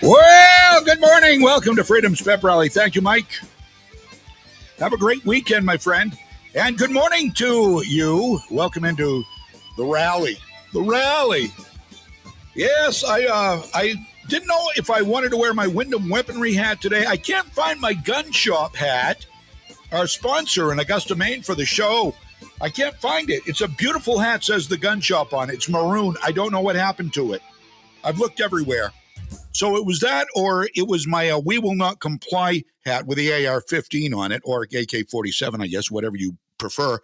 Well, good morning. Welcome to Freedom's Pep Rally. Thank you, Mike. Have a great weekend, my friend. And good morning to you. Welcome into the rally. The rally. Yes, I didn't know if I wanted to wear my Wyndham Weaponry hat today. I can't find my gun shop hat, our sponsor in Augusta, Maine for the show. I can't find it. It's a beautiful hat, says the gun shop on it. It's maroon. I don't know what happened to it. I've looked everywhere. So it was that, or it was my We Will Not Comply hat with the AR-15 on it, or AK-47, I guess, whatever you prefer.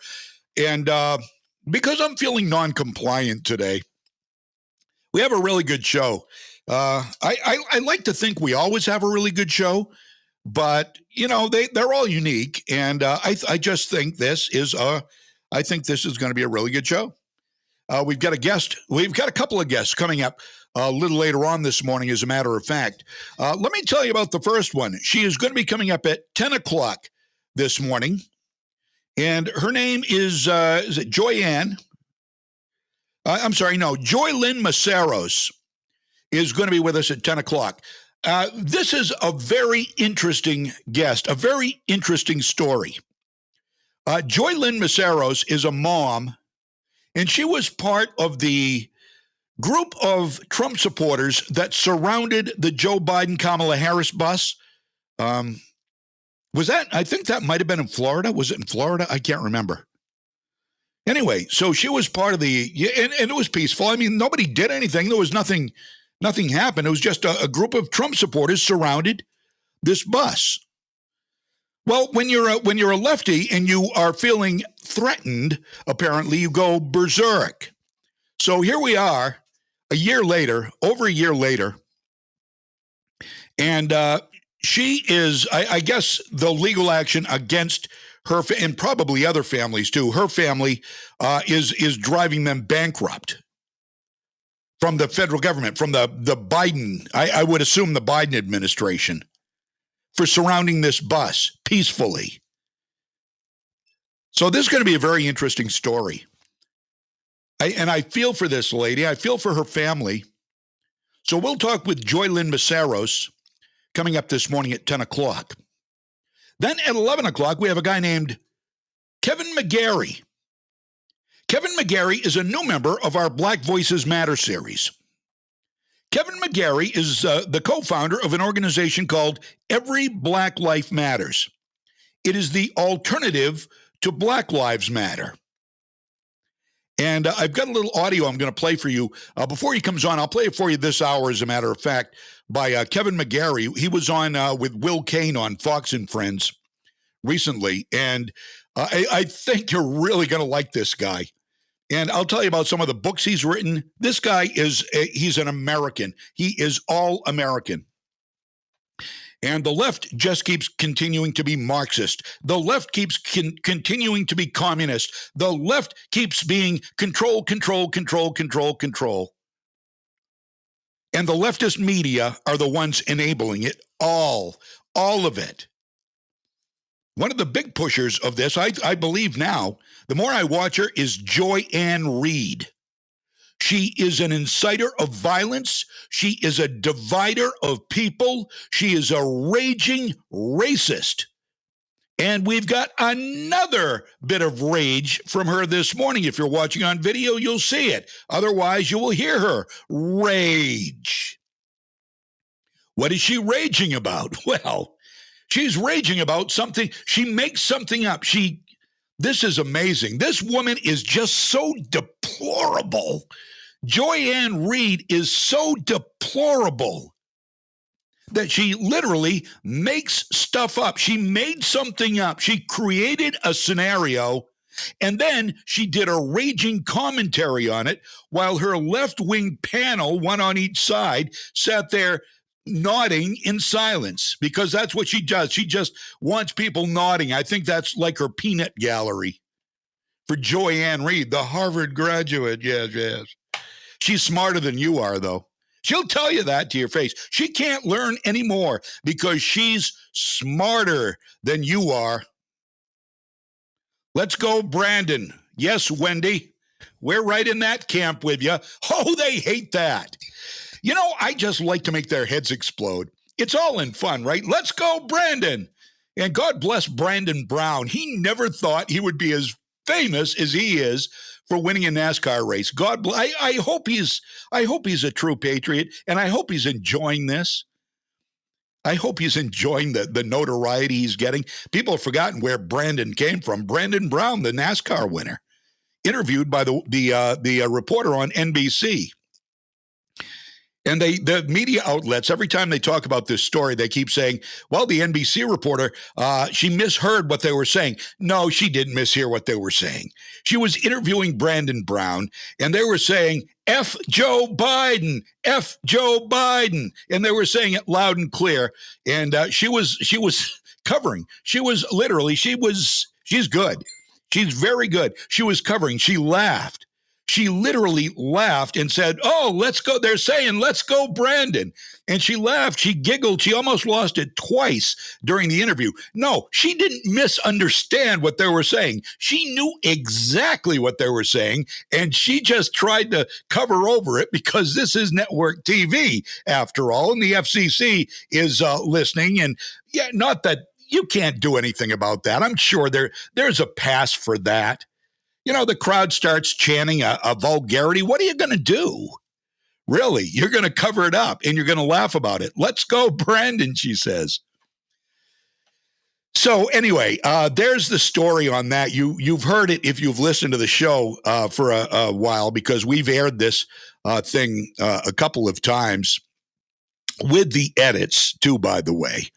And because I'm feeling non-compliant today, we have a really good show. I like to think we always have a really good show, but, you know, they're all unique. And I just think this is going to be a really good show. We've got a guest. We've got a couple of guests coming up a little later on this morning, as a matter of fact. Let me tell you about the first one. she is going to be coming up at 10 o'clock this morning, and her name is it Joyanne? Joy Lynn Maceros is going to be with us at 10 o'clock. This is a very interesting guest, a very interesting story. Joy Lynn Maceros is a mom, and she was part of the group of Trump supporters that surrounded the Joe Biden-Kamala Harris bus. I think that might have been in Florida. Was it in Florida? I can't remember. Anyway, so she was part of and it was peaceful. I mean, nobody did anything. There was nothing happened. It was just a group of Trump supporters surrounded this bus. Well, when you're a lefty and you are feeling threatened, apparently you go berserk. So here we are, over a year later, and she is, I guess, the legal action against her and probably other families too. Her family is driving them bankrupt from the federal government, from the Biden, I would assume the Biden administration, for surrounding this bus peacefully. So this is going to be a very interesting story. I feel for this lady. I feel for her family. So we'll talk with Joy Lynn Maceros coming up this morning at 10 o'clock. Then at 11 o'clock, we have a guy named Kevin McGarry. Kevin McGarry is a new member of our Black Voices Matter series. Kevin McGarry is the co-founder of an organization called Every Black Life Matters. It is the alternative to Black Lives Matter. And I've got a little audio I'm going to play for you. Before he comes on, I'll play it for you this hour, as a matter of fact, by Kevin McGarry. He was on with Will Kane on Fox and Friends recently. And I think you're really going to like this guy. And I'll tell you about some of the books he's written. This guy he's an American. He is all American. And the left just keeps continuing to be Marxist. The left keeps continuing to be communist. The left keeps being control, control, control, control, control. And the leftist media are the ones enabling it all of it. One of the big pushers of this, I believe now, the more I watch her, is Joy Ann Reid. She is an inciter of violence. She is a divider of people. She is a raging racist. And we've got another bit of rage from her this morning. If you're watching on video, you'll see it. Otherwise, you will hear her rage. What is she raging about? Well, she's raging about something. She makes something up. This is amazing. This woman is just so deplorable. Joy Ann Reid is so deplorable that she literally makes stuff up. She made something up. She created a scenario, and then she did a raging commentary on it while her left-wing panel, one on each side, sat there nodding in silence, because that's what she does. She just wants people nodding. I think that's like her peanut gallery for Joy Ann Reid, the Harvard graduate. Yes. She's smarter than you are, though. She'll tell you that to your face. She can't learn anymore because she's smarter than you are. Let's go, Brandon. Yes, Wendy. We're right in that camp with you. Oh, they hate that. You know, I just like to make their heads explode. It's all in fun, right? Let's go, Brandon. And God bless Brandon Brown. He never thought he would be as famous as he is for winning a NASCAR race. God bless. I hope he's a true patriot, and I hope he's enjoying this. I hope he's enjoying the notoriety he's getting. People have forgotten where Brandon came from. Brandon Brown, the NASCAR winner, interviewed by the reporter on NBC. And the media outlets, every time they talk about this story, they keep saying, well, the NBC reporter, she misheard what they were saying. No, she didn't mishear what they were saying. She was interviewing Brandon Brown, and they were saying, F Joe Biden, F Joe Biden. And they were saying it loud and clear. And she was covering. She's good. She's very good. She was covering. She laughed. She literally laughed and said, oh, let's go. They're saying, let's go, Brandon. And she laughed. She giggled. She almost lost it twice during the interview. No, she didn't misunderstand what they were saying. She knew exactly what they were saying, and she just tried to cover over it because this is network TV, after all, and the FCC is listening. And yeah, not that you can't do anything about that. I'm sure there's a pass for that. You know, the crowd starts chanting a vulgarity. What are you going to do? Really? You're going to cover it up and you're going to laugh about it. Let's go, Brandon, she says. So anyway, there's the story on that. You've heard it if you've listened to the show for a while, because we've aired this thing a couple of times with the edits too, by the way.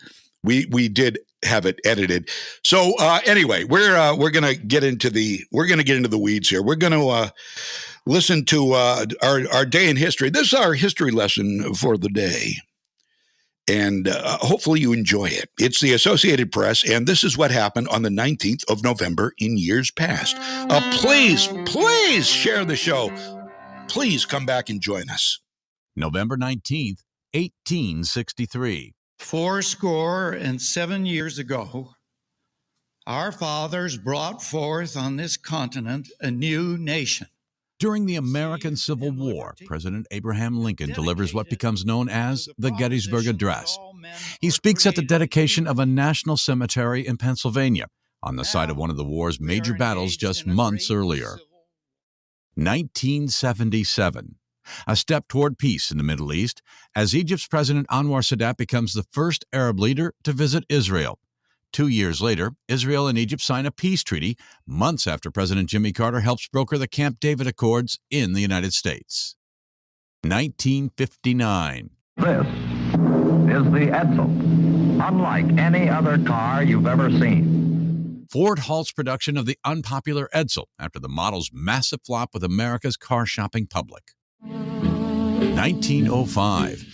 We did have it edited. So anyway, we're gonna get into the weeds here. We're gonna listen to our day in history. This is our history lesson for the day, and hopefully you enjoy it. It's the Associated Press, and this is what happened on the 19th of November in years past. Please share the show. Please come back and join us. November 19th, 1863. 77 years ago, our fathers brought forth on this continent a new nation. During the American Civil War, President Abraham Lincoln delivers what becomes known as the Gettysburg Address. He speaks at the dedication of a national cemetery in Pennsylvania, on the site of one of the war's major battles just months earlier. 1977. A step toward peace in the Middle East, as Egypt's President Anwar Sadat becomes the first Arab leader to visit Israel. 2 years later, Israel and Egypt sign a peace treaty months after President Jimmy Carter helps broker the Camp David Accords in the United States. 1959. This is the Edsel, unlike any other car you've ever seen. Ford halts production of the unpopular Edsel after the model's massive flop with America's car shopping public. 1905.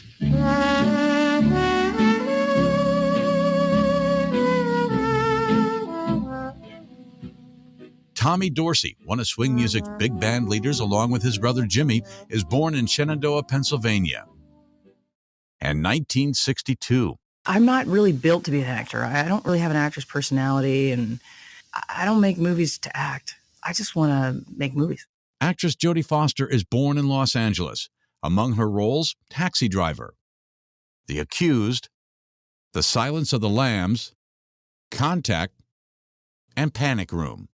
Tommy Dorsey, one of swing music's big band leaders along with his brother Jimmy, is born in Shenandoah, Pennsylvania. And 1962. I'm not really built to be an actor. I don't really have an actor's personality, and I don't make movies to act. I just want to make movies. Actress Jodie Foster is born in Los Angeles. Among her roles, Taxi Driver, The Accused, The Silence of the Lambs, Contact, and Panic Room.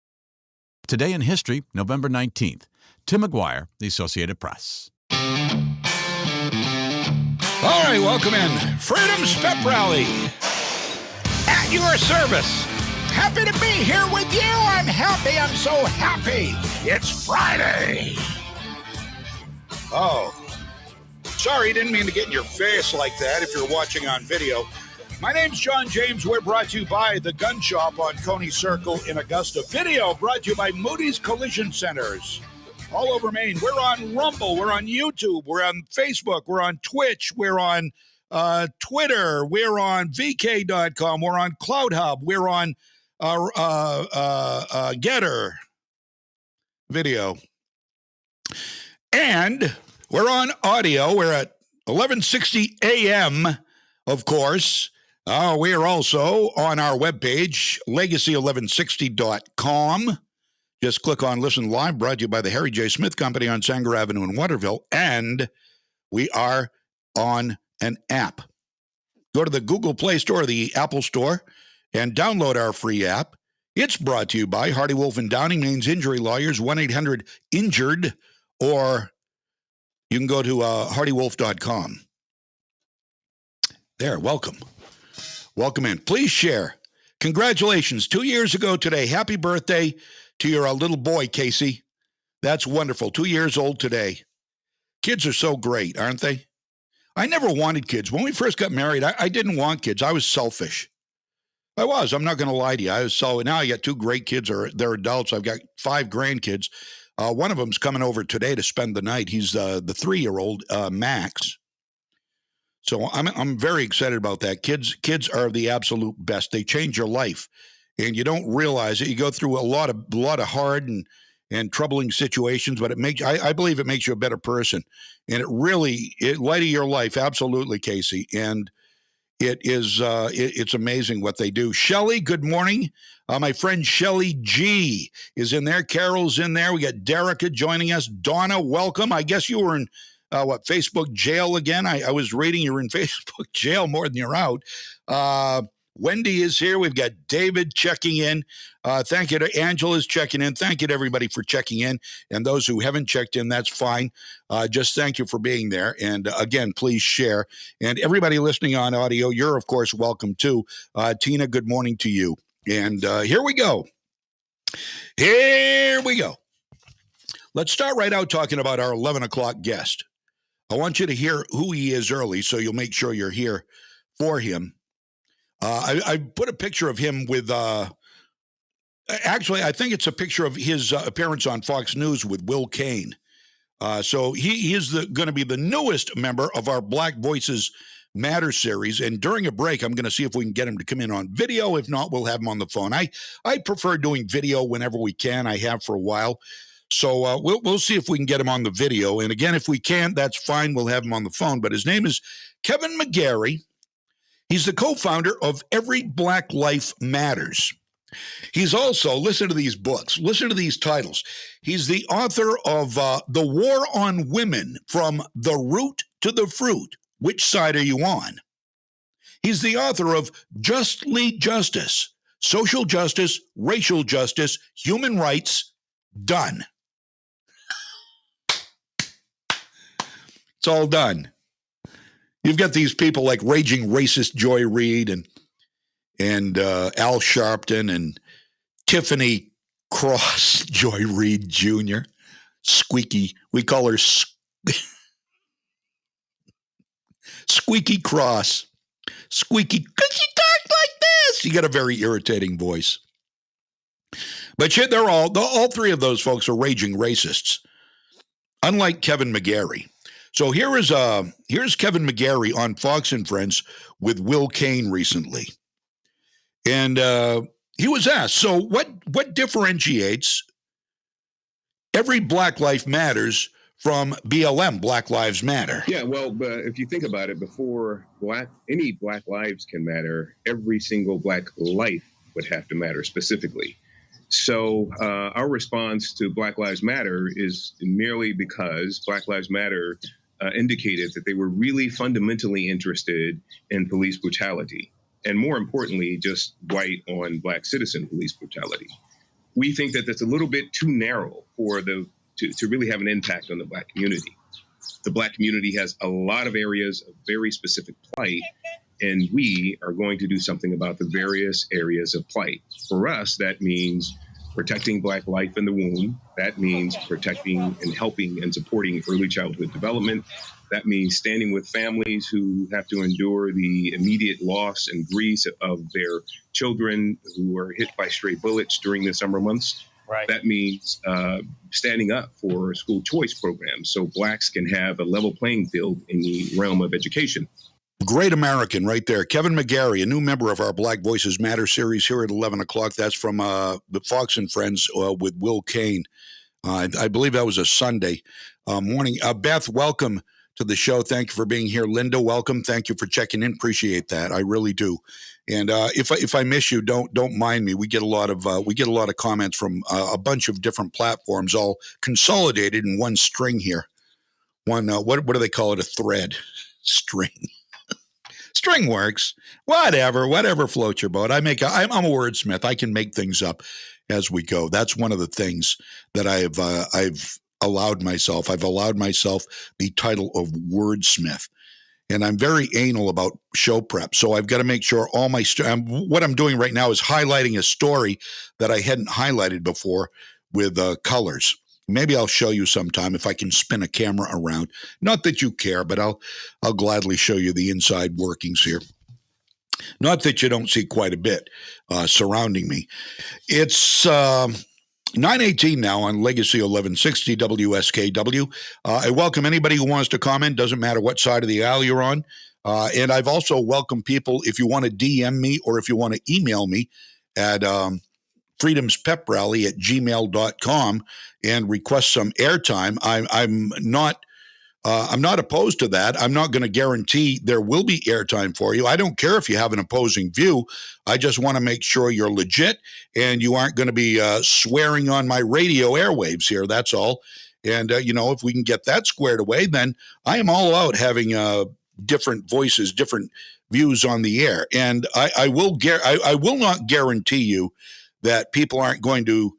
Today in history, November 19th. Tim McGuire, The Associated Press. All right, welcome in. Freedom's Pep Rally at your service. Happy to be here with you. I'm happy. I'm so happy. It's Friday. Oh, sorry, didn't mean to get in your face like that if you're watching on video. My name's John James. We're brought to you by the Gun Shop on Coney Circle in Augusta. Video brought to you by Moody's Collision Centers. All over Maine. We're on Rumble. We're on YouTube. We're on Facebook. We're on Twitch. We're on Twitter. We're on VK.com. We're on CloudHub. We're on Getter video. And we're on audio. We're at 1160 a.m., of course. We are also on our webpage, legacy1160.com. Just click on Listen Live, brought to you by the Harry J. Smith Company on Sanger Avenue in Waterville. And we are on an app. Go to the Google Play Store or the Apple Store and download our free app. It's brought to you by Hardy Wolf and Downing, Maine's injury lawyers, 1-800-INJURED, or you can go to hardywolf.com. There, welcome. Welcome in. Please share. Congratulations. 2 years ago today. Happy birthday to your little boy, Casey. That's wonderful. 2 years old today. Kids are so great, aren't they? I never wanted kids. When we first got married, I didn't want kids. I was selfish. I was. I'm not going to lie to you. I was so. Now I got two great kids. They're adults. I've got 5 grandkids. One of them's coming over today to spend the night. He's the 3-year-old, Max. So I'm very excited about that. Kids are the absolute best. They change your life, and you don't realize it. You go through a lot of hard and troubling situations, but I believe it makes you a better person, and it light of your life, absolutely, Casey. And it is it's amazing what they do. Shelley, good morning. My friend Shelley G is in there. Carol's in there. We got Derica joining us. Donna, welcome. I guess you were in Facebook jail again? I was reading you were in Facebook jail more than you're out. Wendy is here. We've got David checking in. Thank you to Angela's checking in. Thank you to everybody for checking in. And those who haven't checked in, that's fine. Just thank you for being there. And again, please share. And everybody listening on audio, you're, of course, welcome too. Tina, good morning to you. And here we go. Here we go. Let's start right out talking about our 11 o'clock guest. I want you to hear who he is early, so you'll make sure you're here for him. I put a picture of him with, actually, I think it's a picture of his appearance on Fox News with Will Kane. So he is going to be the newest member of our Black Voices Matter series. And during a break, I'm going to see if we can get him to come in on video. If not, we'll have him on the phone. I prefer doing video whenever we can. I have for a while. So we'll see if we can get him on the video. And again, if we can't, that's fine. We'll have him on the phone. But his name is Kevin McGarry. He's the co-founder of Every Black Life Matters. He's also, listen to these books, listen to these titles. He's the author of The War on Women, From the Root to the Fruit. Which side are you on? He's the author of Justly Justice, Social Justice, Racial Justice, Human Rights, Done. It's all done. You've got these people like raging racist Joy Reid and Al Sharpton and Tiffany Cross, Joy Reid Jr., Squeaky. We call her Squeaky Cross. Squeaky, because she talks like this. She got a very irritating voice. But shit, all three of those folks are raging racists, unlike Kevin McGarry. So here's Kevin McGarry on Fox and Friends with Will Cain recently. And he was asked, so what differentiates every Black Life Matters from BLM, Black Lives Matter? Yeah, well, but if you think about it, before any Black lives can matter, every single Black life would have to matter specifically. So our response to Black Lives Matter is merely because Black Lives Matter indicated that they were really fundamentally interested in police brutality, and more importantly, just white on Black citizen police brutality. We think that that's a little bit too narrow for to really have an impact on the Black community. The Black community has a lot of areas of very specific plight, and we are going to do something about the various areas of plight. For us, that means protecting Black life in the womb. That means protecting and helping and supporting early childhood development. That means standing with families who have to endure the immediate loss and grief of their children who are hit by stray bullets during the summer months. Right. That means standing up for school choice programs so Blacks can have a level playing field in the realm of education. Great American right there. Kevin McGarry, a new member of our Black Voices Matter series here at 11 o'clock. That's from the Fox and Friends with Will Cain. I believe that was a Sunday morning. Beth, welcome to the show. Thank you for being here. Linda, welcome. Thank you for checking in. Appreciate that. I really do. And if I miss you, don't mind me. We get a lot of comments from a bunch of different platforms, all consolidated in one string here. One what do they call it? A thread string. String works. Whatever floats your boat. I'm a wordsmith. I can make things up as we go. That's one of the things that I've allowed myself. I've allowed myself the title of wordsmith. And I'm very anal about show prep. So I've got to make sure all my what I'm doing right now is highlighting a story that I hadn't highlighted before with colors. Maybe I'll show you sometime if I can spin a camera around. Not that you care, but I'll gladly show you the inside workings here. Not that you don't see quite a bit surrounding me. It's 9:18 now on Legacy 1160 WSKW. I welcome anybody who wants to comment. Doesn't matter what side of the aisle you're on. And I've also welcomed people if you want to DM me or if you want to email me at freedomspeprally@gmail.com and request some airtime. I'm not opposed to that. I'm not going to guarantee there will be airtime for you. I don't care if you have an opposing view. I just want to make sure you're legit and you aren't going to be swearing on my radio airwaves here. That's all. And, if we can get that squared away, then I am all out having different voices, different views on the air. And I will not guarantee you that people aren't going to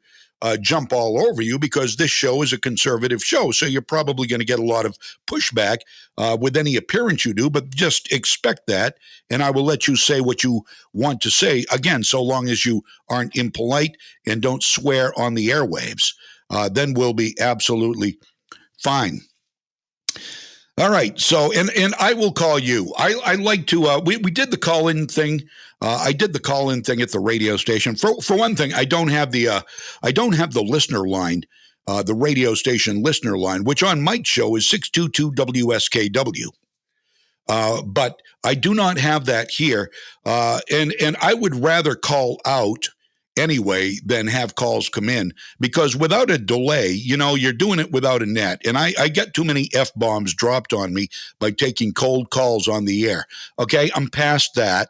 jump all over you because this show is a conservative show. So you're probably going to get a lot of pushback with any appearance you do, but just expect that. And I will let you say what you want to say, again, so long as you aren't impolite and don't swear on the airwaves. Then we'll be absolutely fine. All right. So, and I will call you. I like to, we did the call-in thing. I did the call-in thing at the radio station. For one thing, I don't have the listener line, the radio station listener line, which on Mike's show is 622 WSKW. But I do not have that here. And I would rather call out anyway than have calls come in, because without a delay, you're doing it without a net. And I get too many F-bombs dropped on me by taking cold calls on the air. Okay, I'm past that.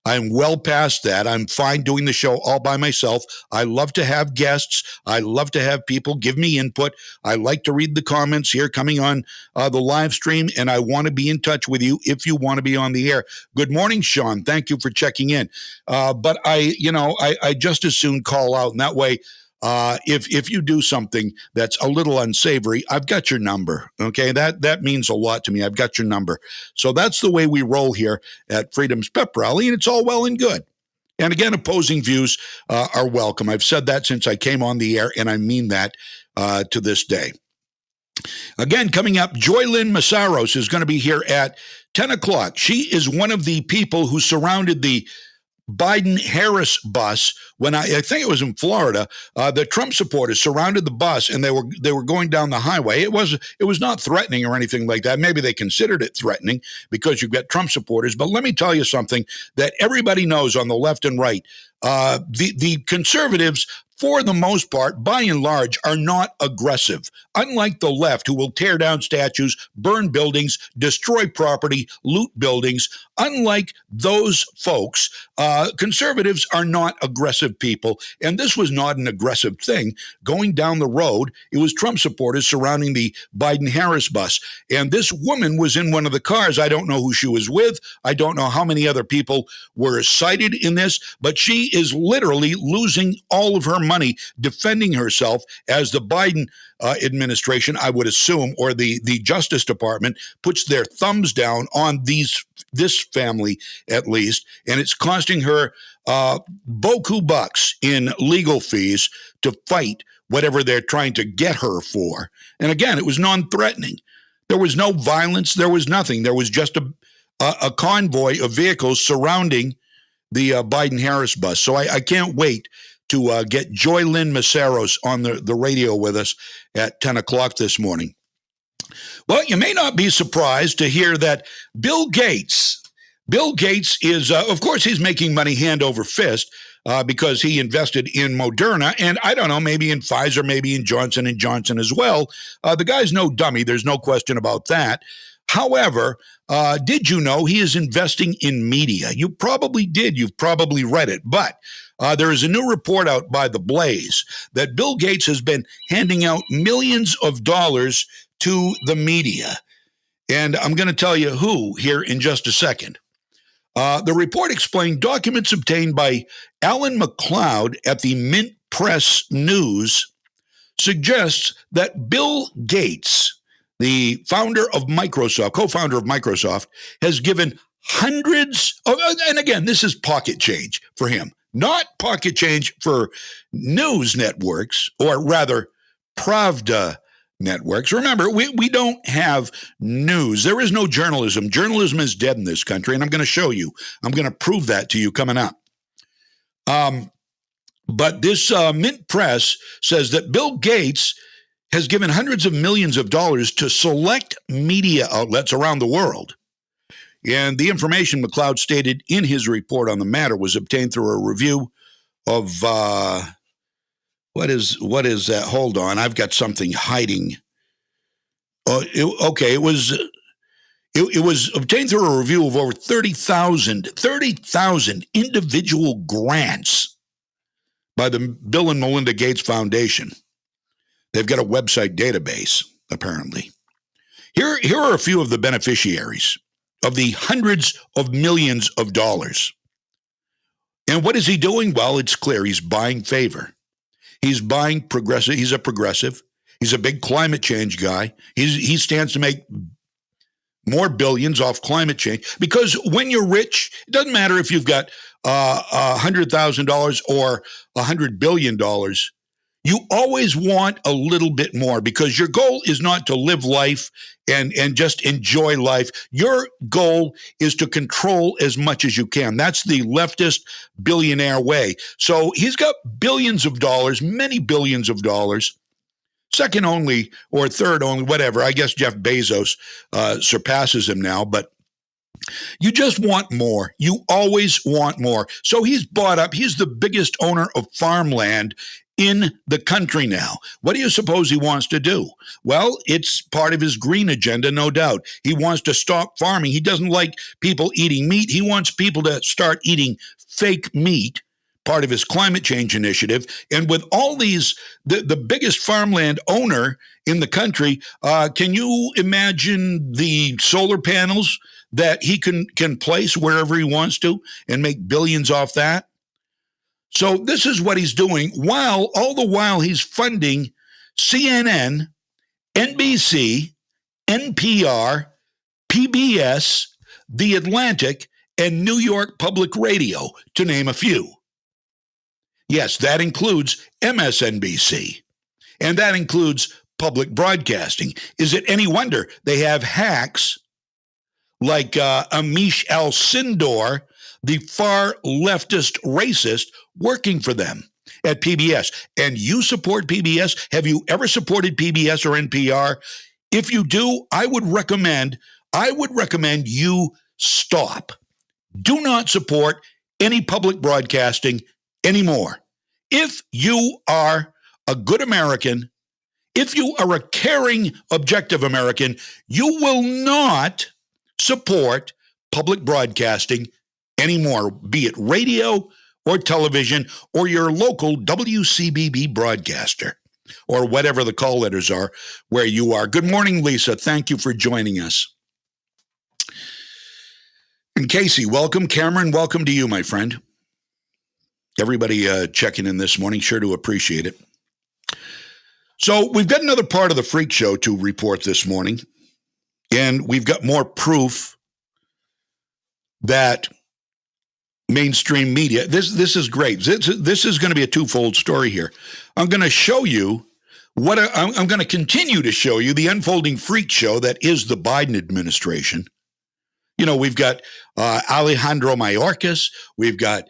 I'm well past that. I'm fine doing the show all by myself. I love to have guests. I love to have people give me input. I like to read the comments here coming on the live stream, and I want to be in touch with you if you want to be on the air. Good morning, Sean. Thank you for checking in. But I just as soon call out, and that way, if you do something that's a little unsavory, I've got your number. Okay, that means a lot to me. I've got your number. So that's the way we roll here at Freedom's Pep Rally, and it's all well and good. And again, opposing views are welcome. I've said that since I came on the air, and I mean that to this day. Again, coming up, Joylyn Massaros is going to be here at 10 o'clock. She is one of the people who surrounded the Biden-Harris bus when I think it was in Florida. The Trump supporters surrounded the bus, and they were going down the highway. It was not threatening or anything like that. Maybe they considered it threatening because you've got Trump supporters. But let me tell you something that everybody knows on the left and right. The conservatives, for the most part, by and large, are not aggressive. Unlike the left, who will tear down statues, burn buildings, destroy property, loot buildings, unlike those folks, conservatives are not aggressive people. And this was not an aggressive thing. Going down the road, it was Trump supporters surrounding the Biden-Harris bus. And this woman was in one of the cars. I don't know who she was with. I don't know how many other people were cited in this, but she is literally losing all of her money defending herself as the Biden administration, I would assume, or the Justice Department puts their thumbs down on this family at least, and it's costing her beaucoup bucks in legal fees to fight whatever they're trying to get her for. And again, it was non-threatening. There was no violence. There was nothing. There was just a convoy of vehicles surrounding the Biden-Harris bus. So I can't wait to get Joylyn Massaros on the radio with us at 10 o'clock this morning. Well, you may not be surprised to hear that Bill Gates is, of course, he's making money hand over fist because he invested in Moderna, and I don't know, maybe in Pfizer, maybe in Johnson & Johnson as well. The guy's no dummy. There's no question about that. However, did you know he is investing in media? You probably did. You've probably read it. But there is a new report out by The Blaze that Bill Gates has been handing out millions of dollars to the media. And I'm going to tell you who here in just a second. The report explained documents obtained by Alan McLeod at the Mint Press News suggests that Bill Gates, the founder of Microsoft, co-founder of Microsoft, has given hundreds of, and again, this is pocket change for him, not pocket change for news networks, or rather Pravda networks. Remember, we don't have news. There is no journalism. Journalism is dead in this country, and I'm going to show you. I'm going to prove that to you coming up. But this Mint Press says that Bill Gates has given hundreds of millions of dollars to select media outlets around the world. And the information McLeod stated in his report on the matter was obtained through a review of, what is that? Hold on, I've got something hiding. It was obtained through a review of over 30,000 individual grants by the Bill and Melinda Gates Foundation. They've got a website database, apparently. Here are a few of the beneficiaries of the hundreds of millions of dollars. And what is he doing? Well, it's clear. He's buying favor. He's buying progressive. He's a progressive. He's a big climate change guy. He stands to make more billions off climate change, because when you're rich, it doesn't matter if you've got $100,000 or $100 billion. You always want a little bit more, because your goal is not to live life and just enjoy life. Your goal is to control as much as you can. That's the leftist billionaire way. So he's got billions of dollars, many billions of dollars. Second only or third only, whatever. I guess Jeff Bezos surpasses him now, but you just want more. You always want more. So he's bought up. He's the biggest owner of farmland in the country now. What do you suppose he wants to do? Well, it's part of his green agenda, no doubt. He wants to stop farming. He doesn't like people eating meat. He wants people to start eating fake meat, part of his climate change initiative. And with all these, the biggest farmland owner in the country, can you imagine the solar panels that he can place wherever he wants to and make billions off that? So this is what he's doing, while all the while he's funding CNN, NBC, NPR, PBS, The Atlantic, and New York Public Radio, to name a few. Yes, that includes MSNBC, and that includes public broadcasting. Is it any wonder they have hacks like Amish Al-Sindor, the far leftist racist, working for them at PBS? And you support PBS? Have you ever supported PBS or NPR? If you do, I would recommend you stop. Do not support any public broadcasting anymore. If you are a good American, if you are a caring, objective American, you will not support public broadcasting anymore, be it radio or television or your local WCBB broadcaster or whatever the call letters are where you are. Good morning, Lisa. Thank you for joining us. And Casey, welcome. Cameron, welcome to you, my friend. Everybody checking in this morning, sure to appreciate it. So we've got another part of the Freak Show to report this morning, and we've got more proof that mainstream media, this is great. This is going to be a twofold story here. I'm going to show you I'm going to continue to show you the unfolding freak show that is the Biden administration. You know, we've got Alejandro Mayorkas, we've got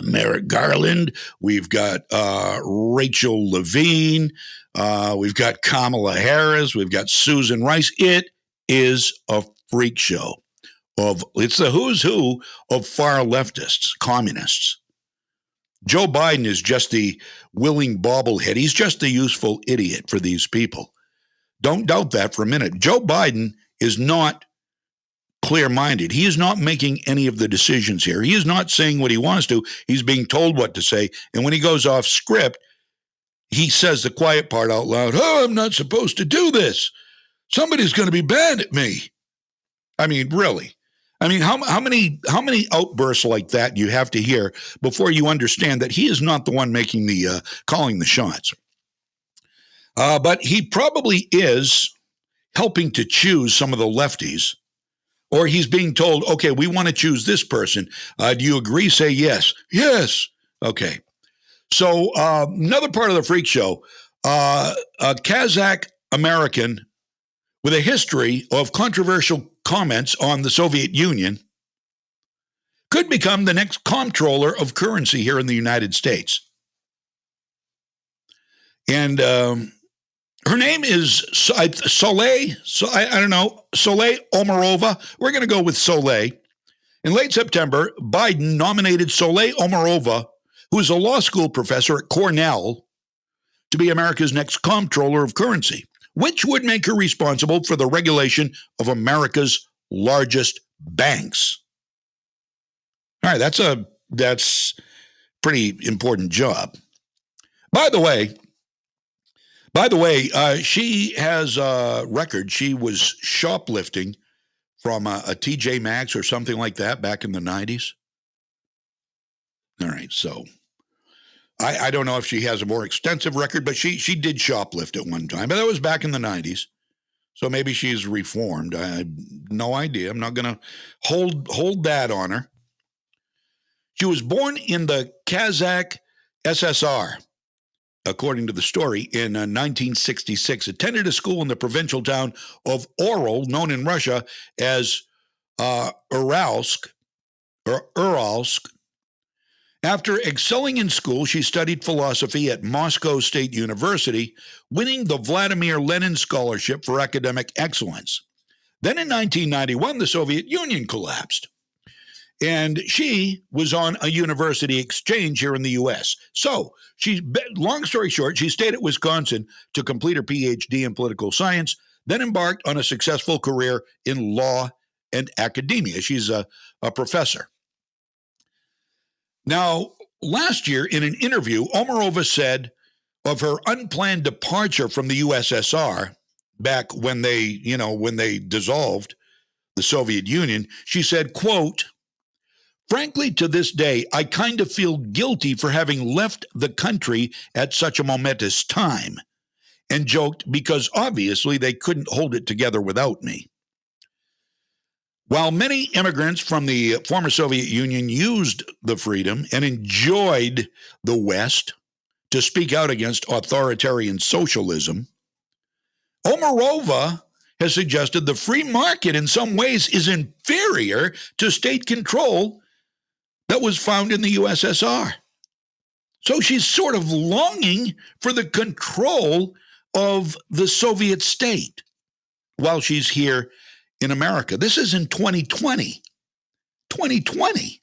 Merrick Garland, we've got Rachel Levine, we've got Kamala Harris, we've got Susan Rice. It is a freak show. It's the who's who of far leftists, communists. Joe Biden is just the willing bobblehead. He's just a useful idiot for these people. Don't doubt that for a minute. Joe Biden is not clear-minded. He is not making any of the decisions here. He is not saying what he wants to. He's being told what to say. And when he goes off script, he says the quiet part out loud. Oh, I'm not supposed to do this. Somebody's going to be mad at me. I mean, really. I mean, how many outbursts like that you have to hear before you understand that he is not the one making the calling the shots? But he probably is helping to choose some of the lefties, or he's being told, okay, we want to choose this person. Do you agree? Say yes. Yes. Okay. So another part of the freak show, a Kazakh American with a history of controversial comments on the Soviet Union could become the next comptroller of currency here in the United States. And her name is Soleil Omarova. We're going to go with Soleil. In late September, Biden nominated Soleil Omarova, who is a law school professor at Cornell, to be America's next comptroller of currency, which would make her responsible for the regulation of America's largest banks. All right, that's pretty important job. By the way, she has a record. She was shoplifting from a TJ Maxx or something like that back in the 90s. All right, so I don't know if she has a more extensive record, but she did shoplift at one time. But that was back in the 90s. So maybe she's reformed. I have no idea. I'm not going to hold that on her. She was born in the Kazakh SSR, according to the story, in 1966. Attended a school in the provincial town of Oral, known in Russia as Uralsk. After excelling in school, she studied philosophy at Moscow State University, winning the Vladimir Lenin Scholarship for Academic Excellence. Then in 1991, the Soviet Union collapsed, and she was on a university exchange here in the U.S. So, long story short, she stayed at Wisconsin to complete her PhD in political science, then embarked on a successful career in law and academia. She's a professor. Now, last year in an interview, Omarova said of her unplanned departure from the USSR back when they dissolved the Soviet Union, she said, quote, "Frankly, to this day, I kind of feel guilty for having left the country at such a momentous time," and joked because obviously they couldn't hold it together without me. While many immigrants from the former Soviet Union used the freedom and enjoyed the West to speak out against authoritarian socialism, Omarova has suggested the free market in some ways is inferior to state control that was found in the USSR. So she's sort of longing for the control of the Soviet state while she's here in America. This is in 2020. 2020.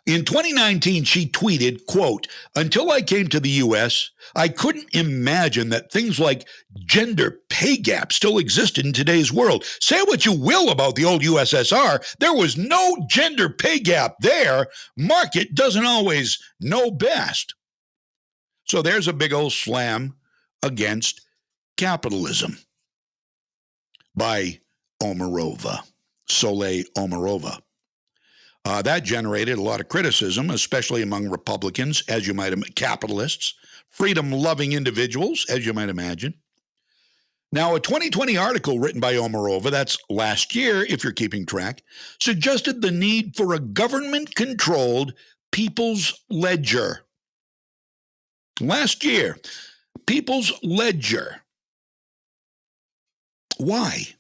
In 2019, she tweeted, quote, "Until I came to the U.S., I couldn't imagine that things like gender pay gap still existed in today's world. Say what you will about the old USSR, there was no gender pay gap there. Market doesn't always know best." So there's a big old slam against capitalism by Omarova, Soleil Omarova. That generated a lot of criticism, especially among Republicans, as you might imagine, capitalists, freedom-loving individuals, as you might imagine. Now, a 2020 article written by Omarova, that's last year, if you're keeping track, suggested the need for a government-controlled people's ledger. Last year, people's ledger. Why?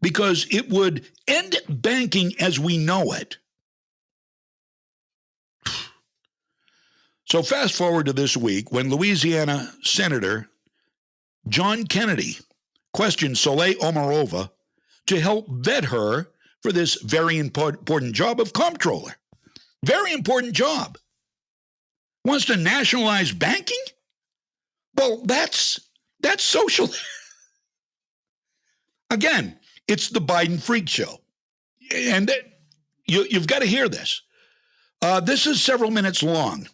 Because it would end banking as we know it. So fast forward to this week when Louisiana Senator John Kennedy questioned Soleil Omarova to help vet her for this very important job of comptroller. Very important job. Wants to nationalize banking? Well, that's social. Again, it's the Biden freak show. And you've got to hear this. This is several minutes long.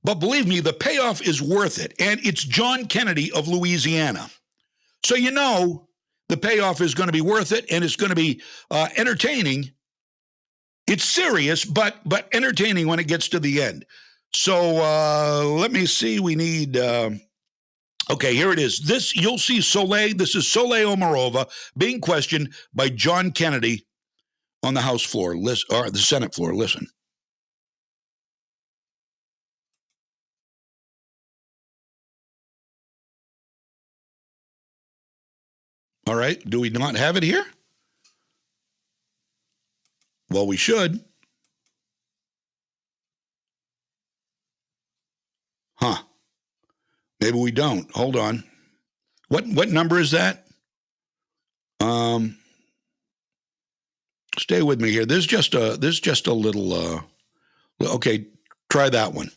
But believe me, the payoff is worth it. And it's John Kennedy of Louisiana. So you know the payoff is going to be worth it, and it's going to be entertaining. It's serious, but entertaining when it gets to the end. So let me see. We need... Okay, here it is. This, you'll see Soleil, this is Soleil Omarova being questioned by John Kennedy on the House floor, or the Senate floor. Listen. All right, do we not have it here? Well, we should. Huh. Maybe we don't. Hold on. What number is that? Stay with me here. There's just a little. Okay, try that one.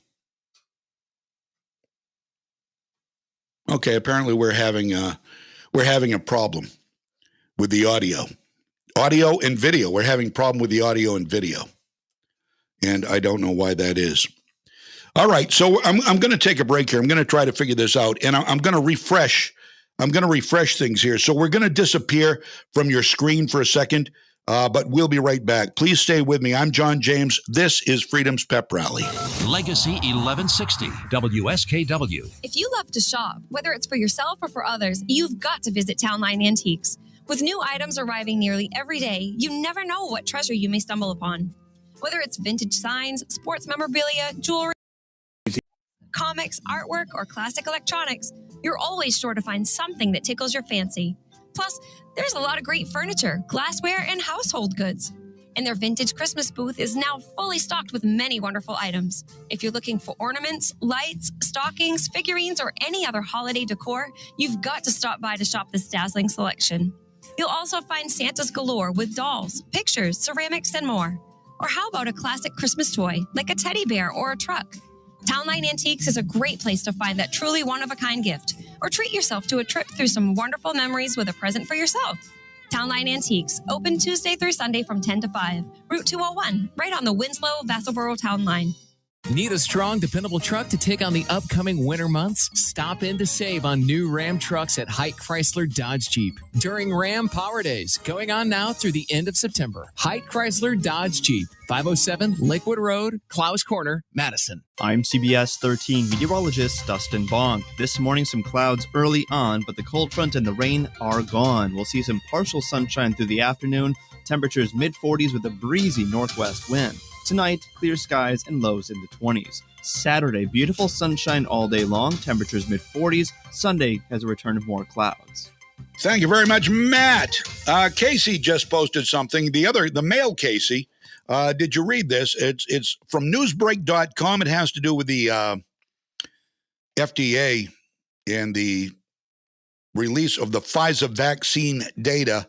Okay, apparently we're having a problem with the audio and video. We're having a problem with the audio and video, and I don't know why that is. All right, so I'm going to take a break here. I'm going to try to figure this out, and I'm going to refresh. I'm going to refresh things here. So we're going to disappear from your screen for a second, but we'll be right back. Please stay with me. I'm John James. This is Freedom's Pep Rally. Legacy 1160 WSKW. If you love to shop, whether it's for yourself or for others, you've got to visit Town Line Antiques. With new items arriving nearly every day, you never know what treasure you may stumble upon. Whether it's vintage signs, sports memorabilia, jewelry, comics, artwork, or classic electronics, you're always sure to find something that tickles your fancy. Plus, there's a lot of great furniture, glassware, and household goods. And their vintage Christmas booth is now fully stocked with many wonderful items. If you're looking for ornaments, lights, stockings, figurines, or any other holiday decor, you've got to stop by to shop this dazzling selection. You'll also find Santas galore with dolls, pictures, ceramics, and more. Or how about a classic Christmas toy, like a teddy bear or a truck? Town Line Antiques is a great place to find that truly one-of-a-kind gift, or treat yourself to a trip through some wonderful memories with a present for yourself. Town Line Antiques, open Tuesday through Sunday from 10 to 5, Route 201, right on the Winslow-Vassalboro Town Line. Need a strong, dependable truck to take on the upcoming winter months? Stop in to save on new Ram trucks at Haight Chrysler Dodge Jeep during Ram Power Days, going on now through the end of September. Haight Chrysler Dodge Jeep, 507 Lakewood Road, Clowes Corner, Madison. I'm CBS 13 meteorologist Dustin Bong. This morning, some clouds early on, but the cold front and the rain are gone. We'll see some partial sunshine through the afternoon. Temperatures mid-40s with a breezy northwest wind. Tonight, clear skies and lows in the 20s. Saturday, beautiful sunshine all day long, temperatures mid-40s. Sunday has a return of more clouds. Thank you very much, Matt. Casey just posted something. The male Casey, did you read this? It's from newsbreak.com. It has to do with the FDA and the release of the Pfizer vaccine data.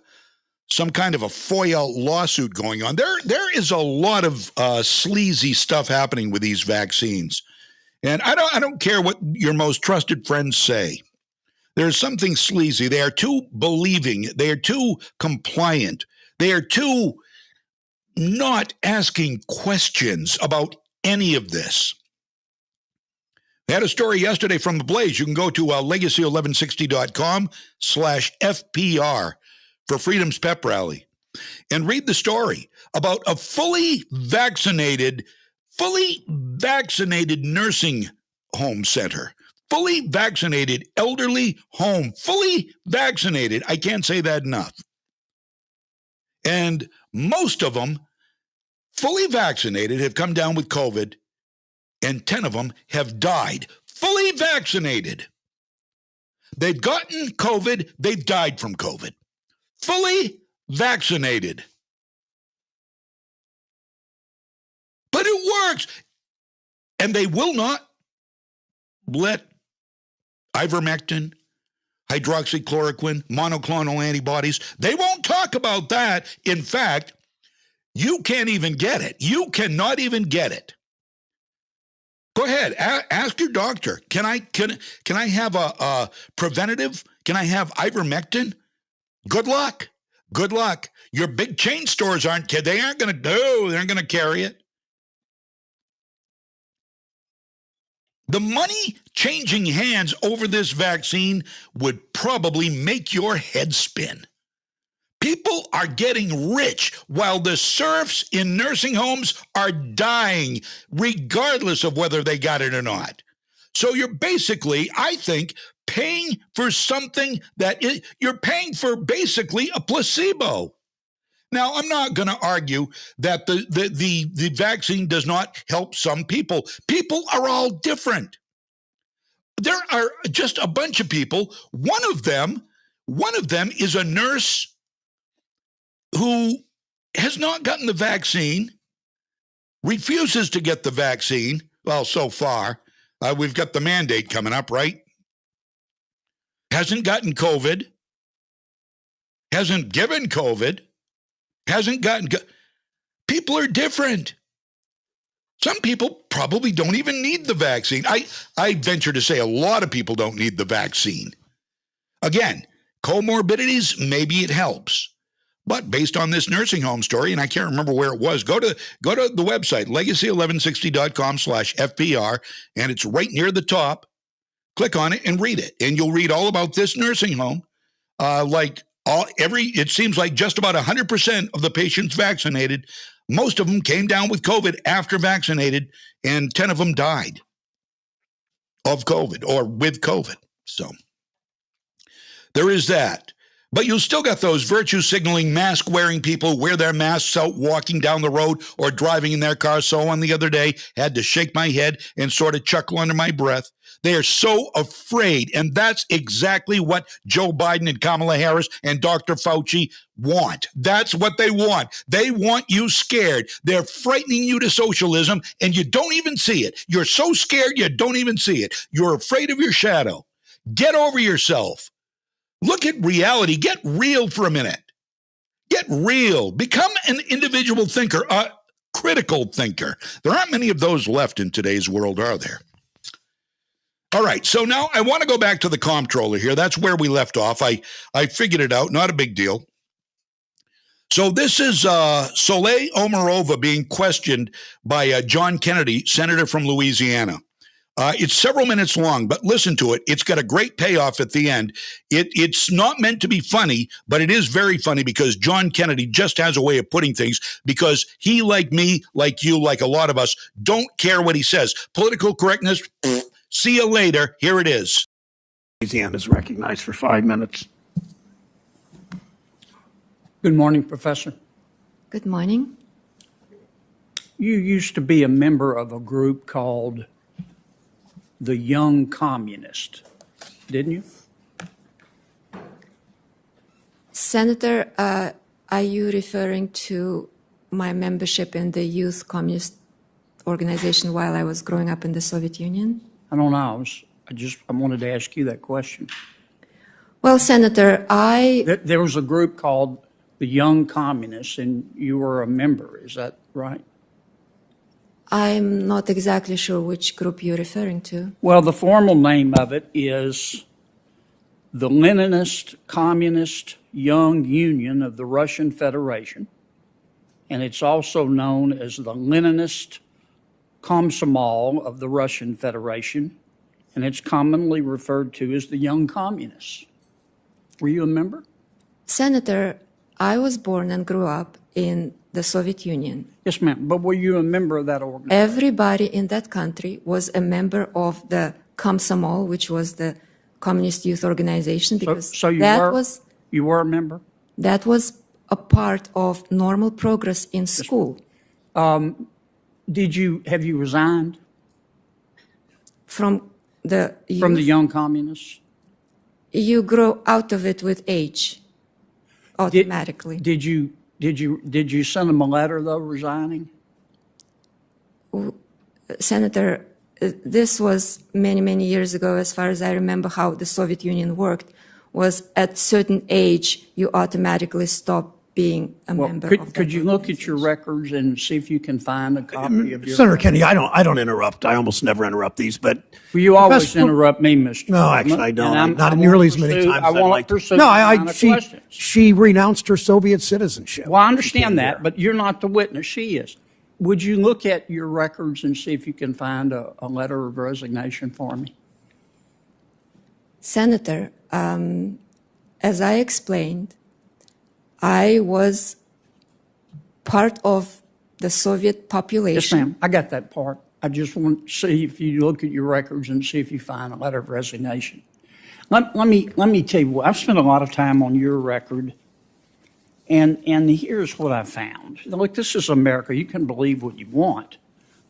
Some kind of a FOIA lawsuit going on. There is a lot of sleazy stuff happening with these vaccines. And I don't care what your most trusted friends say. There's something sleazy. They are too believing. They are too compliant. They are too not asking questions about any of this. I had a story yesterday from The Blaze. You can go to legacy1160.com/FPR for Freedom's Pep Rally and read the story about a fully vaccinated nursing home center, fully vaccinated elderly home, fully vaccinated. I can't say that enough. And most of them, fully vaccinated, have come down with COVID, and 10 of them have died. Fully vaccinated. They've gotten COVID, they've died from COVID. Fully vaccinated. But it works. And they will not let ivermectin, hydroxychloroquine, monoclonal antibodies, they won't talk about that. In fact, you can't even get it. You cannot even get it. Go ahead, ask your doctor. Can I have a preventative? Can I have ivermectin? Good luck. Good luck. Your big chain stores aren't going to carry it. The money changing hands over this vaccine would probably make your head spin. People are getting rich while the serfs in nursing homes are dying, regardless of whether they got it or not. So you're basically, I think, paying for something you're paying for basically a placebo. Now, I'm not going to argue that the vaccine does not help some people. People are all different. There are just a bunch of people. One of them is a nurse who has not gotten the vaccine, refuses to get the vaccine. Well, so far, we've got the mandate coming up, right? Hasn't gotten COVID, hasn't given COVID, hasn't gotten... People are different. Some people probably don't even need the vaccine. I venture to say a lot of people don't need the vaccine. Again, comorbidities, maybe it helps. But based on this nursing home story, and I can't remember where it was, go to the website, legacy1160.com/FPR, and it's right near the top. Click on it and read it, and you'll read all about this nursing home. It seems like just about 100% of the patients vaccinated, most of them came down with COVID after vaccinated, and 10 of them died of COVID or with COVID. So there is that. But you still got those virtue signaling, mask wearing people wear their masks out walking down the road or driving in their car. So on the other day, had to shake my head and sort of chuckle under my breath. They are so afraid. And that's exactly what Joe Biden and Kamala Harris and Dr. Fauci want. That's what they want. They want you scared. They're frightening you to socialism, and you don't even see it. You're so scared you don't even see it. You're afraid of your shadow. Get over yourself. Look at reality. Get real for a minute. Get real. Become an individual thinker, a critical thinker. There aren't many of those left in today's world, are there? All right, so now I want to go back to the comptroller here. That's where we left off. I figured it out. Not a big deal. So this is Soleil Omarova being questioned by John Kennedy, senator from Louisiana. It's several minutes long, but listen to it. It's got a great payoff at the end. It's not meant to be funny, but it is very funny because John Kennedy just has a way of putting things, because he, like me, like you, like a lot of us, don't care what he says. Political correctness, see you later. Here it is. Louisiana is recognized for 5 minutes. Good morning, Professor. Good morning. You used to be a member of a group called the Young Communist, didn't you? Senator, are you referring to my membership in the Youth Communist Organization while I was growing up in the Soviet Union? I don't know. I wanted to ask you that question. Well, Senator, There was a group called the Young Communists, and you were a member. Is that right? I'm not exactly sure which group you're referring to. Well, the formal name of it is the Leninist Communist Young Union of the Russian Federation, and it's also known as the Leninist Komsomol of the Russian Federation, and it's commonly referred to as the Young Communists. Were you a member? Senator, I was born and grew up in the Soviet Union. Yes, ma'am. But were you a member of that organization? Everybody in that country was a member of the Komsomol, which was the Communist Youth Organization, because you were a member? That was a part of normal progress in school. Have you resigned? From the youth? From the Young Communists? You grow out of it with age, automatically. Did you send them a letter, though, resigning? Senator, this was many, many years ago. As far as I remember how the Soviet Union worked, was at certain age, you automatically stop being a member of that. Could you look at your records and see if you can find a copy of your Senator Kennedy, I don't interrupt. I almost never interrupt these, but you always interrupt me, Mr. No, actually, I don't. Not nearly as many times as I'd like to. No, she renounced her Soviet citizenship. Well, I understand that, but you're not the witness. She is. Would you look at your records and see if you can find a letter of resignation for me? Senator, as I explained, I was part of the Soviet population. Yes, ma'am. I got that part. I just want to see if you look at your records and see if you find a letter of resignation. Let me tell you, I've spent a lot of time on your record, and here's what I found. Look, this is America. You can believe what you want,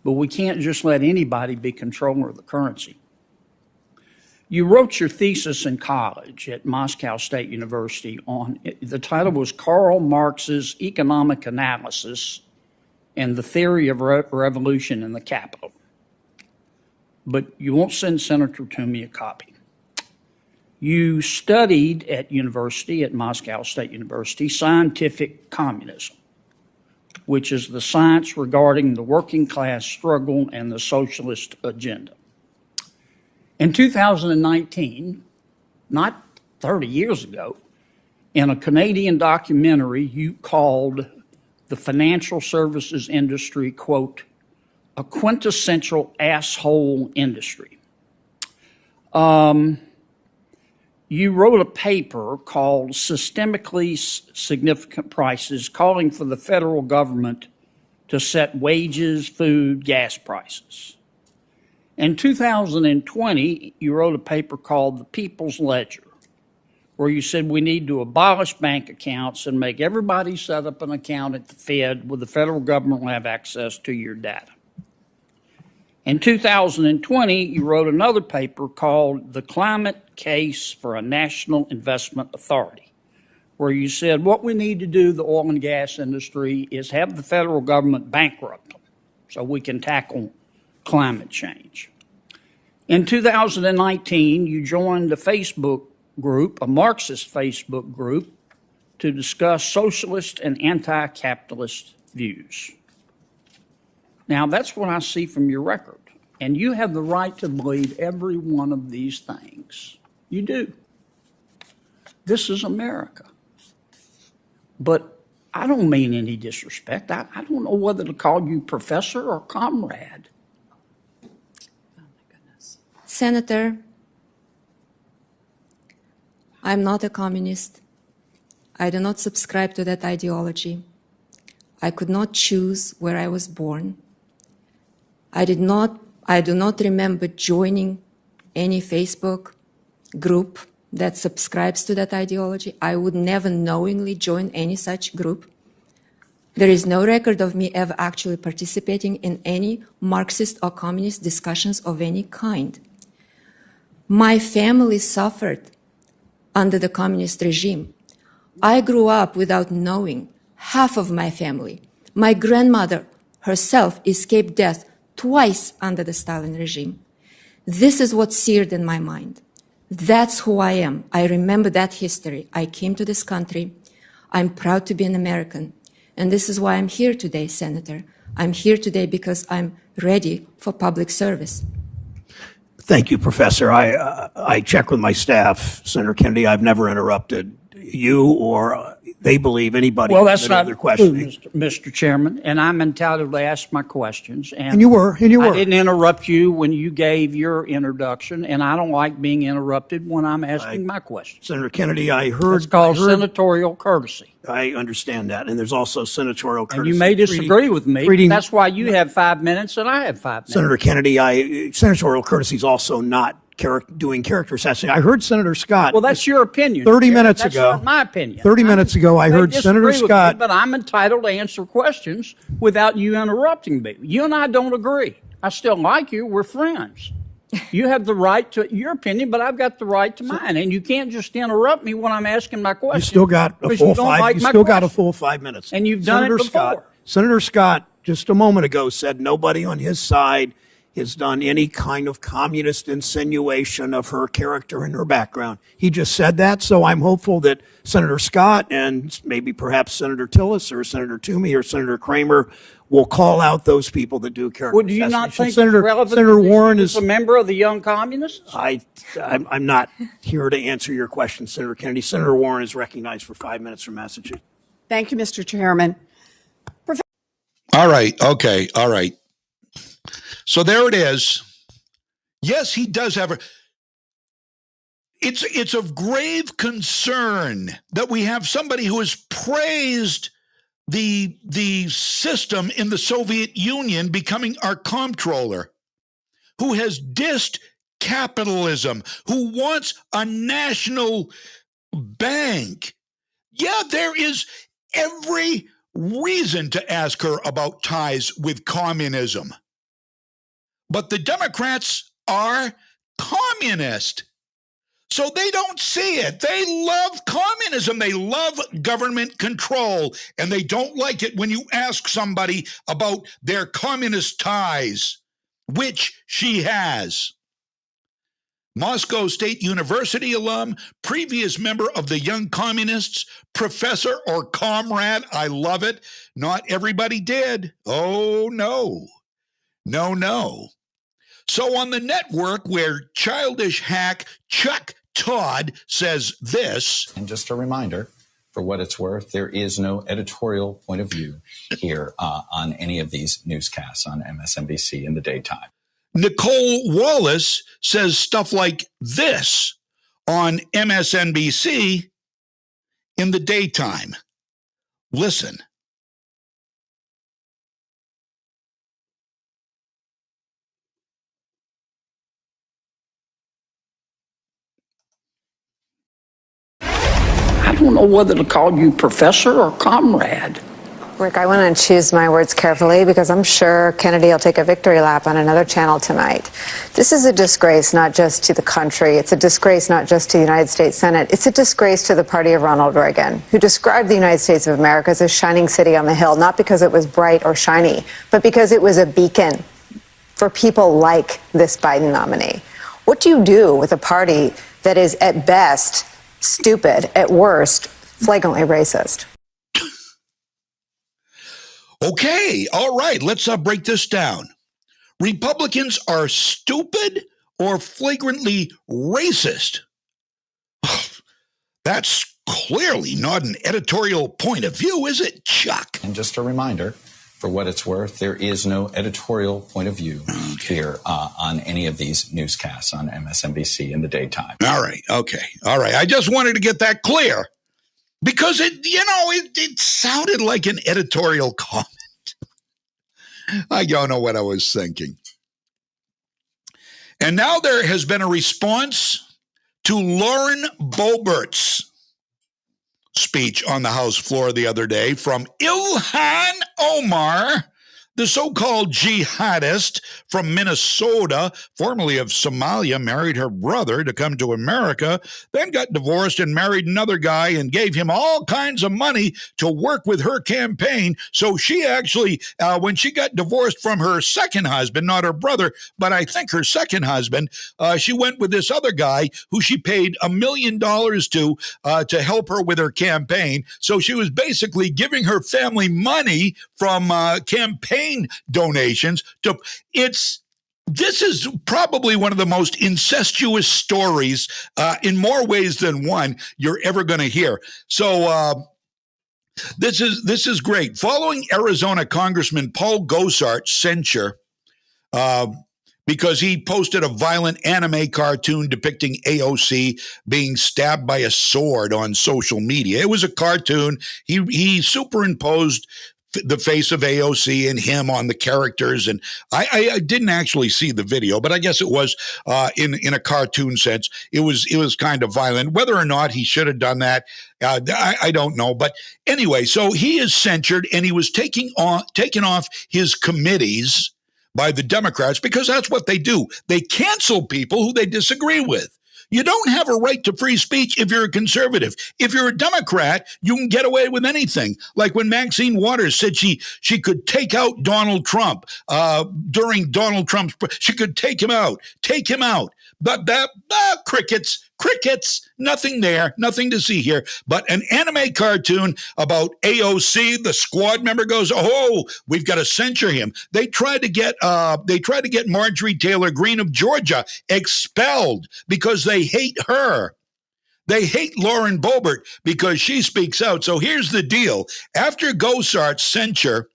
but we can't just let anybody be controller of the currency. You wrote your thesis in college at Moscow State University the title was Karl Marx's Economic Analysis and the Theory of Revolution in the Capital. But you won't send Senator Toomey a copy. You studied at Moscow State University, scientific communism, which is the science regarding the working class struggle and the socialist agenda. In 2019, not 30 years ago, in a Canadian documentary, you called the financial services industry, quote, a quintessential asshole industry. You wrote a paper called Systemically Significant Prices, calling for the federal government to set wages, food, gas prices. In 2020, you wrote a paper called The People's Ledger, where you said we need to abolish bank accounts and make everybody set up an account at the Fed where the federal government will have access to your data. In 2020, you wrote another paper called The Climate Case for a National Investment Authority, where you said what we need to do, the oil and gas industry, is have the federal government bankrupt them so we can tackle climate change. In 2019, you joined a Facebook group, a Marxist Facebook group, to discuss socialist and anti-capitalist views. Now, that's what I see from your record, and you have the right to believe every one of these things. You do. This is America. But I don't mean any disrespect. I don't know whether to call you professor or comrade. Senator, I'm not a communist. I do not subscribe to that ideology. I could not choose where I was born. I do not remember joining any Facebook group that subscribes to that ideology. I would never knowingly join any such group. There is no record of me ever actually participating in any Marxist or communist discussions of any kind. My family suffered under the communist regime. I grew up without knowing half of my family. My grandmother herself escaped death twice under the Stalin regime. This is what's seared in my mind. That's who I am. I remember that history. I came to this country. I'm proud to be an American. And this is why I'm here today, Senator. I'm here today because I'm ready for public service. Thank you, Professor. I checked with my staff, Senator Kennedy. I've never interrupted you or they believe anybody. Well, that's not their questioning. Mr. Chairman, and I'm entitled to ask my questions. And you were. I didn't interrupt you when you gave your introduction, and I don't like being interrupted when I'm asking my questions. Senator Kennedy, I heard. It's called senatorial coursenatorial. I understand that, and there's also senatorial courtesy. And you may disagree with me. But that's why you have 5 minutes and I have 5 minutes. Senator Kennedy, senatorial courtesy is also not doing character assassination. I heard Senator Scott. Well, that's your opinion. 30 minutes ago. That's not my opinion. 30 minutes ago, I heard Senator Scott. But I'm entitled to answer questions without you interrupting me. You and I don't agree. I still like you. We're friends. You have the right to your opinion, but I've got the right to mine. And you can't just interrupt me when I'm asking my question. You still got a full 5. You still got a full 5 minutes. And you've done it before. Senator Scott just a moment ago said nobody on his side has done any kind of communist insinuation of her character and her background. He just said that, so I'm hopeful that Senator Scott and maybe perhaps Senator Tillis or Senator Toomey or Senator Kramer will call out those people that do character Well, do you not think Senator Warren is a member of the Young Communists? I'm not here to answer your question, Senator Kennedy. Senator Warren is recognized for 5 minutes from Massachusetts. Thank you, Mr. Chairman. All right. Okay. All right. So there it is. Yes, he does have it's of grave concern that we have somebody who has praised the system in the Soviet Union becoming our comptroller, who has dissed capitalism, who wants a national bank. Yeah, there is every reason to ask her about ties with communism. But the Democrats are communist. So they don't see it. They love communism. They love government control. And they don't like it when you ask somebody about their communist ties, which she has. Moscow State University alum, previous member of the Young Communists, professor or comrade. I love it. Not everybody did. Oh, no. No. So on the network where childish hack Chuck Todd says this. And just a reminder, for what it's worth, there is no editorial point of view here on any of these newscasts on MSNBC in the daytime. Nicole Wallace says stuff like this on MSNBC in the daytime. Listen. I don't know whether to call you professor or comrade. Rick, I want to choose my words carefully because I'm sure Kennedy will take a victory lap on another channel tonight. This is a disgrace not just to the country. It's a disgrace not just to the United States Senate. It's a disgrace to the party of Ronald Reagan, who described the United States of America as a shining city on the hill, not because it was bright or shiny, but because it was a beacon for people like this Biden nominee. What do you do with a party that is at best stupid, at worst flagrantly racist? Okay, all right, let's break this down. Republicans are stupid or flagrantly racist. That's clearly not an editorial point of view, is it, Chuck? And just a reminder, for what it's worth, there is no editorial point of view here on any of these newscasts on MSNBC in the daytime. All right. Okay. All right. I just wanted to get that clear because it sounded like an editorial comment. I don't know what I was thinking. And now there has been a response to Lauren Boebert's speech on the House floor the other day from Ilhan Omar, the so-called jihadist from Minnesota, formerly of Somalia, married her brother to come to America, then got divorced and married another guy and gave him all kinds of money to work with her campaign. So she actually, when she got divorced from her second husband, not her brother, but I think her second husband, she went with this other guy who she paid $1 million to help her with her campaign. So she was basically giving her family money from campaign donations to this is probably one of the most incestuous stories in more ways than one you're ever going to hear. So this is great. Following Arizona Congressman Paul Gosart's censure because he posted a violent anime cartoon depicting AOC being stabbed by a sword on social media. It was a cartoon. He superimposed the face of AOC and him on the characters. And I didn't actually see the video, but I guess it was in a cartoon sense. It was kind of violent. Whether or not he should have done that, I don't know. But anyway, so he is censured and he was taken off his committees by the Democrats because that's what they do. They cancel people who they disagree with. You don't have a right to free speech if you're a conservative. If you're a Democrat, you can get away with anything. Like when Maxine Waters said she could take out Donald Trump during Donald Trump's, she could take him out. But crickets, nothing there, nothing to see here. But an anime cartoon about AOC, the squad member goes, oh, we've got to censure him. They tried to get Marjorie Taylor Greene of Georgia expelled because they hate her. They hate Lauren Boebert because she speaks out. So here's the deal. After Gosart's censure,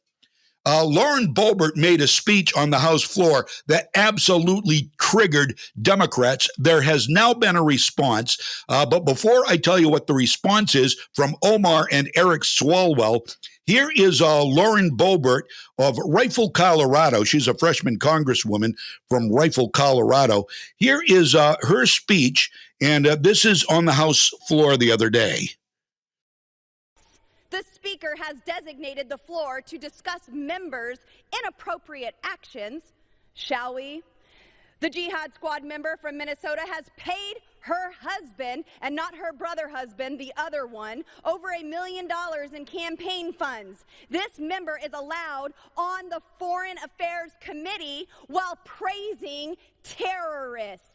Lauren Boebert made a speech on the House floor that absolutely triggered Democrats. There has now been a response. But before I tell you what the response is from Omar and Eric Swalwell, here is Lauren Boebert of Rifle, Colorado. She's a freshman congresswoman from Rifle, Colorado. Here is her speech, and this is on the House floor the other day. The Speaker has designated the floor to discuss members' inappropriate actions. Shall we? The Jihad Squad member from Minnesota has paid her husband, and not her brother husband, the other one, over $1 million in campaign funds. This member is allowed on the Foreign Affairs Committee while praising terrorists.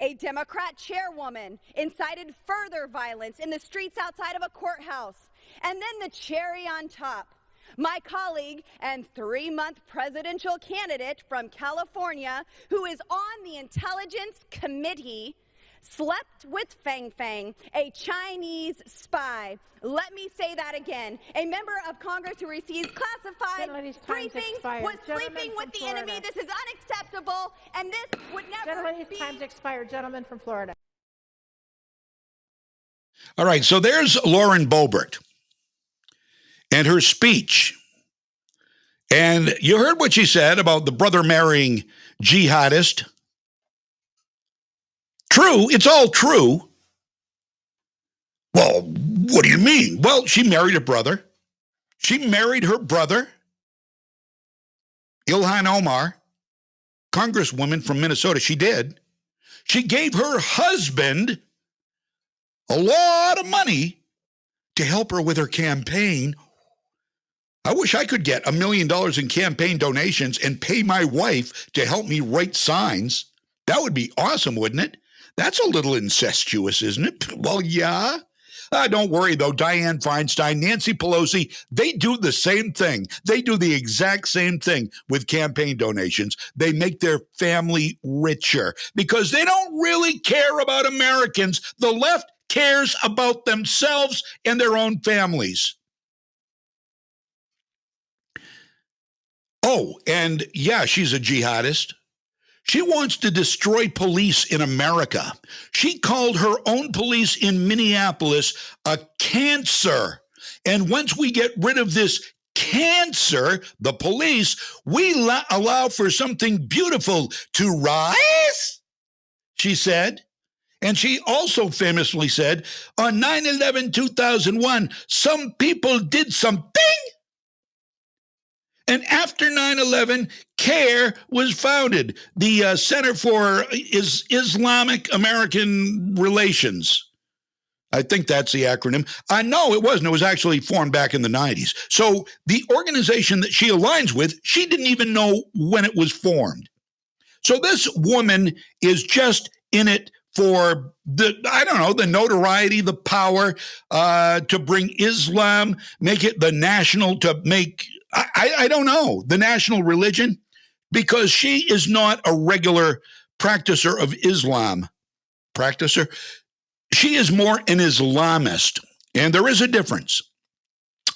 A Democrat chairwoman incited further violence in the streets outside of a courthouse. And then the cherry on top, my colleague and 3-month presidential candidate from California, who is on the Intelligence Committee, slept with Fang Fang, a Chinese spy. Let me say that again. A member of Congress who receives classified briefings was sleeping with the enemy. This is unacceptable, and this would never be. Time's expired. Gentleman from Florida. All right, so there's Lauren Boebert and her speech. And you heard what she said about the brother marrying jihadist. True, it's all true. Well, what do you mean? Well, she married a brother. She married her brother, Ilhan Omar, congresswoman from Minnesota. She did. She gave her husband a lot of money to help her with her campaign. I wish I could get $1 million in campaign donations and pay my wife to help me write signs. That would be awesome, wouldn't it? That's a little incestuous, isn't it? Well, yeah. Don't worry, though. Dianne Feinstein, Nancy Pelosi, they do the same thing. They do the exact same thing with campaign donations. They make their family richer because they don't really care about Americans. The left cares about themselves and their own families. Oh, and yeah, she's a jihadist. She wants to destroy police in America. She called her own police in Minneapolis a cancer. And once we get rid of this cancer, the police, we allow for something beautiful to rise, she said. And she also famously said, on 9/11/2001, some people did something. And after 9/11, CARE was founded, the Center for Islamic American Relations. I think that's the acronym. No, it wasn't. It was actually formed back in the 90s. So the organization that she aligns with, she didn't even know when it was formed. So this woman is just in it for the notoriety, the power to bring Islam, make it the national, to make, I don't know, the national religion, because she is not a regular practicer of Islam. She is more an Islamist, and there is a difference.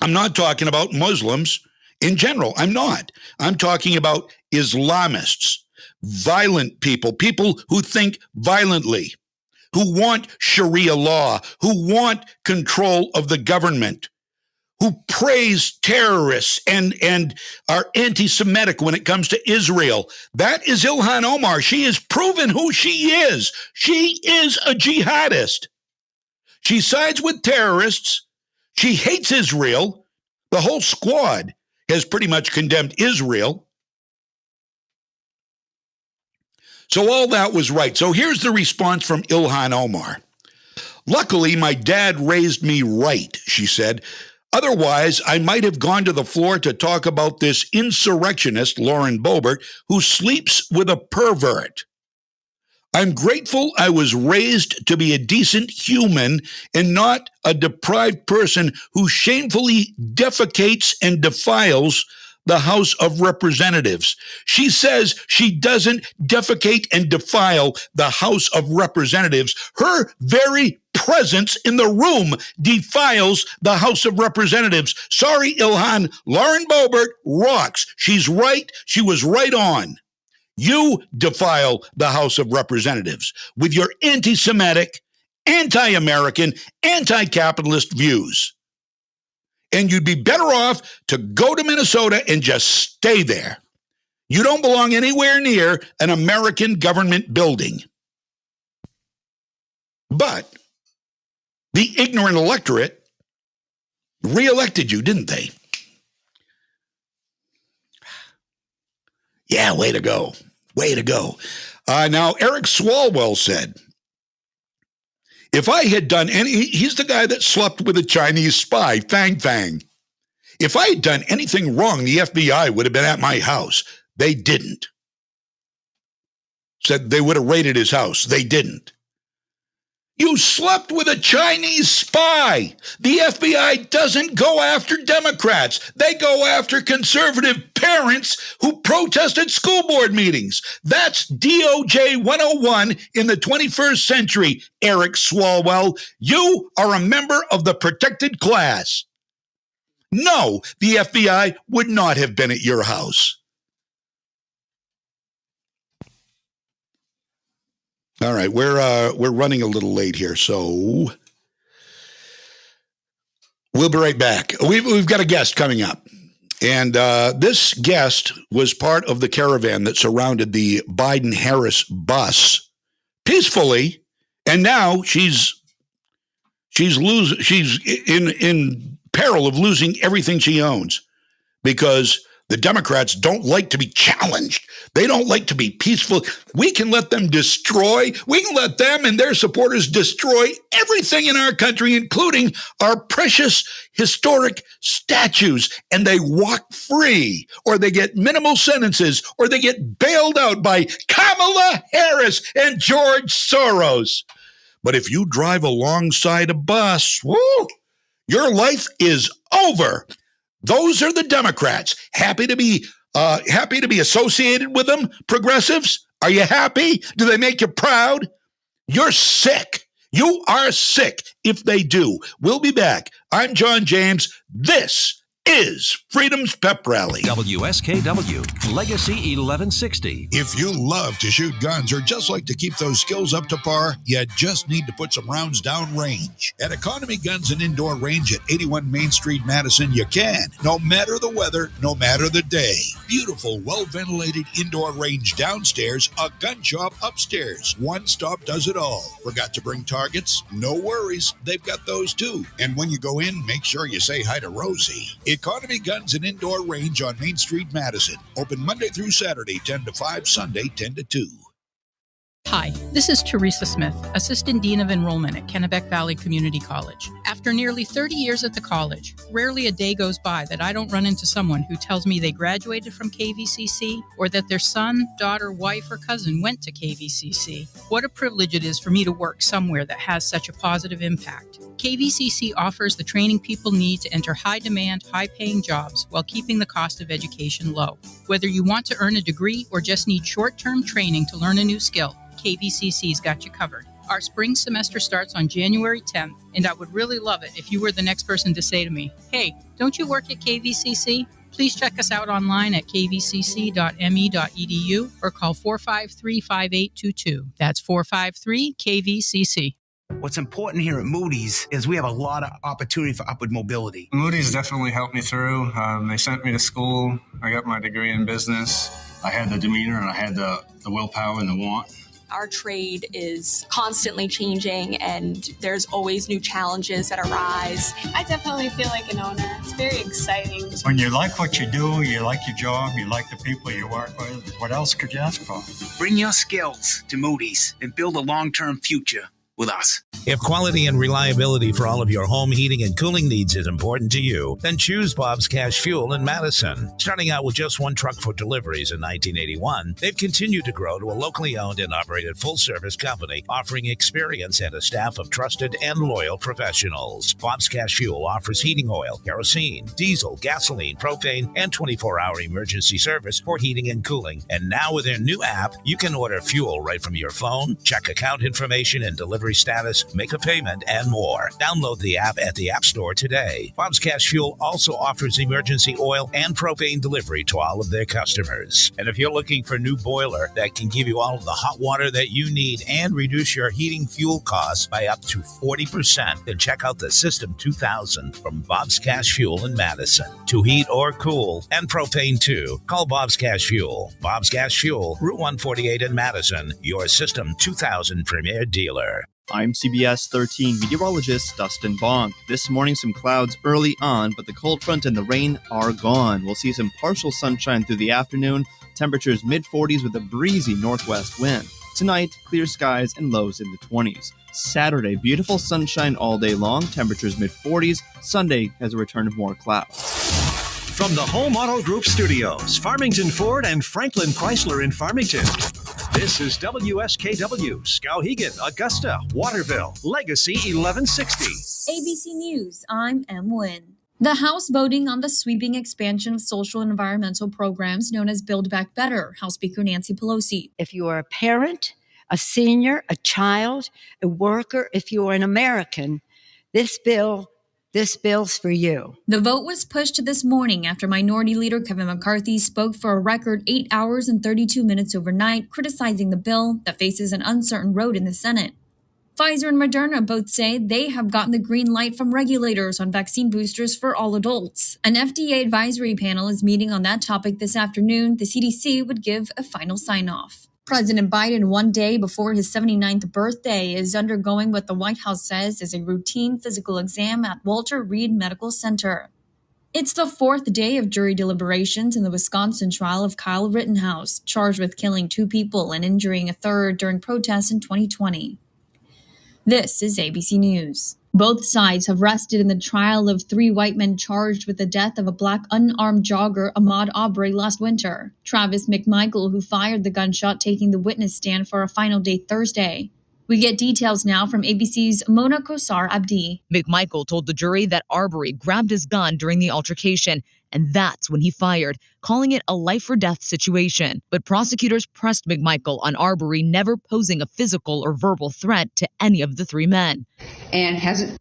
I'm not talking about Muslims in general. I'm not. I'm talking about Islamists, violent people who think violently, who want Sharia law, who want control of the government, who praise terrorists and are anti-Semitic when it comes to Israel. That is Ilhan Omar. She has proven who she is. She is a jihadist. She sides with terrorists. She hates Israel. The whole squad has pretty much condemned Israel. So all that was right. So here's the response from Ilhan Omar. Luckily, my dad raised me right, she said. Otherwise, I might have gone to the floor to talk about this insurrectionist, Lauren Boebert, who sleeps with a pervert. I'm grateful I was raised to be a decent human and not a deprived person who shamefully defecates and defiles the House of Representatives. She says she doesn't defecate and defile the House of Representatives. Her very presence in the room defiles the House of Representatives. Sorry, Ilhan. Lauren Boebert rocks. She's right. She was right on. You defile the House of Representatives with your anti-Semitic, anti-American, anti-capitalist views. And you'd be better off to go to Minnesota and just stay there. You don't belong anywhere near an American government building. But the ignorant electorate reelected you, didn't they? Yeah, way to go. Way to go. Now, Eric Swalwell said, if I had done he's the guy that slept with a Chinese spy, Fang Fang. If I had done anything wrong, the FBI would have been at my house. They didn't. Said they would have raided his house. They didn't. You slept with a Chinese spy. The FBI doesn't go after Democrats. They go after conservative parents who protested school board meetings. That's DOJ 101 in the 21st century, Eric Swalwell. You are a member of the protected class. No, the FBI would not have been at your house. All right, we're running a little late here, so we'll be right back. We've got a guest coming up, and this guest was part of the caravan that surrounded the Biden-Harris bus peacefully, and now she's in peril of losing everything she owns because the Democrats don't like to be challenged. They don't like to be peaceful. We can let them we can let them and their supporters destroy everything in our country, including our precious historic statues, and they walk free, or they get minimal sentences, or they get bailed out by Kamala Harris and George Soros. But if you drive alongside a bus, woo, your life is over. Those are the Democrats. Happy to be associated with them, progressives? Are you happy? Do they make you proud? You're sick. You are sick if they do. We'll be back. I'm John James. This is Freedom's Pep Rally. WSKW, Legacy 1160. If you love to shoot guns or just like to keep those skills up to par, you just need to put some rounds down range. At Economy Guns and Indoor Range at 81 Main Street, Madison, you can. No matter the weather, no matter the day. Beautiful, well-ventilated indoor range downstairs, a gun shop upstairs. One stop does it all. Forgot to bring targets? No worries. They've got those too. And when you go in, make sure you say hi to Rosie. Economy Guns and Indoor Range on Main Street, Madison. Open Monday through Saturday, 10 to 5, Sunday, 10 to 2. Hi, this is Teresa Smith, Assistant Dean of Enrollment at Kennebec Valley Community College. After nearly 30 years at the college, rarely a day goes by that I don't run into someone who tells me they graduated from KVCC or that their son, daughter, wife, or cousin went to KVCC. What a privilege it is for me to work somewhere that has such a positive impact. KVCC offers the training people need to enter high-demand, high-paying jobs while keeping the cost of education low. Whether you want to earn a degree or just need short-term training to learn a new skill, KVCC's got you covered. Our spring semester starts on January 10th, and I would really love it if you were the next person to say to me, hey, don't you work at KVCC? Please check us out online at kvcc.me.edu or call 453-5822. That's 453-KVCC. What's important here at Moody's is we have a lot of opportunity for upward mobility. Moody's definitely helped me through. They sent me to school. I got my degree in business. I had the demeanor and I had the willpower and the want. Our trade is constantly changing and there's always new challenges that arise. I definitely feel like an owner. It's very exciting. When you like what you do, you like your job, you like the people you work with, what else could you ask for? Bring your skills to Moody's and build a long-term future with us. If quality and reliability for all of your home heating and cooling needs is important to you, then choose Bob's Cash Fuel in Madison. Starting out with just one truck for deliveries in 1981, they've continued to grow to a locally owned and operated full-service company offering experience and a staff of trusted and loyal professionals. Bob's Cash Fuel offers heating oil, kerosene, diesel, gasoline, propane, and 24-hour emergency service for heating and cooling. And now with their new app, you can order fuel right from your phone, check account information and delivery status, make a payment, and more. Download the app at the App Store today. Bob's Cash Fuel also offers emergency oil and propane delivery to all of their customers. And if you're looking for a new boiler that can give you all of the hot water that you need and reduce your heating fuel costs by up to 40%, then check out the System 2000 from Bob's Cash Fuel in Madison. To heat or cool, and propane too, call Bob's Cash Fuel. Bob's Cash Fuel, Route 148 in Madison, your System 2000 premier dealer. I'm CBS 13 meteorologist Dustin Bonk. This morning, some clouds early on, but the cold front and the rain are gone. We'll see some partial sunshine through the afternoon. Temperatures mid-40s with a breezy northwest wind. Tonight, clear skies and lows in the 20s. Saturday, beautiful sunshine all day long. Temperatures mid-40s. Sunday has a return of more clouds. From the Home Auto Group Studios, Farmington Ford and Franklin Chrysler in Farmington. This is WSKW, Skowhegan, Augusta, Waterville, Legacy 1160. ABC News, I'm Em Nguyen. The House voting on the sweeping expansion of social and environmental programs known as Build Back Better, House Speaker Nancy Pelosi. If you are a parent, a senior, a child, a worker, if you are an American, this bill's for you. The vote was pushed this morning after Minority Leader Kevin McCarthy spoke for a record 8 hours and 32 minutes overnight, criticizing the bill that faces an uncertain road in the Senate. Pfizer and Moderna both say they have gotten the green light from regulators on vaccine boosters for all adults. An FDA advisory panel is meeting on that topic this afternoon. The CDC would give a final sign-off. President Biden, one day before his 79th birthday, is undergoing what the White House says is a routine physical exam at Walter Reed Medical Center. It's the fourth day of jury deliberations in the Wisconsin trial of Kyle Rittenhouse, charged with killing 2 people and injuring a third during protests in 2020. This is ABC News. Both sides have rested in the trial of 3 white men charged with the death of a black unarmed jogger, Ahmaud Arbery, last winter. Travis McMichael, who fired the gunshot, taking the witness stand for a final day Thursday. We get details now from ABC's Mona Kosar Abdi. McMichael told the jury that Arbery grabbed his gun during the altercation, and that's when he fired, calling it a life-or-death situation. But prosecutors pressed McMichael on Arbery never posing a physical or verbal threat to any of the three men. And hasn't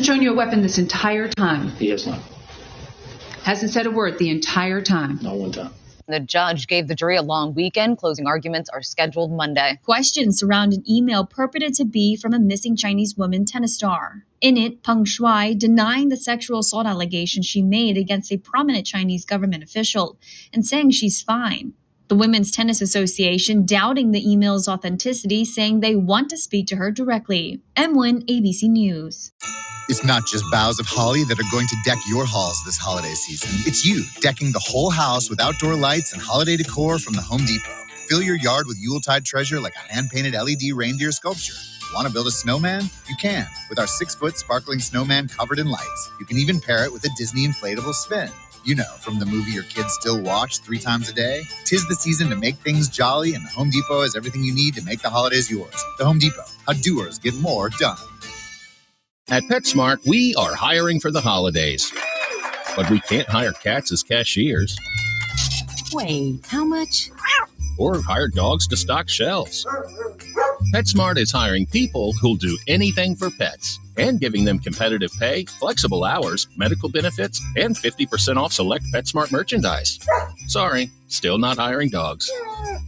shown you a weapon this entire time? He has not. Hasn't said a word the entire time? Not one time. The judge gave the jury a long weekend. Closing arguments are scheduled Monday. Questions surround an email purported to be from a missing Chinese woman tennis star. In it, Peng Shuai denying the sexual assault allegation she made against a prominent Chinese government official and saying she's fine. The Women's Tennis Association doubting the email's authenticity, saying they want to speak to her directly. Emwin, ABC News. It's not just boughs of holly that are going to deck your halls this holiday season. It's you decking the whole house with outdoor lights and holiday decor from the Home Depot. Fill your yard with Yuletide treasure like a hand-painted LED reindeer sculpture. Want to build a snowman? You can, with our 6-foot sparkling snowman covered in lights. You can even pair it with a Disney inflatable spin. You know, from the movie your kids still watch 3 times a day. 'Tis the season to make things jolly, and the Home Depot has everything you need to make the holidays yours. The Home Depot, how doers get more done. At PetSmart, we are hiring for the holidays, but we can't hire cats as cashiers. Wait, how much? Or hire dogs to stock shelves. PetSmart is hiring people who'll do anything for pets and giving them competitive pay, flexible hours, medical benefits, and 50% off select PetSmart merchandise. Sorry, still not hiring dogs.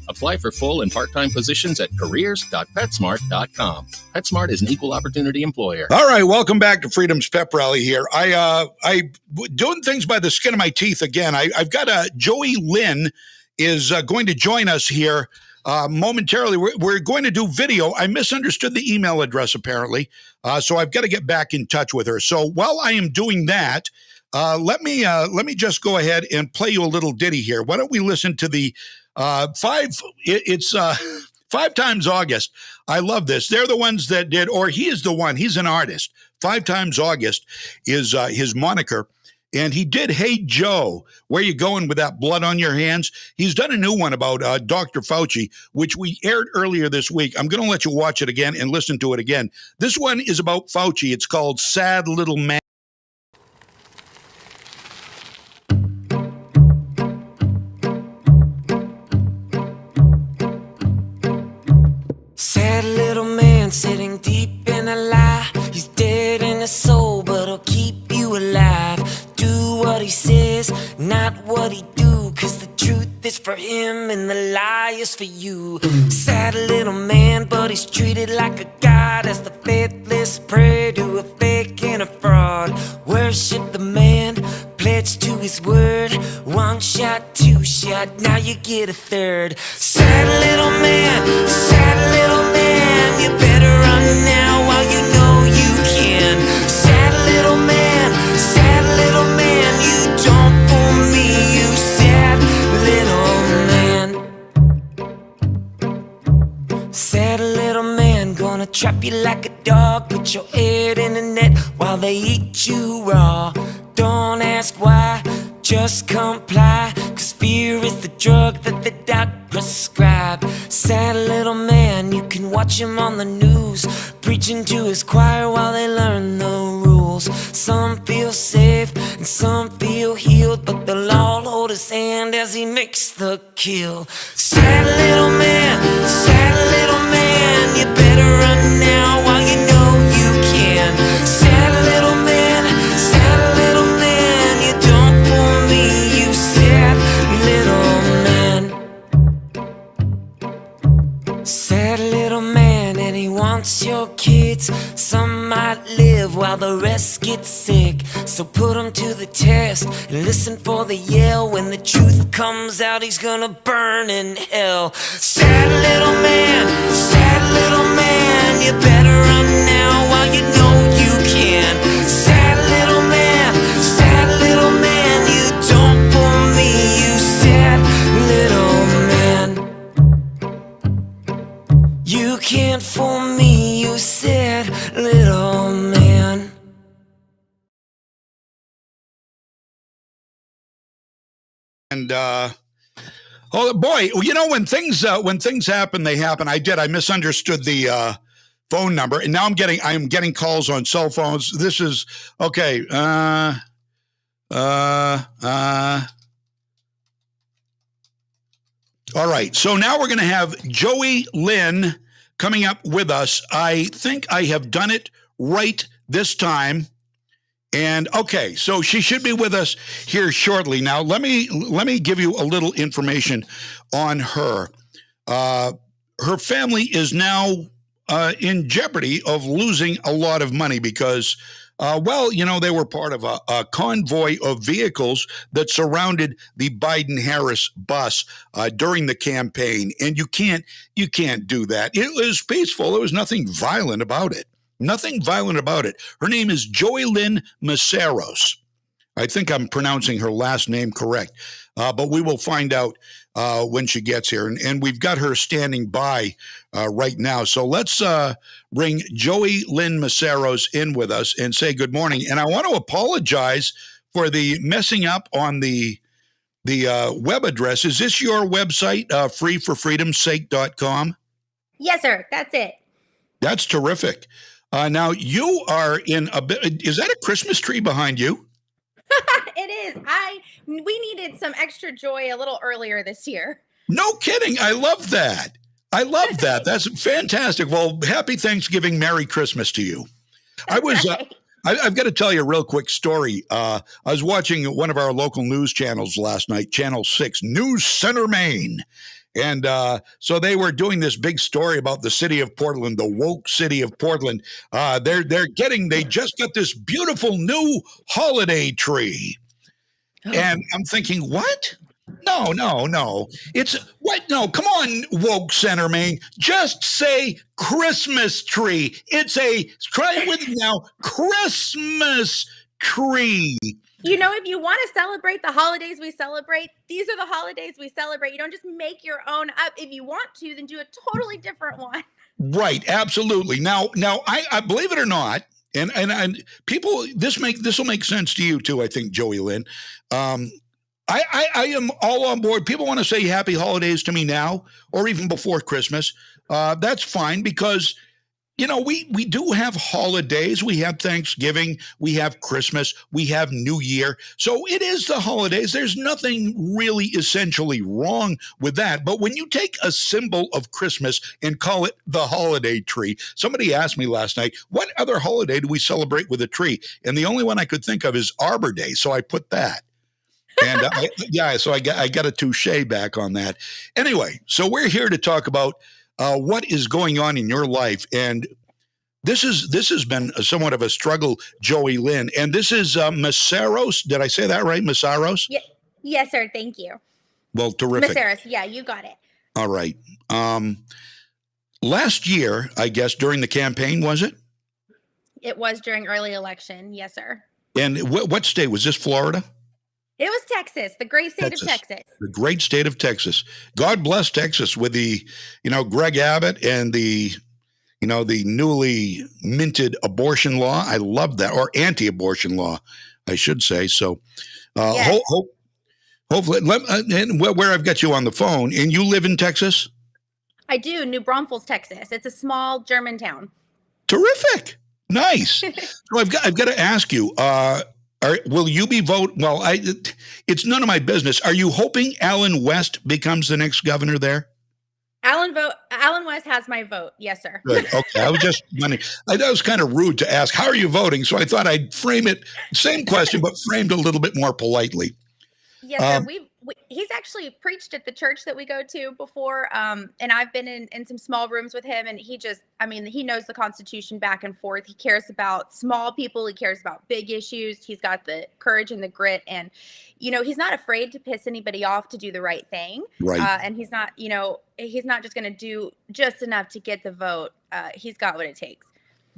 Apply for full and part-time positions at careers.petsmart.com. PetSmart is an equal opportunity employer. All right, welcome back to Freedom's Pep Rally here. I doing things by the skin of my teeth again. I've got Joey Lynn is going to join us here momentarily. We're going to do video. I misunderstood the email address apparently, so I've got to get back in touch with her. So while I am doing that, let me just go ahead and play you a little ditty here. Why don't we listen to the 5 Times August. I love this. They're the ones that did, or he is the one. He's an artist. 5 Times August is his moniker. And he did Hey Joe, where you going with that blood on your hands? He's done a new one about Dr. Fauci, which we aired earlier this week. I'm going to let you watch it again and listen to it again. This one is about Fauci. It's called Sad Little Man. Sad little man sitting deep in a lie. He's dead in his soul, but he'll keep you alive. Do what he says, not what he do, 'cause the truth is for him and the lie is for you. Sad little man, but he's treated like a god, as the faithless pray to a fake and a fraud. Worship the man, pledge to his word. 1 shot, 2 shot, now you get a 3rd. Sad little man, you better run now while you know you can. Sad little man, you don't fool me, you sad little man. Sad little man, gonna trap you like a dog, put your head in a net while they eat you raw. Don't ask why, just comply, 'cause fear is the drug that the doc prescribe. Sad little man, you can watch him on the news, preaching to his choir while they learn the rules. Some feel safe and some feel healed, but they'll all hold his hand as he makes the kill. Sad little man, you better run now while you know you can. Sad little man, you don't fool me, you sad little man. Sad little man, and he wants your kids. Some might live while the rest get sick. So put them to the test and listen for the yell. When the truth comes out, he's gonna burn in hell. Sad little man, you better run now while you know you can. Sad little man, you don't fool me, you sad little man. You can't fool me, you sad little man. And oh boy, you know, when things happen, they happen. I misunderstood the phone number. And now I'm getting calls on cell phones. This is okay. All right. So now we're going to have Joey Lynn coming up with us. I think I have done it right this time. And okay, so she should be with us here shortly. Now, let me give you a little information on her. Her family is now in jeopardy of losing a lot of money because, they were part of a convoy of vehicles that surrounded the Biden-Harris bus during the campaign, and you can't do that. It was peaceful. There was nothing violent about it. Nothing violent about it. Her name is Joey Lynn Maceros. I think I'm pronouncing her last name correct, but we will find out when she gets here. And we've got her standing by right now. So let's bring Joey Lynn Maceros in with us and say good morning. And I want to apologize for the messing up on the web address. Is this your website, freeforfreedomsake.com? Yes, sir. That's it. That's terrific. Now, you are in a bit. Is that a Christmas tree behind you? It is. We needed some extra joy a little earlier this year. No kidding. I love that. That's fantastic. Well, happy Thanksgiving. Merry Christmas to you. I was. I've got to tell you a real quick story. I was watching one of our local news channels last night, Channel 6, News Center, Maine. And so they were doing this big story about the city of Portland, the woke city of Portland. They just got this beautiful new holiday tree. And I'm thinking, what? No. It's what? No, come on, woke center, Maine. Just say Christmas tree. Try it with me now, Christmas tree. If you want to celebrate the holidays we celebrate, these are the holidays we celebrate. You don't just make your own up. If you want to, then do a totally different one. Right, absolutely. Now, I believe it or not, and people, this will make sense to you too. I think, Joey Lynn. I am all on board. People want to say happy holidays to me now or even before Christmas. That's fine because. We do have holidays. We have Thanksgiving. We have Christmas. We have New Year. So it is the holidays. There's nothing really essentially wrong with that. But when you take a symbol of Christmas and call it the holiday tree, somebody asked me last night, what other holiday do we celebrate with a tree? And the only one I could think of is Arbor Day. So I put that. And so I got a touche back on that. Anyway, so we're here to talk about what is going on in your life. And this has been somewhat of a struggle, Joey Lynn. And this is Maceros. Did I say that right? Maceros? Yeah. Yes, sir. Thank you. Well, terrific. Maceros. Yeah, you got it. All right. Last year, I guess, during the campaign, was it? It was during early election. Yes, sir. And what state? Was this Florida? It was Texas, the great state of Texas. The great state of Texas. God bless Texas with the, Greg Abbott and the newly minted abortion law. I love that, or anti-abortion law, I should say. So yes. Hopefully, and where I've got you on the phone, and you live in Texas? I do, New Braunfels, Texas. It's a small German town. Terrific. Nice. So I've got to ask you, will you be voting? Well, it's none of my business. Are you hoping Alan West becomes the next governor there? Alan West has my vote. Yes, sir. Good. Okay. I was just wondering. That was kind of rude to ask, how are you voting? So I thought I'd frame it, same question, but framed a little bit more politely. Yes, sir. He's actually preached at the church that we go to before. And I've been in some small rooms with him, and he knows the Constitution back and forth. He cares about small people. He cares about big issues. He's got the courage and the grit, and, he's not afraid to piss anybody off to do the right thing. Right. And he's not just going to do just enough to get the vote. He's got what it takes.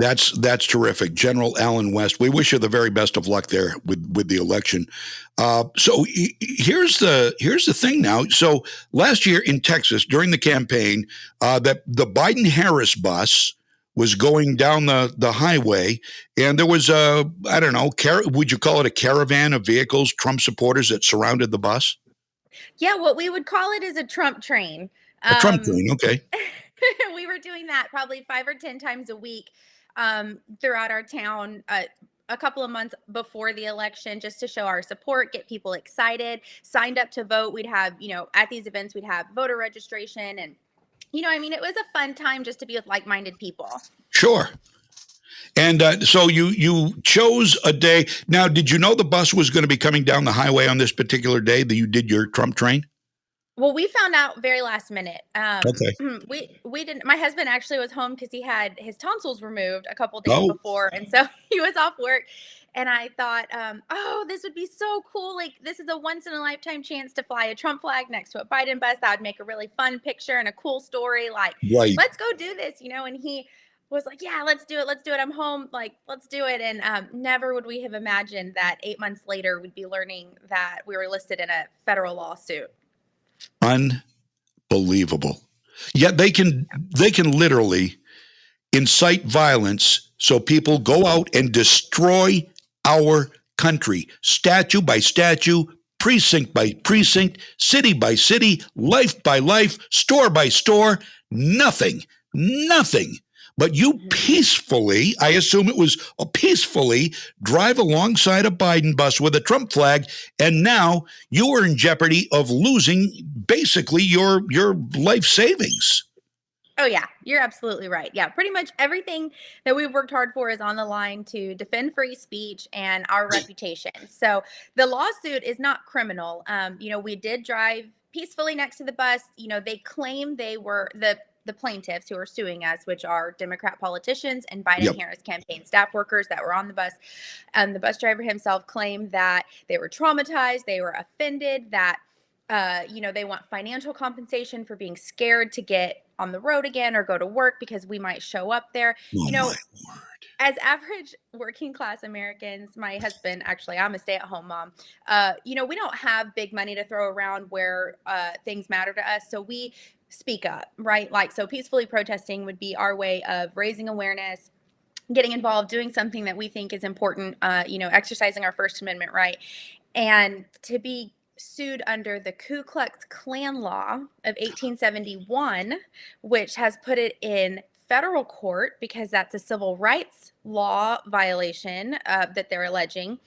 That's terrific. General Alan West, we wish you the very best of luck there with the election. So here's the thing now. So last year in Texas during the campaign, that the Biden-Harris bus was going down the highway, and there was would you call it a caravan of vehicles, Trump supporters that surrounded the bus? Yeah, what we would call it is a Trump train. A Trump train, okay. We were doing that probably 5 or 10 times a week throughout our town. A couple of months before the election, just to show our support, get people excited, signed up to vote. We'd have, at these events, we'd have voter registration. And, it was a fun time just to be with like-minded people. Sure. And so you chose a day. Now, did you know the bus was going to be coming down the highway on this particular day that you did your Trump train? Well, we found out very last minute. Okay. We didn't. My husband actually was home because he had his tonsils removed a couple days Oh. before, and so he was off work. And I thought, oh, this would be so cool! Like, this is a once in a lifetime chance to fly a Trump flag next to a Biden bus. That would make a really fun picture and a cool story. Like, Right. let's go do this, And he was like, yeah, let's do it. Let's do it. I'm home. Like, let's do it. And never would we have imagined that 8 months later we'd be learning that we were listed in a federal lawsuit. Unbelievable. Yet they can literally incite violence so people go out and destroy our country, statue by statue, precinct by precinct, city by city, life by life, store by store, nothing. But you peacefully, I assume it was peacefully, drive alongside a Biden bus with a Trump flag, and now you are in jeopardy of losing basically your life savings. Oh, yeah, you're absolutely right. Yeah, pretty much everything that we've worked hard for is on the line to defend free speech and our reputation. So the lawsuit is not criminal. We did drive peacefully next to the bus. They claim they were the plaintiffs who are suing us, which are Democrat politicians and Biden-Harris campaign staff workers that were on the bus. And the bus driver himself claimed that they were traumatized, they were offended, that they want financial compensation for being scared to get on the road again or go to work because we might show up there. As average working class Americans, my husband, actually, I'm a stay-at-home mom. We don't have big money to throw around where things matter to us. So we speak up, right? So peacefully protesting would be our way of raising awareness, getting involved, doing something that we think is important, exercising our First Amendment right. And to be sued under the Ku Klux Klan law of 1871, which has put it in federal court because that's a civil rights law violation that they're alleging,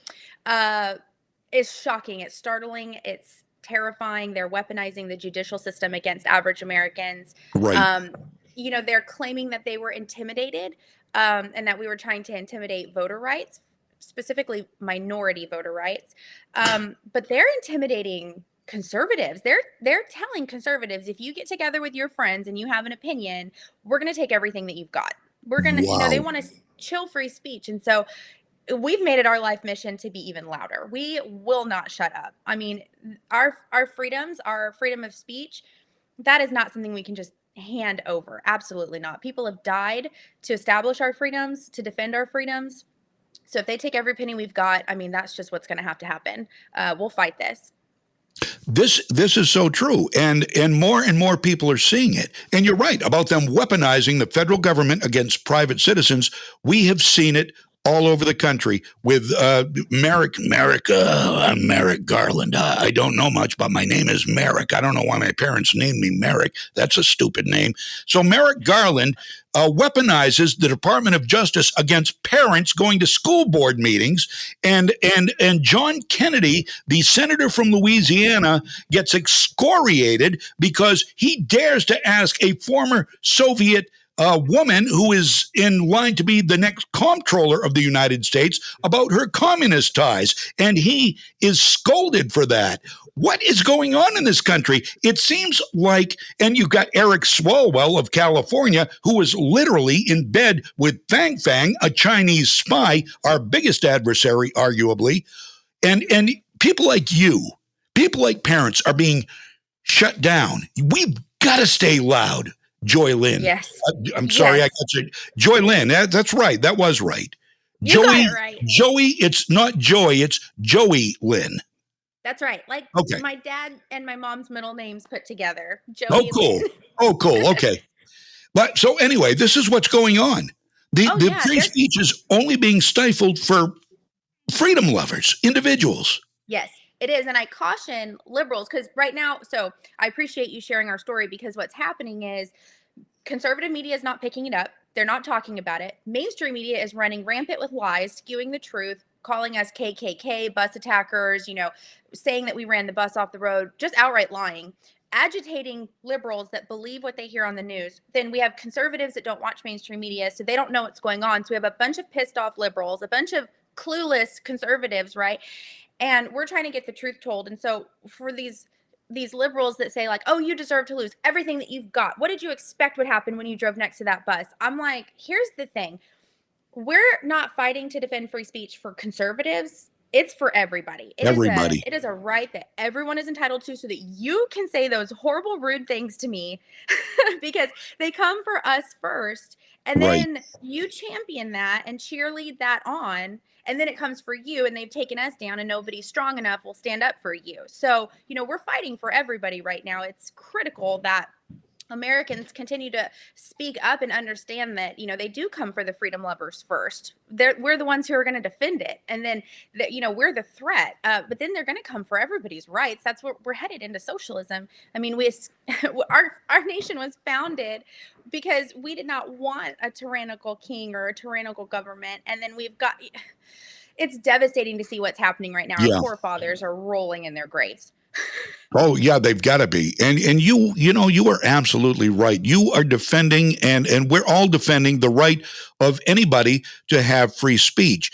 is shocking. It's startling. It's terrifying. They're weaponizing the judicial system against average Americans. Right. They're claiming that they were intimidated and that we were trying to intimidate voter rights, specifically minority voter rights. But they're intimidating conservatives. They're telling conservatives, if you get together with your friends and you have an opinion, we're going to take everything that you've got. We're going to, they want to chill free speech. And so we've made it our life mission to be even louder. We will not shut up. I mean, our freedoms, our freedom of speech, that is not something we can just hand over. Absolutely not. People have died to establish our freedoms, to defend our freedoms. So if they take every penny we've got, I mean, that's just what's going to have to happen. We'll fight this. This is so true, and more people are seeing it. And you're right about them weaponizing the federal government against private citizens. We have seen it all over the country with Merrick. I'm Merrick Garland. I don't know much, but my name is Merrick. I don't know why my parents named me Merrick. That's a stupid name. So Merrick Garland weaponizes the Department of Justice against parents going to school board meetings, and John Kennedy, the senator from Louisiana, gets excoriated because he dares to ask a former Soviet woman who is in line to be the next comptroller of the United States about her communist ties, and he is scolded for that. What is going on in this country? It seems like, and you've got Eric Swalwell of California, who was literally in bed with Fang Fang, a Chinese spy, our biggest adversary, arguably, and people like you, people like parents are being shut down. We've got to stay loud. Joy Lynn. Yes. I'm sorry, I got you. Joy Lynn. That's right. That was right. You got it right. Joey, it's not Joy, it's Joey Lynn. That's right. Like my dad and my mom's middle names put together. Joey. Oh, cool. Lynn. Oh, cool. Okay. But so anyway, this is what's going on. The free speech is only being stifled for freedom lovers, individuals. Yes. It is. And I caution liberals because right now, so I appreciate you sharing our story because what's happening is conservative media is not picking it up. They're not talking about it. Mainstream media is running rampant with lies, skewing the truth, calling us KKK, bus attackers, saying that we ran the bus off the road, just outright lying, agitating liberals that believe what they hear on the news. Then we have conservatives that don't watch mainstream media, so they don't know what's going on. So we have a bunch of pissed off liberals, a bunch of clueless conservatives, right? And we're trying to get the truth told. And so for these liberals that say like, oh, you deserve to lose everything that you've got. What did you expect would happen when you drove next to that bus? I'm like, here's the thing. We're not fighting to defend free speech for conservatives. It's for everybody. It is a right that everyone is entitled to, so that you can say those horrible, rude things to me because they come for us first. And then you champion that and cheerlead that on. And then it comes for you, and they've taken us down, and nobody strong enough will stand up for you. So, we're fighting for everybody right now. It's critical that Americans continue to speak up and understand that, they do come for the freedom lovers first. We're the ones who are going to defend it. And then, we're the threat. But then they're going to come for everybody's rights. That's where we're headed, into socialism. I mean, our nation was founded because we did not want a tyrannical king or a tyrannical government. And then it's devastating to see what's happening right now. Yeah. Our forefathers are rolling in their graves. Oh yeah, they've got to be. And you are absolutely right. You are defending, and we're all defending the right of anybody to have free speech.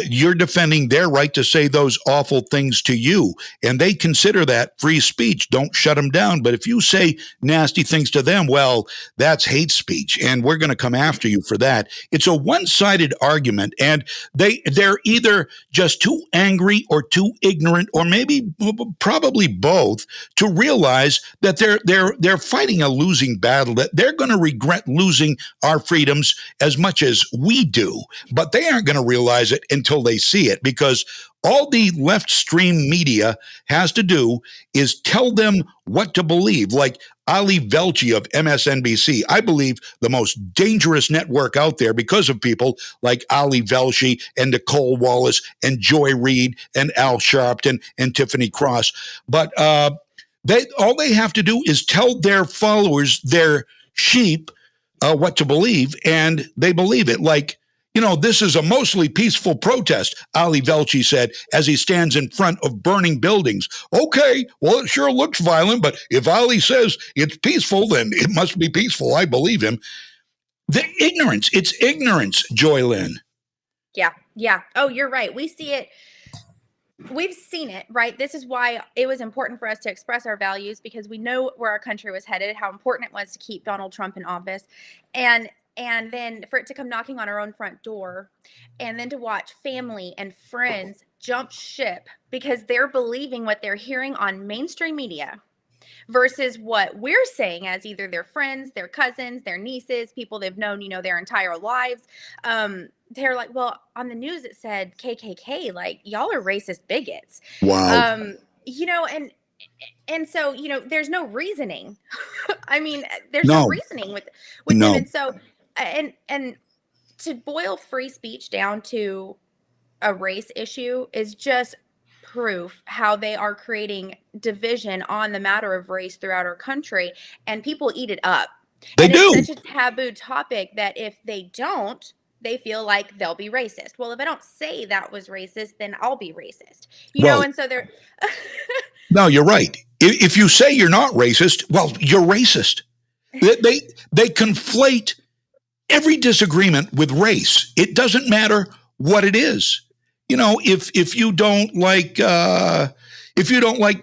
You're defending their right to say those awful things to you, and they consider that free speech. Don't shut them down. But if you say nasty things to them, well, that's hate speech, and we're going to come after you for that. It's a one-sided argument, and they're either just too angry or too ignorant, or maybe probably both, to realize that they're fighting a losing battle, that they're going to regret losing our freedoms as much as we do, but they aren't going to realize it until they see it, because all the left stream media has to do is tell them what to believe. Like Ali Velshi of MSNBC, I believe the most dangerous network out there because of people like Ali Velshi and Nicole Wallace and Joy Reid and Al Sharpton and Tiffany Cross. But all they have to do is tell their followers, their sheep, what to believe, and they believe it. Like, this is a mostly peaceful protest, Ali Velshi said, as he stands in front of burning buildings. Okay, well, it sure looks violent, but if Ali says it's peaceful, then it must be peaceful. I believe him. It's ignorance, Joy Lynn. Yeah. Oh, you're right. We see it. We've seen it, right? This is why it was important for us to express our values, because we know where our country was headed, how important it was to keep Donald Trump in office. And then for it to come knocking on our own front door, and then to watch family and friends jump ship because they're believing what they're hearing on mainstream media versus what we're saying as either their friends, their cousins, their nieces, people they've known, their entire lives. They're like, well, on the news it said KKK, like, y'all are racist bigots. Wow. And so, there's no reasoning. I mean, there's no reasoning with them. And so, and to boil free speech down to a race issue is just proof how they are creating division on the matter of race throughout our country, and people eat it up. It's such a taboo topic that if they don't, they feel like they'll be racist. Well, if I don't say that was racist, then I'll be racist. And so they're No, you're right. If you say you're not racist, well, you're racist. They conflate every disagreement with race. It doesn't matter what it is. If you don't like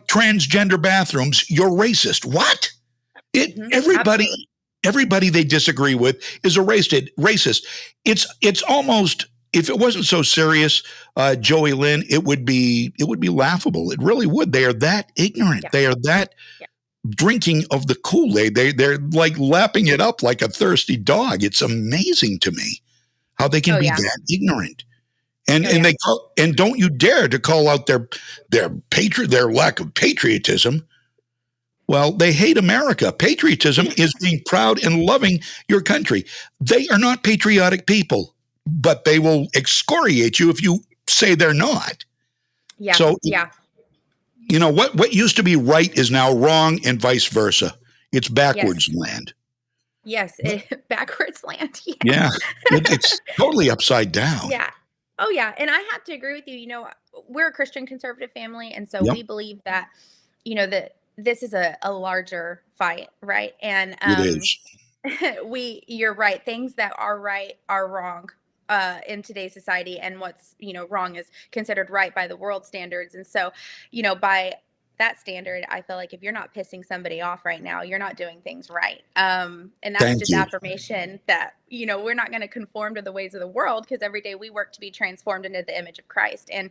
transgender bathrooms, you're racist. What? Everybody they disagree with is a racist. It's almost, if it wasn't so serious, Joey Lynn, it would be laughable. It really would. They are that ignorant. Yeah. They are that drinking of the Kool-Aid. They're like lapping it up like a thirsty dog. It's amazing to me how they can be that ignorant. And and don't you dare to call out their lack of patriotism. Well, they hate America. Patriotism is being proud and loving your country. They are not patriotic people, but they will excoriate you if you say they're not. Yeah. So, what used to be right is now wrong, and vice versa. It's backwards land. Yes, backwards land. Yes. Yeah, it's totally upside down. Yeah. Oh, yeah. And I have to agree with you. We're a Christian conservative family. And so Yep, we believe that, that this is a larger fight, right? And it is. you're right. Things that are right are wrong in today's society. And what's, wrong is considered right by the world standards. And so, by that standard, I feel like if you're not pissing somebody off right now, you're not doing things right. And that's Thank just you. affirmation that, we're not going to conform to the ways of the world, because every day we work to be transformed into the image of Christ. And,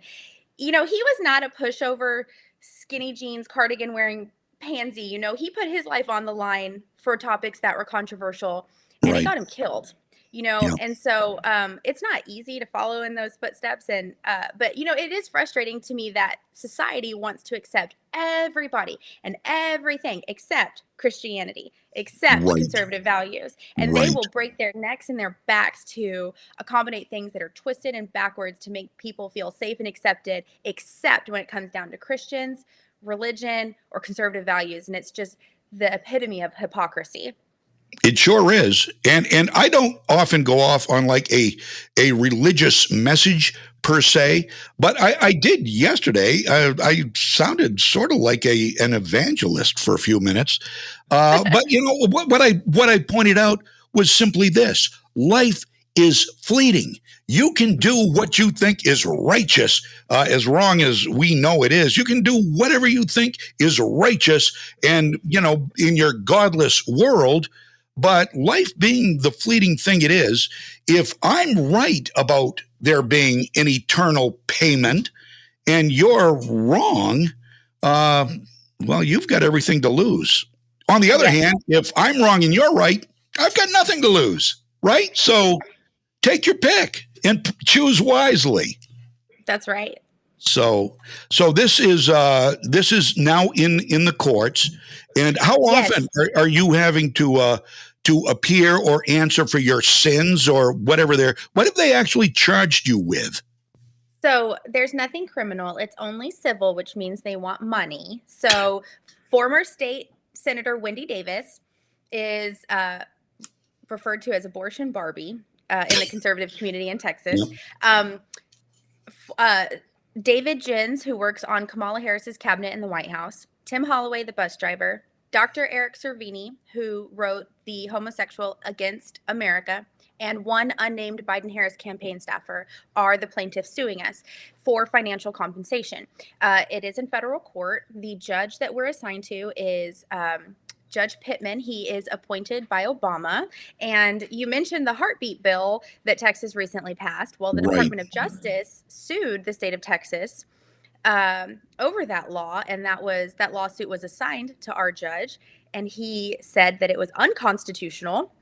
he was not a pushover, skinny jeans, cardigan wearing pansy. He put his life on the line for topics that were controversial, and it Right. got him killed. Yeah. And so it's not easy to follow in those footsteps. And but it is frustrating to me that society wants to accept everybody and everything except Christianity, except Right. conservative values. And Right. they will break their necks and their backs to accommodate things that are twisted and backwards to make people feel safe and accepted, except when it comes down to Christians, religion, or conservative values. And it's just the epitome of hypocrisy. It sure is. And I don't often go off on like a religious message per se, but I did yesterday. I sounded sort of like an evangelist for a few minutes. But what I pointed out was simply this: life is fleeting. You can do what you think is righteous, as wrong as we know it is. You can do whatever you think is righteous, and in your godless world. But life being the fleeting thing it is, if I'm right about there being an eternal payment and you're wrong, well, you've got everything to lose. On the other hand, if I'm wrong and you're right, I've got nothing to lose, right? So take your pick and choose wisely. That's right. So this is now in the courts. And how often are you having to appear or answer for your sins or whatever what have they actually charged you with? So there's nothing criminal. It's only civil, which means they want money. So former state Senator Wendy Davis is referred to as Abortion Barbie in the conservative community in Texas. David Jens, who works on Kamala Harris's cabinet in the White House, Tim Holloway, the bus driver, Dr. Eric Cervini, who wrote The Homosexual Against America, and one unnamed Biden-Harris campaign staffer are the plaintiffs suing us for financial compensation. It is in federal court. The judge that we're assigned to is Judge Pittman. He is appointed by Obama. And you mentioned the heartbeat bill that Texas recently passed. Well, the Department of Justice sued the state of Texas over that law, and that lawsuit was assigned to our judge, and he said that it was unconstitutional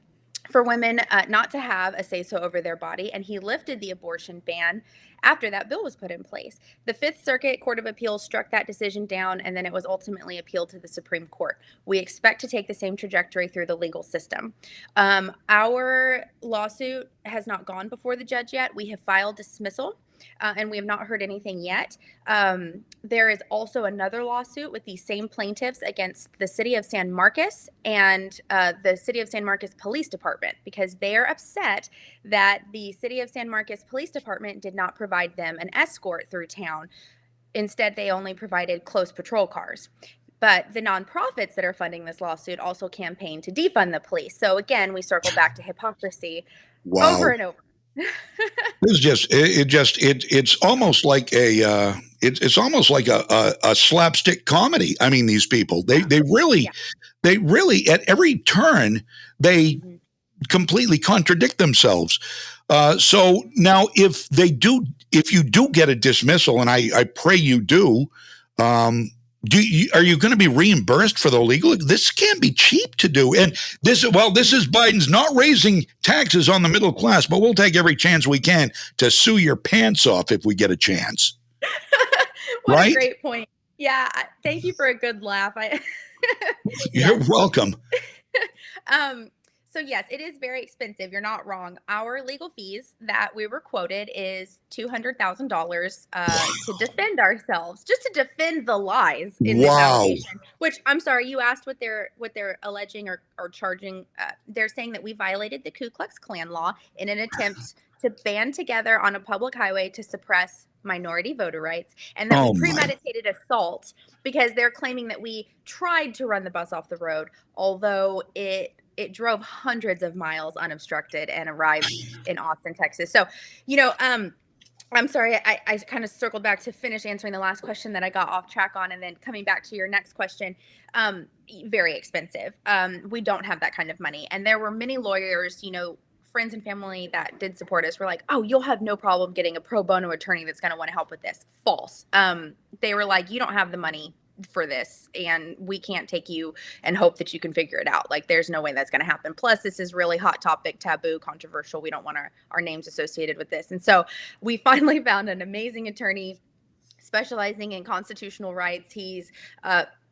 for women not to have a say-so over their body, and he lifted the abortion ban after that bill was put in place. The Fifth Circuit Court of Appeals struck that decision down, and then it was ultimately appealed to the Supreme Court. We expect to take the same trajectory through the legal system. Our lawsuit has not gone before the judge yet. We have filed dismissal. And we have not heard anything yet. There is also another lawsuit with the same plaintiffs against the city of San Marcos and the city of San Marcos Police Department, because they are upset that the city of San Marcos Police Department did not provide them an escort through town. Instead, they only provided close patrol cars. But the nonprofits that are funding this lawsuit also campaign to defund the police. So again, we circle back to hypocrisy over and over. It's almost like it's almost like a slapstick comedy. I mean, these people, they really at every turn, they completely contradict themselves. So now if you do get a dismissal, and I pray you do, are you going to be reimbursed for the legal? This can't be cheap to do. And this is Biden's not raising taxes on the middle class, but we'll take every chance we can to sue your pants off if we get a chance. What a great point. Yeah. Thank you for a good laugh. You're welcome. So yes, it is very expensive. You're not wrong. Our legal fees that we were quoted is $200,000 to defend ourselves, just to defend the lies in this Wow. allegation. Which I'm sorry, you asked what they're alleging or charging. They're saying that we violated the Ku Klux Klan law in an attempt to band together on a public highway to suppress minority voter rights, and that we Oh my. premeditated assault because they're claiming that we tried to run the bus off the road, although it drove hundreds of miles unobstructed and arrived in Austin, Texas. So, I'm sorry, I kind of circled back to finish answering the last question that I got off track on, and then coming back to your next question. Very expensive. We don't have that kind of money. And there were many lawyers, friends and family that did support us were like, oh, you'll have no problem getting a pro bono attorney that's going to want to help with this. False. They were like, you don't have the money for this, and we can't take you and hope that you can figure it out. Like, there's no way that's going to happen. Plus, this is really hot topic, taboo, controversial. We don't want our names associated with this. And so we finally found an amazing attorney specializing in constitutional rights. He's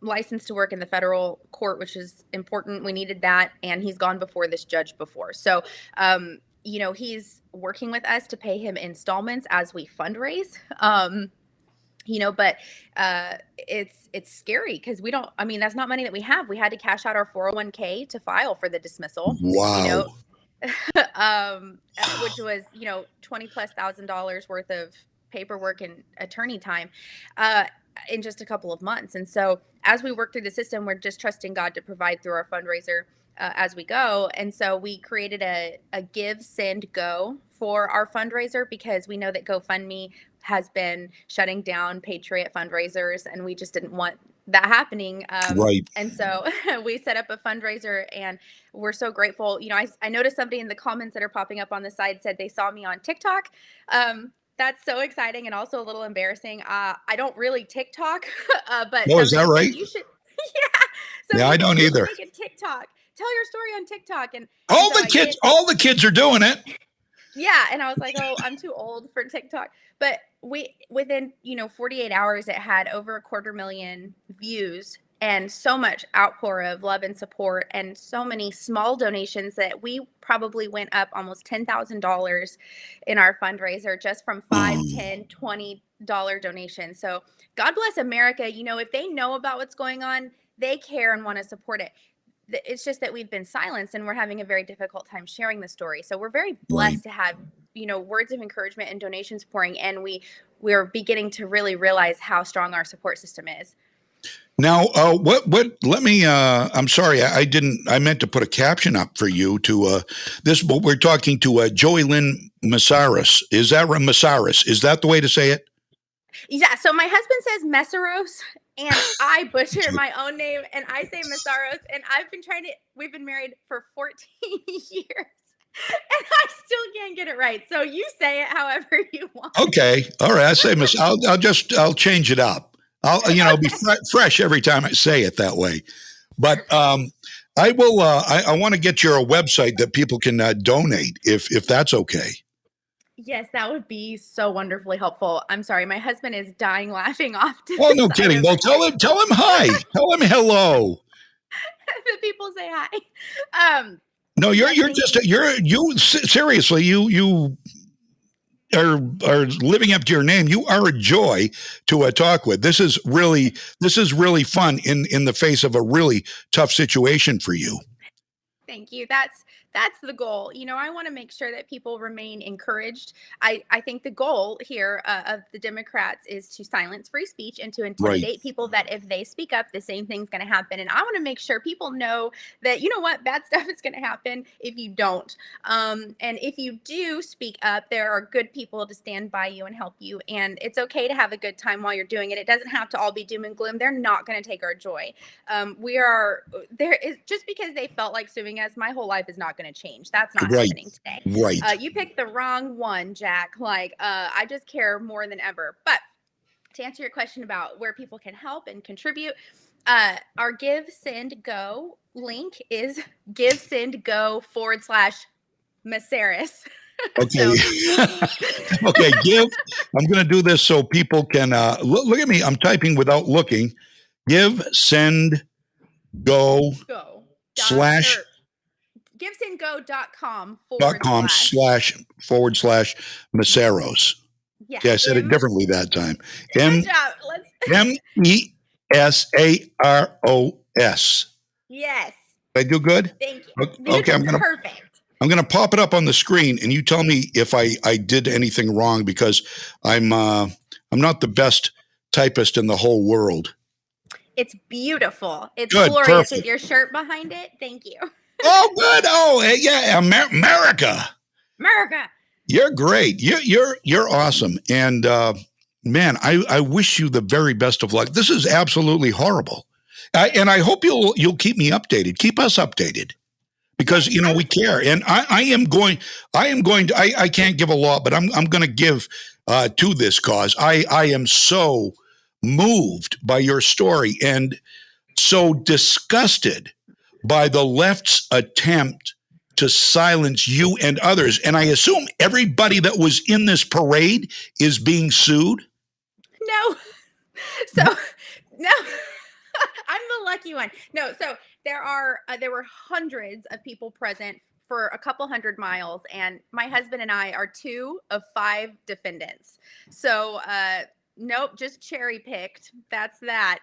licensed to work in the federal court, which is important. We needed that. And he's gone before this judge before. So, he's working with us to pay him installments as we fundraise. But it's scary because that's not money that we have. We had to cash out our 401k to file for the dismissal. Wow. Which was, $20,000+ worth of paperwork and attorney time in just a couple of months. And so as we work through the system, we're just trusting God to provide through our fundraiser as we go. And so we created a Give, Send, Go for our fundraiser because we know that GoFundMe has been shutting down Patriot fundraisers, and we just didn't want that happening. Right. And so we set up a fundraiser, and we're so grateful. I noticed somebody in the comments that are popping up on the side said they saw me on TikTok. That's so exciting and also a little embarrassing. I don't really TikTok, but is that right? You should, yeah. Yeah, I don't either. Make a TikTok. Tell your story on TikTok, and all the kids are doing it. Yeah, and I was like, oh, I'm too old for TikTok. But within 48 hours, it had over 250,000 views and so much outpour of love and support and so many small donations that we probably went up almost $10,000 in our fundraiser just from $5, $10, $20 donations. So God bless America. If they know about what's going on, they care and want to support it. It's just that we've been silenced and we're having a very difficult time sharing the story. So we're very blessed to have, words of encouragement and donations pouring, and we're beginning to really realize how strong our support system is. Now, let me, I'm sorry, I meant to put a caption up for you to this, but we're talking to Joey Lynn Messaris. Is that right? Messaris? Is that the way to say it? Yeah. So my husband says Messaros, and I butcher my own name, and I say Messaros, and we've been married for 14 years, and I still can't get it right. So you say it however you want. Okay. All right. I say I'll change it up. I'll be fresh every time I say it that way. But I will, I want to get your website that people can donate if that's okay. Yes, that would be so wonderfully helpful. I'm sorry, my husband is dying laughing often. Oh, no kidding. Well, tell him hi. Tell him hello. The people say hi. No, seriously, you are living up to your name. You are a joy to talk with. This is really fun in the face of a really tough situation for you. Thank you. That's the goal. I want to make sure that people remain encouraged. I think the goal here of the Democrats is to silence free speech and to intimidate people that if they speak up, the same thing's going to happen. And I want to make sure people know that, bad stuff is going to happen if you don't. And if you do speak up, there are good people to stand by you and help you. And it's okay to have a good time while you're doing it. It doesn't have to all be doom and gloom. They're not going to take our joy. Just because they felt like suing us, my whole life is not going to change. That's not happening today. Right. You picked the wrong one, Jack. I just care more than ever. But to answer your question about where people can help and contribute, our Give, Send, Go link is GiveSendGo/Messaris. Okay. Okay. I'm going to do this so people can look at me. I'm typing without looking. Give, Send, Go / gibsongo.com .com// Meseros. Yeah. Okay, I said it differently that time. Good job. MESAROS. Yes. Did I do good? Thank you. Okay, Perfect. I'm gonna pop it up on the screen, and you tell me if I did anything wrong, because I'm not the best typist in the whole world. It's beautiful. It's Good, glorious perfect. with your shirt behind it. Thank you. Oh, good. Oh, yeah, America. America. You're great. You're awesome. And man, I wish you the very best of luck. This is absolutely horrible, and I hope you'll keep me updated. Keep us updated, because we care. And I am going to. I can't give a lot, but I'm going to give to this cause. I am so moved by your story and so disgusted by the left's attempt to silence you and others. And I assume everybody that was in this parade is being sued? No. So, no. I'm the lucky one. No, so there were hundreds of people present for a couple 100 miles, and my husband and I are 2 of 5 defendants. So, nope, just cherry picked. That's that.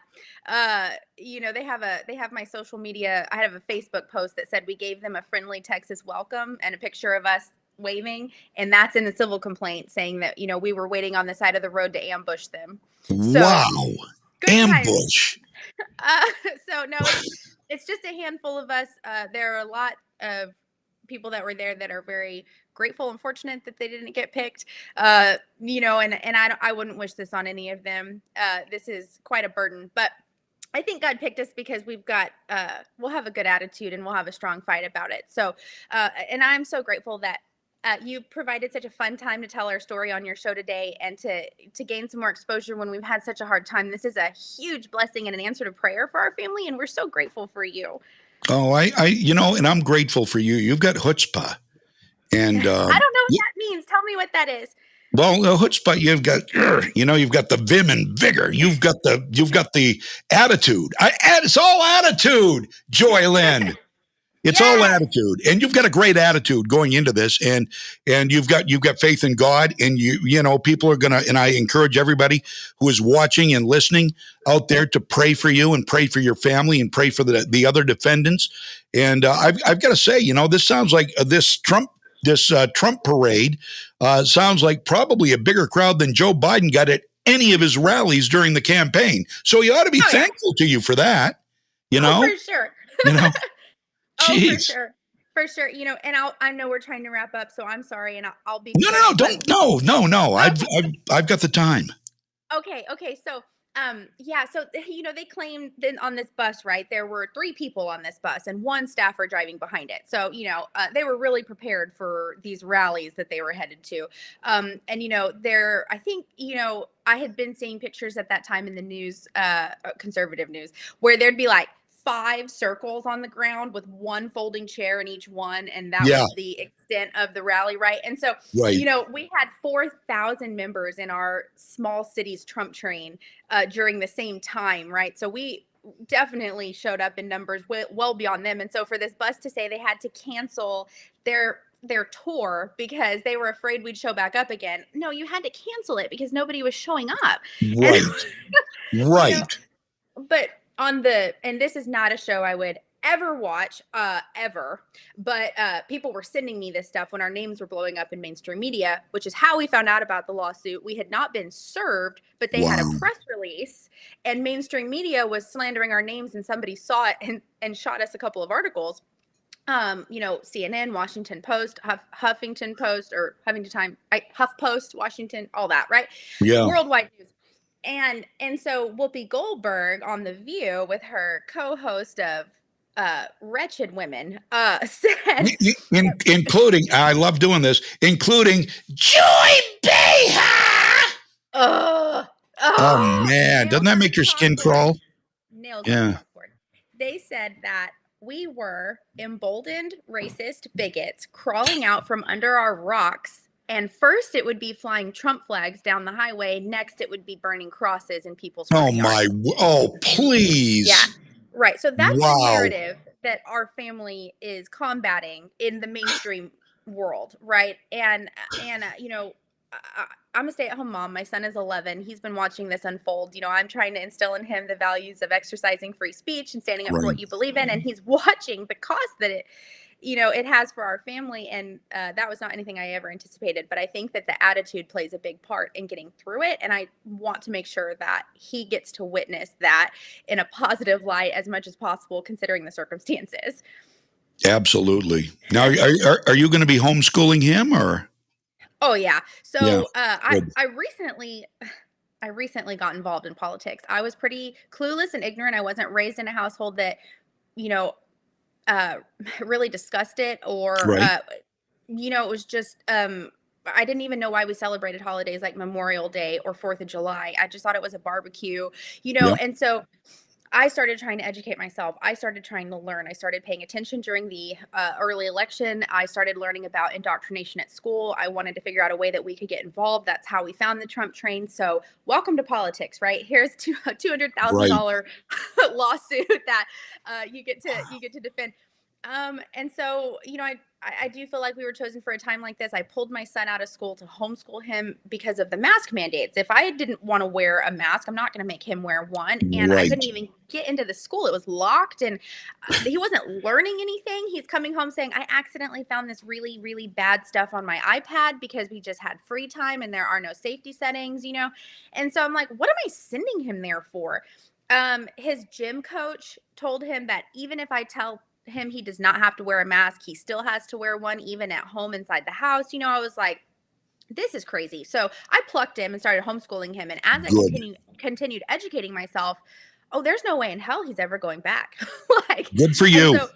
They have my social media. I have a Facebook post that said we gave them a friendly Texas welcome and a picture of us waving, and that's in the civil complaint saying that we were waiting on the side of the road to ambush them. Wow. Ambush. So no, it's just a handful of us. There are a lot of people that were there that are very grateful and fortunate that they didn't get picked. And I wouldn't wish this on any of them. This is quite a burden, but I think God picked us because we'll have a good attitude and we'll have a strong fight about it. So, and I'm so grateful that you provided such a fun time to tell our story on your show today, and to gain some more exposure when we've had such a hard time. This is a huge blessing and an answer to prayer for our family, and we're so grateful for you. Oh, and I'm grateful for you. You've got chutzpah. And I don't know what that means. Tell me what that is. Well, chutzpah, you've got the vim and vigor. You've got the attitude. It's all attitude, Joy Lynn. It's all attitude, and you've got a great attitude going into this, and you've got faith in God, and people are gonna. And I encourage everybody who is watching and listening out there to pray for you and pray for your family and pray for the other defendants. And I've got to say, this sounds like this Trump parade sounds like probably a bigger crowd than Joe Biden got at any of his rallies during the campaign. So he ought to be thankful to you for that. For sure. Jeez. For sure. And I know we're trying to wrap up, so I'm sorry, and I'll be. No. I've got the time. Okay. So, so they claimed then on this bus, right? There were 3 people on this bus and 1 staffer driving behind it. So, they were really prepared for these rallies that they were headed to. I think, I had been seeing pictures at that time in the news, conservative news, where there'd be like 5 circles on the ground with 1 folding chair in each one. And that was the extent of the rally, right? And so, we had 4,000 members in our small city's Trump train during the same time, right? So we definitely showed up in numbers well beyond them. And so for this bus to say they had to cancel their tour because they were afraid we'd show back up again. No, you had to cancel it because nobody was showing up. Right. Right. But and this is not a show I would ever watch, ever, but people were sending me this stuff when our names were blowing up in mainstream media, which is how we found out about the lawsuit. We had not been served, but they had a press release, and mainstream media was slandering our names, and somebody saw it and shot us a couple of articles. CNN, Washington Post, Huffington Post, or HuffPost, Washington, all that, right? Yeah. Worldwide news. And so Whoopi Goldberg on The View with her co-host of Wretched Women said, including, I love doing this, including Joy Behar. Oh man, doesn't that make your skin crawl? Nails. Yeah. They said that we were emboldened, racist bigots crawling out from under our rocks. And first it would be flying Trump flags down the highway. Next it would be burning crosses in people's front yards. Oh, please. Yeah. Right. So that's the narrative that our family is combating in the mainstream world, right? And I'm a stay-at-home mom. My son is 11. He's been watching this unfold. I'm trying to instill in him the values of exercising free speech and standing up for Right. what you believe in, and he's watching the cost that it has for our family. And that was not anything I ever anticipated. But I think that the attitude plays a big part in getting through it. And I want to make sure that he gets to witness that in a positive light as much as possible, considering the circumstances. Absolutely. Now, are you going to be homeschooling him or? Oh yeah. Yeah. So I recently got involved in politics. I was pretty clueless and ignorant. I wasn't raised in a household that, you know, really discussed it, or Right. it was just I didn't even know why we celebrated holidays like Memorial Day or 4th of July. I just thought it was a barbecue, Yeah. and so I started trying to educate myself. I started trying to learn. I started paying attention during the early election. I started learning about indoctrination at school. I wanted to figure out a way that we could get involved. That's how we found the Trump train. So welcome to politics, right? Here's a $200,000 lawsuit that you get to defend. And so, I do feel like we were chosen for a time like this. I pulled my son out of school to homeschool him because of the mask mandates. If I didn't want to wear a mask, I'm not going to make him wear one. And I Right. couldn't even get into the school. It was locked, and he wasn't learning anything. He's coming home saying, I accidentally found this really, really bad stuff on my iPad because we just had free time and there are no safety settings, And so I'm like, what am I sending him there for? His gym coach told him that even if I tell him he does not have to wear a mask, he still has to wear one even at home inside the house. I was like, this is crazy. So I plucked him and started homeschooling him. And as I Good. continued educating myself, oh, there's no way in hell he's ever going back. Good for And you. so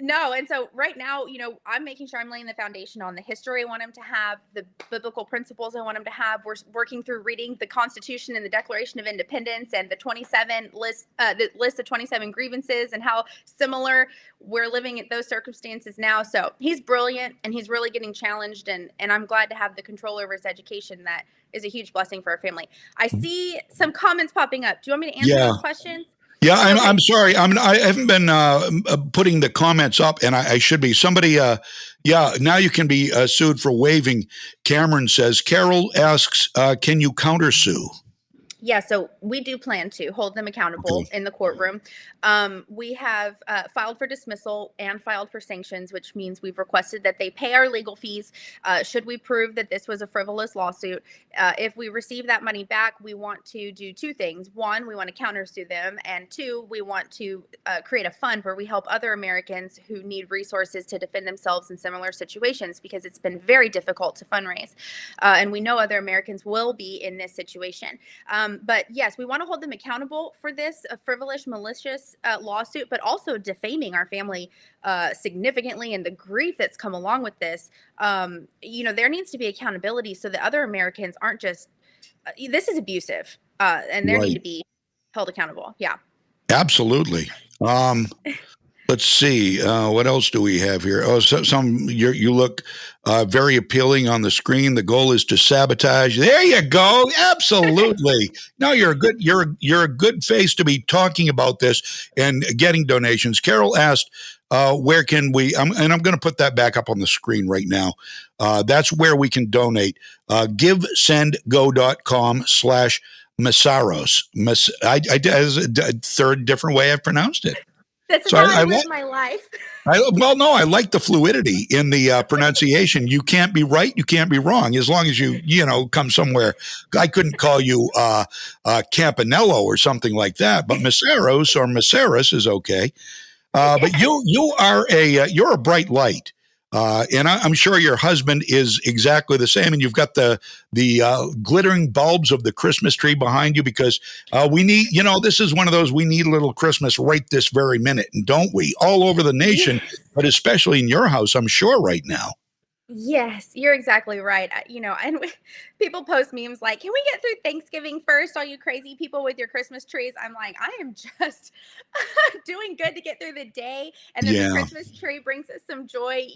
no. And so right now, I'm making sure I'm laying the foundation on the history I want him to have, the biblical principles I want him to have. We're working through reading the Constitution and the Declaration of Independence and the list of 27 grievances and how similar we're living at those circumstances now. So he's brilliant and he's really getting challenged. And I'm glad to have the control over his education. That is a huge blessing for our family. I see some comments popping up. Do you want me to answer those questions? Yeah, I'm sorry. I haven't been putting the comments up, and I should be. Somebody, now you can be sued for waiving. Cameron says, Carol asks, can you countersue? Yeah, so we do plan to hold them accountable in the courtroom. We have filed for dismissal and filed for sanctions, which means we've requested that they pay our legal fees should we prove that this was a frivolous lawsuit. If we receive that money back, we want to do two things. One, we want to countersue them. And two, we want to create a fund where we help other Americans who need resources to defend themselves in similar situations, because it's been very difficult to fundraise. And we know other Americans will be in this situation. But yes, we want to hold them accountable for this frivolous, malicious lawsuit, but also defaming our family significantly, and the grief that's come along with this. There needs to be accountability so that other Americans aren't just, this is abusive, and they need to be held accountable. Yeah. Absolutely. Let's see. What else do we have here? Oh, you look very appealing on the screen. The goal is to sabotage. There you go. Absolutely. No, you're a good face to be talking about this and getting donations. Carol asked, where can we? I'm going to put that back up on the screen right now. That's where we can donate. GiveSendGo.com/Masaros. As a third different way I've pronounced it. That's how I live my life. I like the fluidity in the pronunciation. You can't be right. You can't be wrong. As long as you come somewhere. I couldn't call you Campanello or something like that, but Masaros or Masaris is okay. But you are you're a bright light. And I'm sure your husband is exactly the same. And you've got the glittering bulbs of the Christmas tree behind you, because we need, this is one of those, we need a little Christmas right this very minute. And don't we? All over the nation, but especially in your house, I'm sure right now. Yes, you're exactly right. And people post memes like, can we get through Thanksgiving first, all you crazy people with your Christmas trees? I'm like, I am just doing good to get through the day. And then the Christmas tree brings us some joy.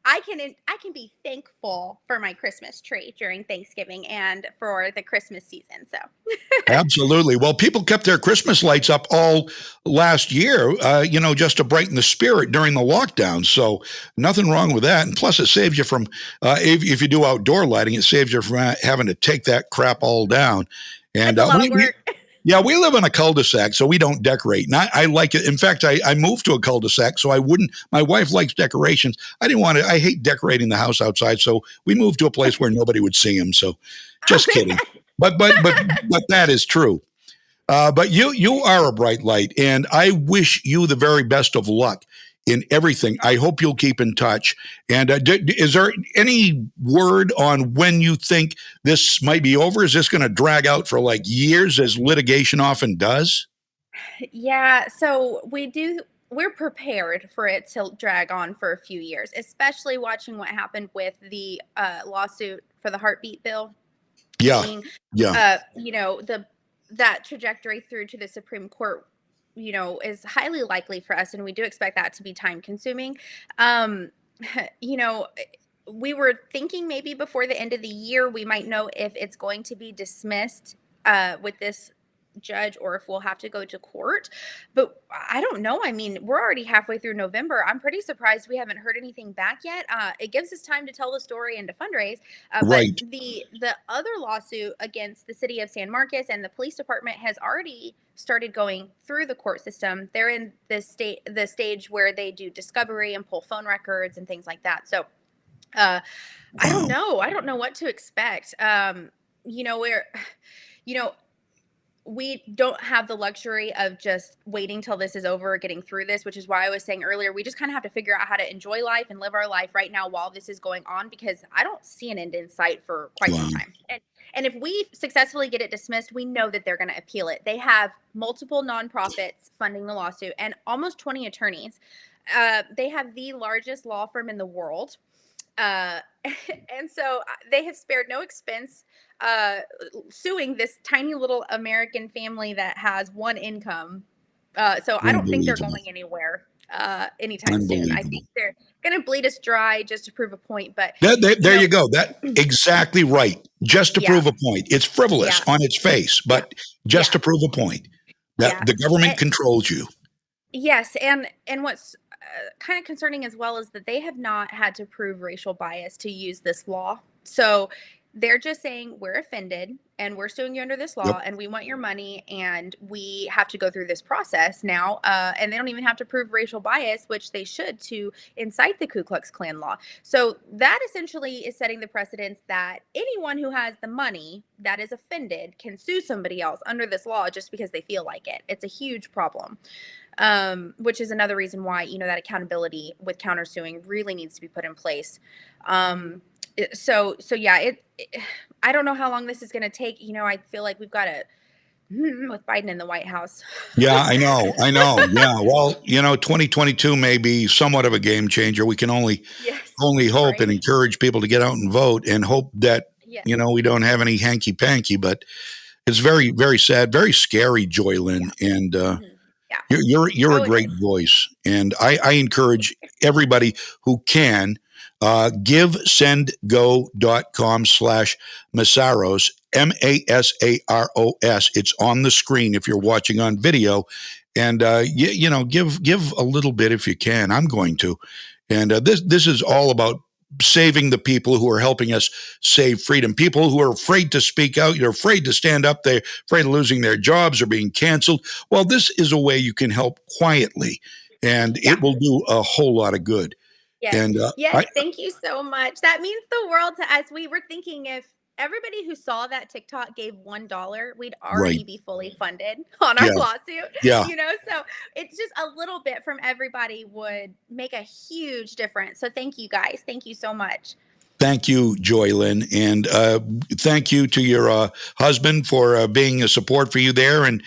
I can be thankful for my Christmas tree during Thanksgiving and for the Christmas season. So Absolutely. Well, people kept their Christmas lights up all last year, just to brighten the spirit during the lockdown. So nothing wrong with that. And plus, it saves you from, if you do outdoor lighting, it saves you from having to take that crap all down. And that's a lot of work. Yeah, we live in a cul-de-sac, so we don't decorate. And I like it. In fact, I moved to a cul-de-sac, so I wouldn't. My wife likes decorations. I didn't want to. I hate decorating the house outside, so we moved to a place where nobody would see them. So, just kidding. But that is true. But you are a bright light, and I wish you the very best of luck in everything. I hope you'll keep in touch. And is there any word on when you think this might be over? Is this going to drag out for like years, as litigation often does? Yeah, so we're prepared for it to drag on for a few years, especially watching what happened with the lawsuit for the heartbeat bill. Yeah. That trajectory through to the Supreme Court, is highly likely for us, and we do expect that to be time consuming. We were thinking maybe before the end of the year we might know if it's going to be dismissed with this judge or if we'll have to go to court, but I don't know. I mean, we're already halfway through November. I'm pretty surprised we haven't heard anything back yet. It gives us time to tell the story and to fundraise. Right. But the other lawsuit against the city of San Marcos and the police department has already started going through the court system. They're in the stage where they do discovery and pull phone records and things like that. So I don't know. I don't know what to expect. We don't have the luxury of just waiting till this is over, getting through this, which is why I was saying earlier, we just kind of have to figure out how to enjoy life and live our life right now while this is going on, because I don't see an end in sight for quite some time. And if we successfully get it dismissed, we know that they're going to appeal it. They have multiple nonprofits funding the lawsuit and almost 20 attorneys. They have the largest law firm in the world. And so they have spared no expense suing this tiny little American family that has one income. So I don't think they're going anywhere anytime soon. I think they're going to bleed us dry just to prove a point. But there you go. That exactly right. Just to prove a point. It's frivolous on its face, but just to prove a point that the government controls you. Yes, and what's kind of concerning as well is that they have not had to prove racial bias to use this law. So they're just saying, we're offended and we're suing you under this law and we want your money and we have to go through this process now. And they don't even have to prove racial bias, which they should, to incite the Ku Klux Klan law. So that essentially is setting the precedence that anyone who has the money that is offended can sue somebody else under this law just because they feel like it. It's a huge problem. Which is another reason why, that accountability with countersuing really needs to be put in place. So yeah, I don't know how long this is going to take. I feel like we've got with Biden in the White House. Yeah, I know. Yeah. Well, 2022 may be somewhat of a game changer. We can only hope and encourage people to get out and vote and hope that, we don't have any hanky panky, but it's very, very sad, very scary, Joylyn. And, You're a great voice, and I encourage everybody who can givesendgo.com/Masaros, Masaros. It's on the screen if you're watching on video, and give a little bit if you can. I'm going to, and this is all about saving the people who are helping us save freedom. People who are afraid to speak out, you're afraid to stand up, they're afraid of losing their jobs or being canceled. Well, this is a way you can help quietly, and it will do a whole lot of good. Yes. And thank you so much. That means the world to us. We were thinking if everybody who saw that TikTok gave $1, we'd already be fully funded on our lawsuit. Yeah. So it's just a little bit from everybody would make a huge difference. So thank you guys. Thank you so much. Thank you, Joylyn, and thank you to your husband for being a support for you there, and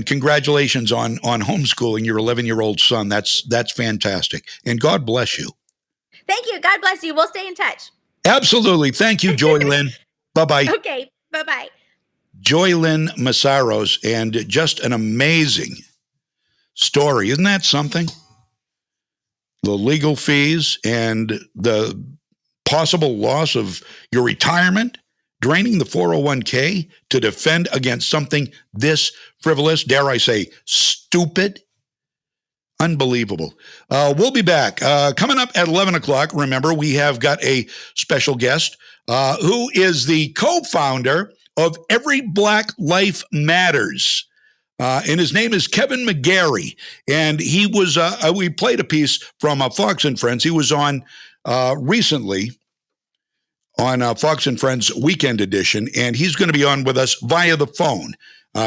congratulations on homeschooling your 11-year-old son. That's fantastic, and God bless you. Thank you. God bless you. We'll stay in touch. Absolutely. Thank you, Joylyn. Bye-bye. Okay. Bye-bye. Joylyn Masaros, and just an amazing story. Isn't that something? the legal fees and the possible loss of your retirement, draining the 401k to defend against something this frivolous, dare I say, stupid? Unbelievable. We'll be back. Coming up at 11 o'clock, remember, we have got a special guest who is the co-founder of Every Black Life Matters. And his name is Kevin McGarry. And he was, we played a piece from Fox and Friends. He was on recently on Fox and Friends Weekend Edition, and he's going to be on with us via the phone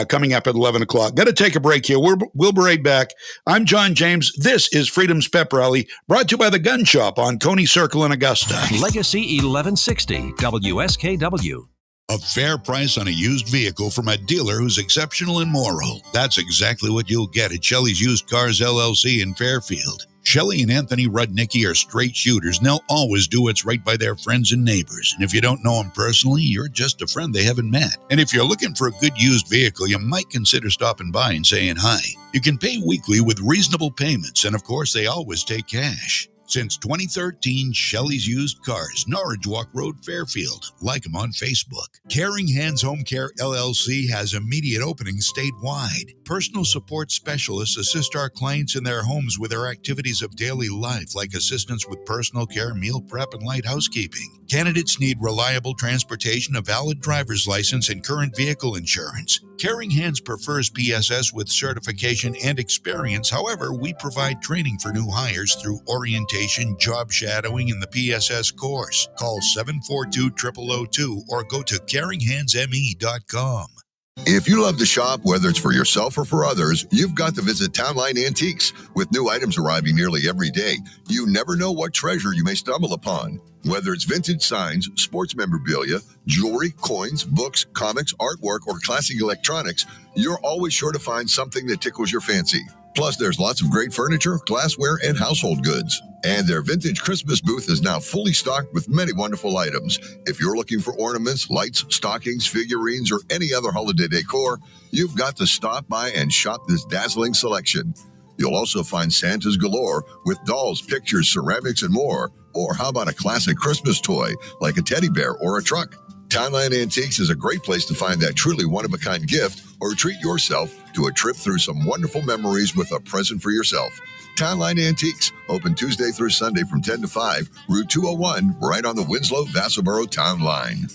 coming up at 11 o'clock. Got to take a break here. We'll be right back. I'm John James. This is Freedom's Pep Rally, brought to you by the Gun Shop on Coney Circle in Augusta. Legacy 1160, WSKW. A fair price on a used vehicle from a dealer who's exceptional and moral. That's exactly what you'll get at Shelley's Used Cars LLC in Fairfield. Shelley and Anthony Rudnicki are straight shooters, and they'll always do what's right by their friends and neighbors. And if you don't know them personally, you're just a friend they haven't met. And if you're looking for a good used vehicle, you might consider stopping by and saying hi. You can pay weekly with reasonable payments, and of course, they always take cash. Since 2013, Shelley's Used Cars, Norridge Walk Road, Fairfield. Like them on Facebook. Caring Hands Home Care LLC has immediate openings statewide. Personal support specialists assist our clients in their homes with their activities of daily life, like assistance with personal care, meal prep, and light housekeeping. Candidates need reliable transportation, a valid driver's license, and current vehicle insurance. Caring Hands prefers PSS with certification and experience. However, we provide training for new hires through orientation, job shadowing, and the PSS course. Call 742-0002 or go to caringhandsme.com. If you love to shop, whether it's for yourself or for others, you've got to visit Townline Antiques. With new items arriving nearly every day, you never know what treasure you may stumble upon. Whether it's vintage signs, sports memorabilia, jewelry, coins, books, comics, artwork, or classic electronics, you're always sure to find something that tickles your fancy. Plus, there's lots of great furniture, glassware, and household goods. And their vintage Christmas booth is now fully stocked with many wonderful items. If you're looking for ornaments, lights, stockings, figurines, or any other holiday decor, you've got to stop by and shop this dazzling selection. You'll also find Santas galore with dolls, pictures, ceramics, and more. Or how about a classic Christmas toy like a teddy bear or a truck? Townline Antiques is a great place to find that truly one-of-a-kind gift or treat yourself to a trip through some wonderful memories with a present for yourself. Townline Antiques, open Tuesday through Sunday from 10 to 5, Route 201, right on the Winslow-Vassalboro Town Line.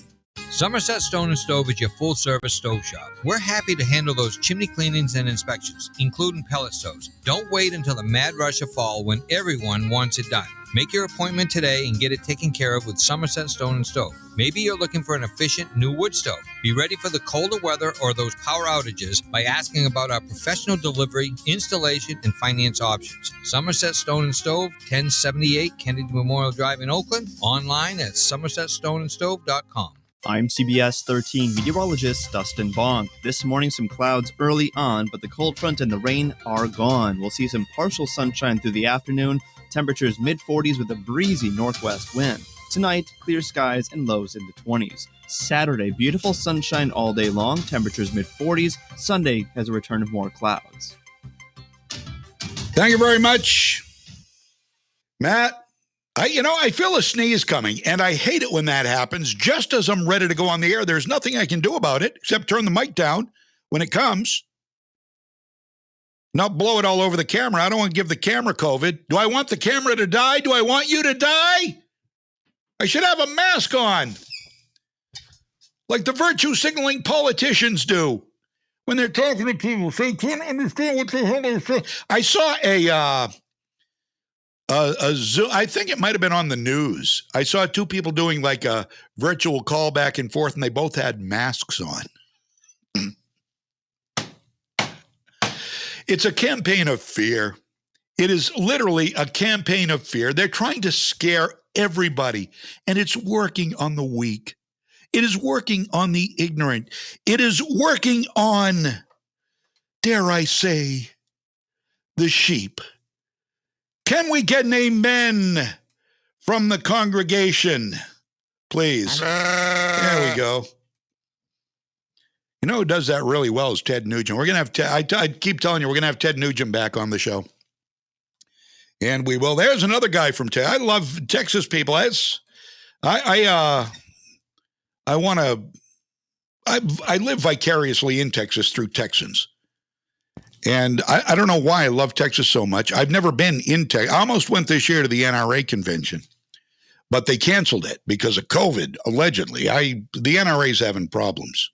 Somerset Stone & Stove is your full-service stove shop. We're happy to handle those chimney cleanings and inspections, including pellet stoves. Don't wait until the mad rush of fall when everyone wants it done. Make your appointment today and get it taken care of with Somerset Stone & Stove. Maybe you're looking for an efficient new wood stove. Be ready for the colder weather or those power outages by asking about our professional delivery, installation, and finance options. Somerset Stone & Stove, 1078 Kennedy Memorial Drive in Oakland. Online at somersetstoneandstove.com. I'm CBS 13 meteorologist Dustin Bonk. This morning, some clouds early on, but the cold front and the rain are gone. We'll see some partial sunshine through the afternoon. Temperatures mid-40s with a breezy northwest wind. Tonight, clear skies and lows in the 20s. Saturday, beautiful sunshine all day long. Temperatures mid-40s. Sunday has a return of more clouds. Thank you very much, Matt. I feel a sneeze coming, and I hate it when that happens. Just as I'm ready to go on the air, there's nothing I can do about it except turn the mic down when it comes. Not blow it all over the camera. I don't want to give the camera COVID. Do I want the camera to die? Do I want you to die? I should have a mask on, like the virtue signaling politicians do when they're talking to people. So you can't understand what the hell they're saying. I saw a Zoom, I think it might have been on the news. I saw two people doing like a virtual call back and forth, and they both had masks on. It's a campaign of fear. It is literally a campaign of fear. They're trying to scare everybody, and it's working on the weak. It is working on the ignorant. It is working on, dare I say, the sheep. Can we get an amen from the congregation, please? There we go. You know who does that really well is Ted Nugent. We're going to have I keep telling you, we're going to have Ted Nugent back on the show. And we will. There's another guy from Texas. I love Texas people. I live vicariously in Texas through Texans. And I don't know why I love Texas so much. I've never been in Texas. I almost went this year to the NRA convention, but they canceled it because of COVID, allegedly. The NRA's having problems.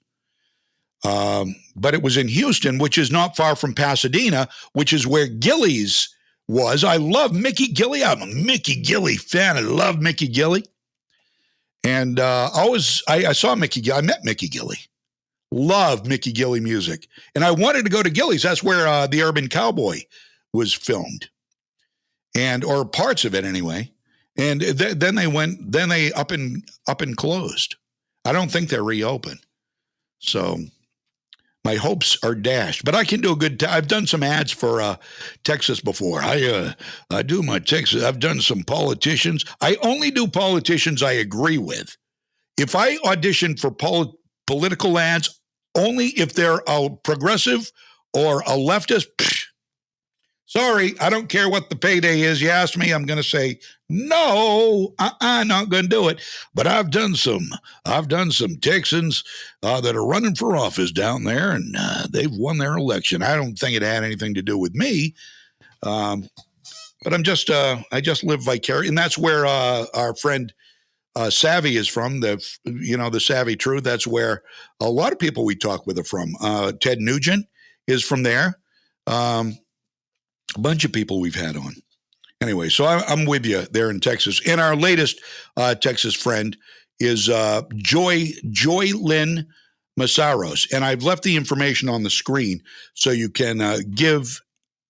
But it was in Houston, which is not far from Pasadena, which is where Gillies was. I love Mickey Gilley. I'm a Mickey Gilley fan. I love Mickey Gilley. And I saw Mickey Gilley. I met Mickey Gilley. Love Mickey Gilley music. And I wanted to go to Gilley's. That's where the Urban Cowboy was filmed. Or parts of it anyway. And then they up and closed. I don't think they're reopened. So my hopes are dashed. But I can do a good I've done some ads for Texas before. I do my Texas. I've done some politicians. I only do politicians I agree with. If I audition for political ads, only if they're a progressive or a leftist. Sorry, I don't care what the payday is. You ask me, I'm going to say, no, not going to do it. But I've done some Texans that are running for office down there, and they've won their election. I don't think it had anything to do with me. But I just live vicariously. And that's where our friend Savvy is from, the Savvy Truth. That's where a lot of people we talk with are from. Ted Nugent is from there. A bunch of people we've had on. Anyway, so I'm with you there in Texas. And our latest Texas friend is Joy Lynn Massaros. And I've left the information on the screen so you can give,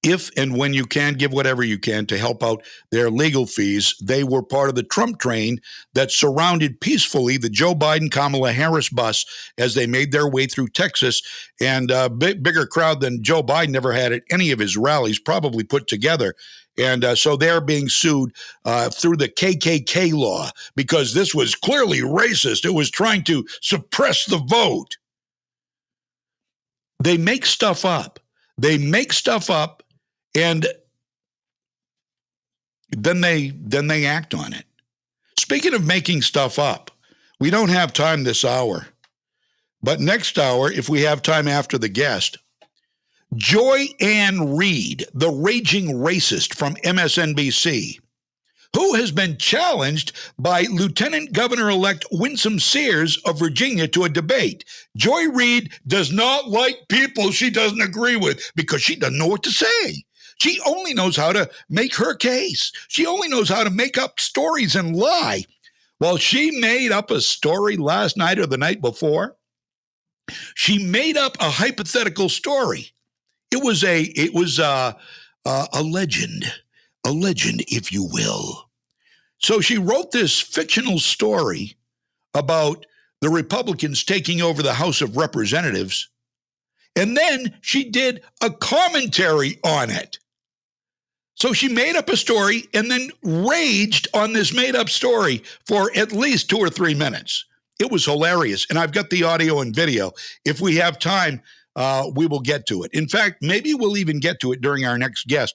if and when you can, give whatever you can to help out their legal fees. They were part of the Trump train that surrounded peacefully the Joe Biden-Kamala Harris bus as they made their way through Texas. And a bigger crowd than Joe Biden ever had at any of his rallies, probably put together. And so they're being sued through the KKK law because this was clearly racist. It was trying to suppress the vote. They make stuff up. And then they act on it. Speaking of making stuff up, we don't have time this hour. But next hour, if we have time after the guest, Joy Ann Reid, the raging racist from MSNBC, who has been challenged by Lieutenant Governor-elect Winsome Sears of Virginia to a debate. Joy Reid does not like people she doesn't agree with because she doesn't know what to say. She only knows how to make her case. She only knows how to make up stories and lie. Well, she made up a story last night or the night before. She made up a hypothetical story. It was a legend, if you will. So she wrote this fictional story about the Republicans taking over the House of Representatives, and then she did a commentary on it. So she made up a story and then raged on this made-up story for at least 2 or 3 minutes. It was hilarious, and I've got the audio and video. If we have time, we will get to it. In fact, maybe we'll even get to it during our next guest,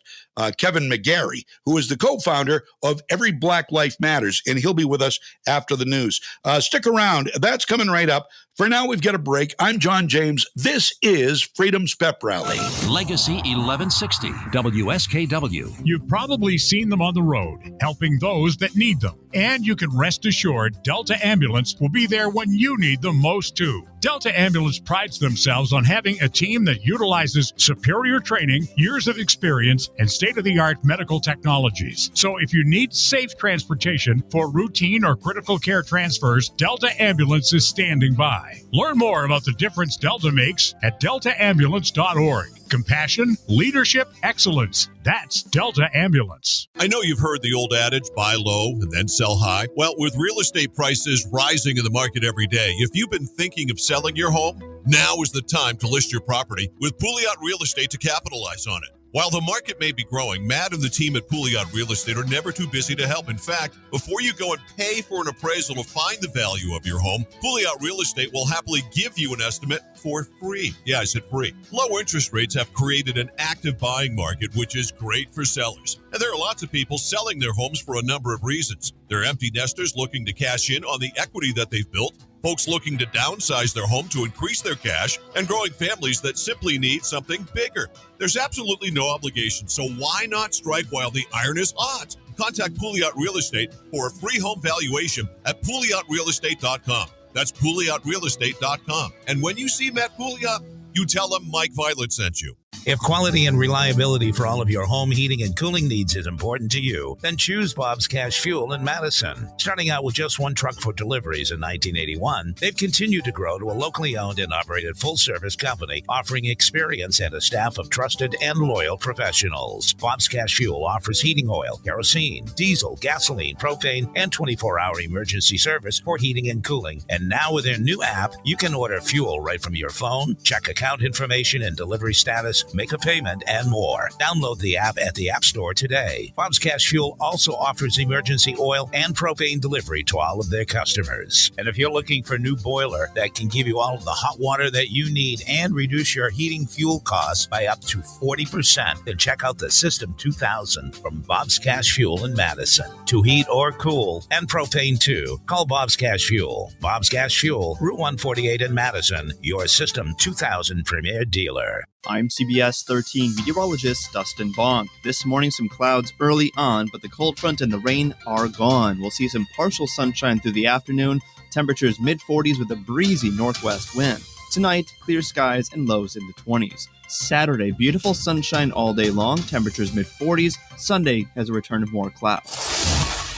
Kevin McGarry, who is the co-founder of Every Black Life Matters, and he'll be with us after the news. Stick around. That's coming right up. For now, we've got a break. I'm John James. This is Freedom's Pep Rally. Legacy 1160, WSKW. You've probably seen them on the road, helping those that need them. And you can rest assured Delta Ambulance will be there when you need them most, too. Delta Ambulance prides themselves on having a team that utilizes superior training, years of experience, and state-of-the-art medical technologies. So if you need safe transportation for routine or critical care transfers, Delta Ambulance is standing by. Learn more about the difference Delta makes at deltaambulance.org. Compassion, leadership, excellence. That's Delta Ambulance. I know you've heard the old adage, buy low and then sell high. Well, with real estate prices rising in the market every day, if you've been thinking of selling your home, now is the time to list your property with Pouliot Real Estate to capitalize on it. While the market may be growing, Matt and the team at Pouliot Real Estate are never too busy to help. In fact, before you go and pay for an appraisal to find the value of your home, Pouliot Real Estate will happily give you an estimate for free. Yeah, I said free. Low interest rates have created an active buying market, which is great for sellers. And there are lots of people selling their homes for a number of reasons. They're empty nesters looking to cash in on the equity that they've built, folks looking to downsize their home to increase their cash, and growing families that simply need something bigger. There's absolutely no obligation, so why not strike while the iron is hot? Contact Pouliot Real Estate for a free home valuation at PouliotRealEstate.com. That's PouliotRealEstate.com. And when you see Matt Pouliot, you tell him Mike Violette sent you. If quality and reliability for all of your home heating and cooling needs is important to you, then choose Bob's Cash Fuel in Madison. Starting out with just one truck for deliveries in 1981, they've continued to grow to a locally owned and operated full-service company offering experience and a staff of trusted and loyal professionals. Bob's Cash Fuel offers heating oil, kerosene, diesel, gasoline, propane, and 24-hour emergency service for heating and cooling. And now with their new app, you can order fuel right from your phone, check account information and delivery status, make a payment, and more. Download the app at the App Store today. Bob's Cash Fuel also offers emergency oil and propane delivery to all of their customers. And if you're looking for a new boiler that can give you all of the hot water that you need and reduce your heating fuel costs by up to 40%, then check out the System 2000 from Bob's Cash Fuel in Madison. To heat or cool, and propane too, call Bob's Cash Fuel. Bob's Cash Fuel, Route 148 in Madison, your System 2000 premier dealer. I'm CBS 13 meteorologist Dustin Bonk. This morning, some clouds early on, but the cold front and the rain are gone. We'll see some partial sunshine through the afternoon. Temperatures mid-40s with a breezy northwest wind. Tonight, clear skies and lows in the 20s. Saturday, beautiful sunshine all day long. Temperatures mid-40s. Sunday has a return of more clouds.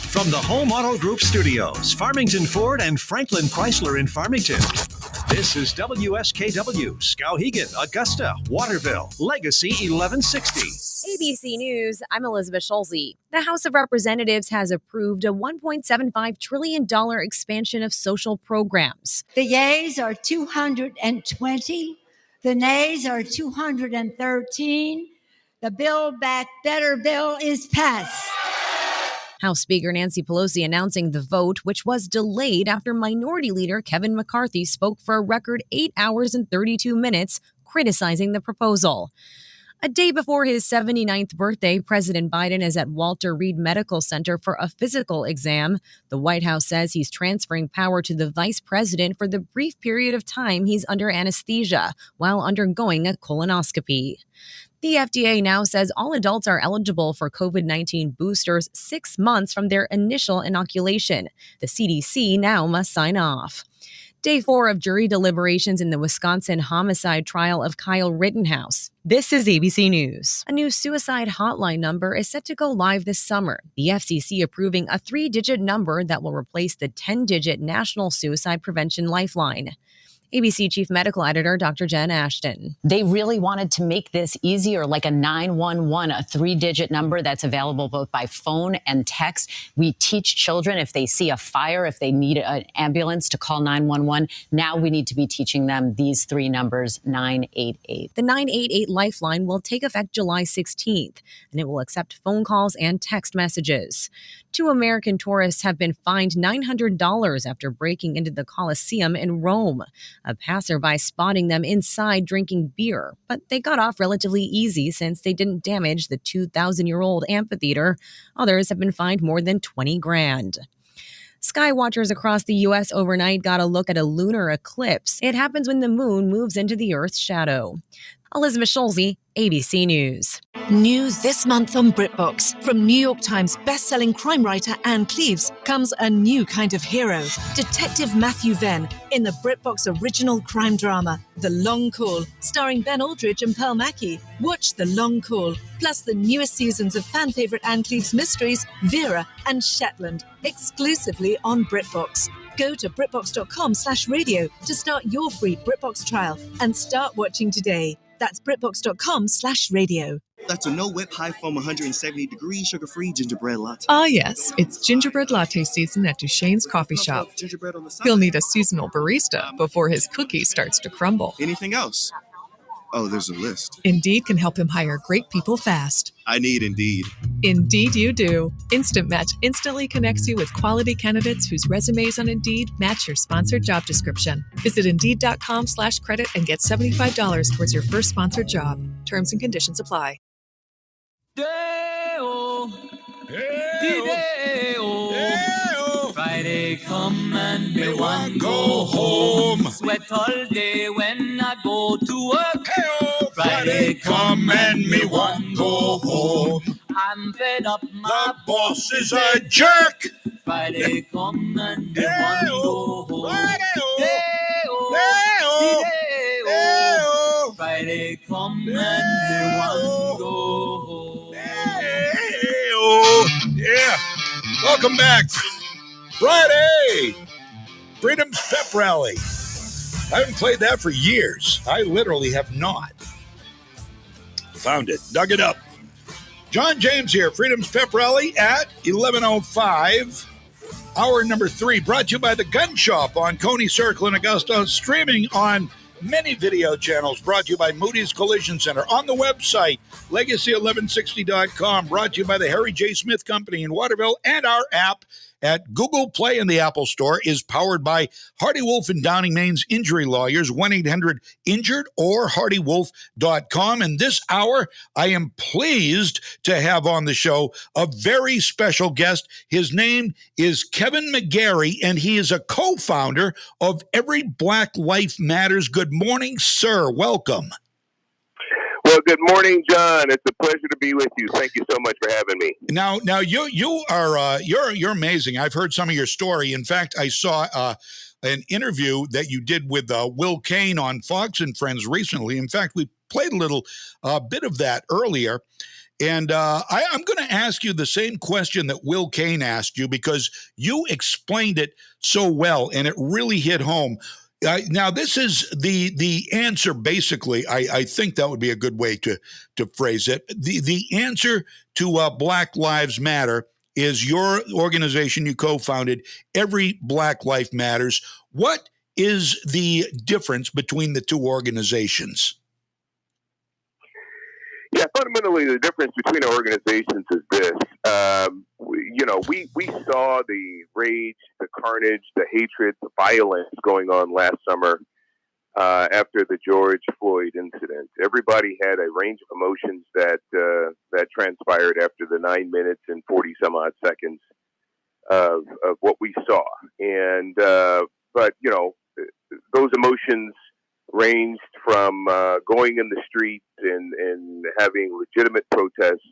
From the Home Auto Group Studios, Farmington Ford and Franklin Chrysler in Farmington. This is WSKW, Skowhegan, Augusta, Waterville, Legacy 1160. ABC News, I'm Elizabeth Schulze. The House of Representatives has approved a $1.75 trillion expansion of social programs. The yeas are 220. The nays are 213. The Build Back Better bill is passed. House Speaker Nancy Pelosi announcing the vote, which was delayed after Minority Leader Kevin McCarthy spoke for a record 8 hours and 32 minutes, criticizing the proposal. A day before his 79th birthday, President Biden is at Walter Reed Medical Center for a physical exam. The White House says he's transferring power to the vice president for the brief period of time he's under anesthesia while undergoing a colonoscopy. The FDA now says all adults are eligible for COVID-19 boosters 6 months from their initial inoculation. The CDC now must sign off. Day 4 of jury deliberations in the Wisconsin homicide trial of Kyle Rittenhouse. This is ABC News. A new suicide hotline number is set to go live this summer. The FCC approving a 3-digit number that will replace the 10-digit National Suicide Prevention Lifeline. ABC Chief Medical Editor Dr. Jen Ashton. They really wanted to make this easier, like a 911, a 3-digit number that's available both by phone and text. We teach children if they see a fire, if they need an ambulance, to call 911. Now we need to be teaching them these 3 numbers, 988. The 988 Lifeline will take effect July 16th, and it will accept phone calls and text messages. 2 American tourists have been fined $900 after breaking into the Colosseum in Rome. A passerby spotting them inside drinking beer, but they got off relatively easy since they didn't damage the 2,000-year-old amphitheater. Others have been fined more than $20,000. Skywatchers across the U.S. overnight got a look at a lunar eclipse. It happens when the moon moves into the Earth's shadow. Elizabeth Schulze, ABC News. New this month on BritBox. From New York Times best-selling crime writer Anne Cleeves comes a new kind of hero, Detective Matthew Venn, in the BritBox original crime drama, The Long Call, starring Ben Aldridge and Pearl Mackie. Watch The Long Call, plus the newest seasons of fan-favorite Anne Cleeves mysteries, Vera and Shetland, exclusively on BritBox. Go to BritBox.com/radio to start your free BritBox trial and start watching today. That's BritBox.com/radio. That's a no-whip, high-foam, 170-degree, sugar-free gingerbread latte. Ah, yes. It's gingerbread latte season at Duchesne's Coffee Shop. He'll need a seasonal barista before his cookie starts to crumble. Anything else? Oh, there's a list. Indeed can help him hire great people fast. I need Indeed. Indeed you do. Instant Match instantly connects you with quality candidates whose resumes on Indeed match your sponsored job description. Visit Indeed.com/credit and get $75 towards your first sponsored job. Terms and conditions apply. Friday come and me want go home. Sweat all day when I go to work. Friday come and me want go home. I'm fed up, my boss is a jerk. Friday come and me want go home. Friday come and me want go home. Yeah. Welcome back. Friday, Freedom's Pep Rally. I haven't played that for years. I literally have not. Found it. Dug it up. John James here, Freedom's Pep Rally at 11:05. Hour number 3, brought to you by the Gun Shop on Coney Circle in Augusta, streaming on many video channels, brought to you by Moody's Collision Center, on the website, legacy1160.com, brought to you by the Harry J. Smith Company in Waterville, and our app at Google Play in the Apple Store is powered by Hardy Wolf and Downing, Maine's injury lawyers, 1-800-INJURED or hardywolf.com. And this hour, I am pleased to have on the show a very special guest. His name is Kevin McGarry, and he is a co-founder of Every Black Life Matters. Good morning, sir. Welcome. Well, good morning, John. It's a pleasure to be with you. Thank you so much for having me. Now, you are you're amazing. I've heard some of your story. In fact, I saw an interview that you did with Will Kane on Fox and Friends recently. In fact, we played a little bit of that earlier. And I'm going to ask you the same question that Will Kane asked you, because you explained it so well and it really hit home. Now, this is the answer, basically. I think that would be a good way to phrase it. The answer to Black Lives Matter is your organization you co-founded, Every Black Life Matters. What is the difference between the two organizations? Yeah, fundamentally, the difference between our organizations is this. We saw the rage, the carnage, the hatred, the violence going on last summer after the George Floyd incident. Everybody had a range of emotions that transpired after the 9 minutes and 40 some odd seconds of what we saw. And but those emotions ranged from going in the streets and having legitimate protests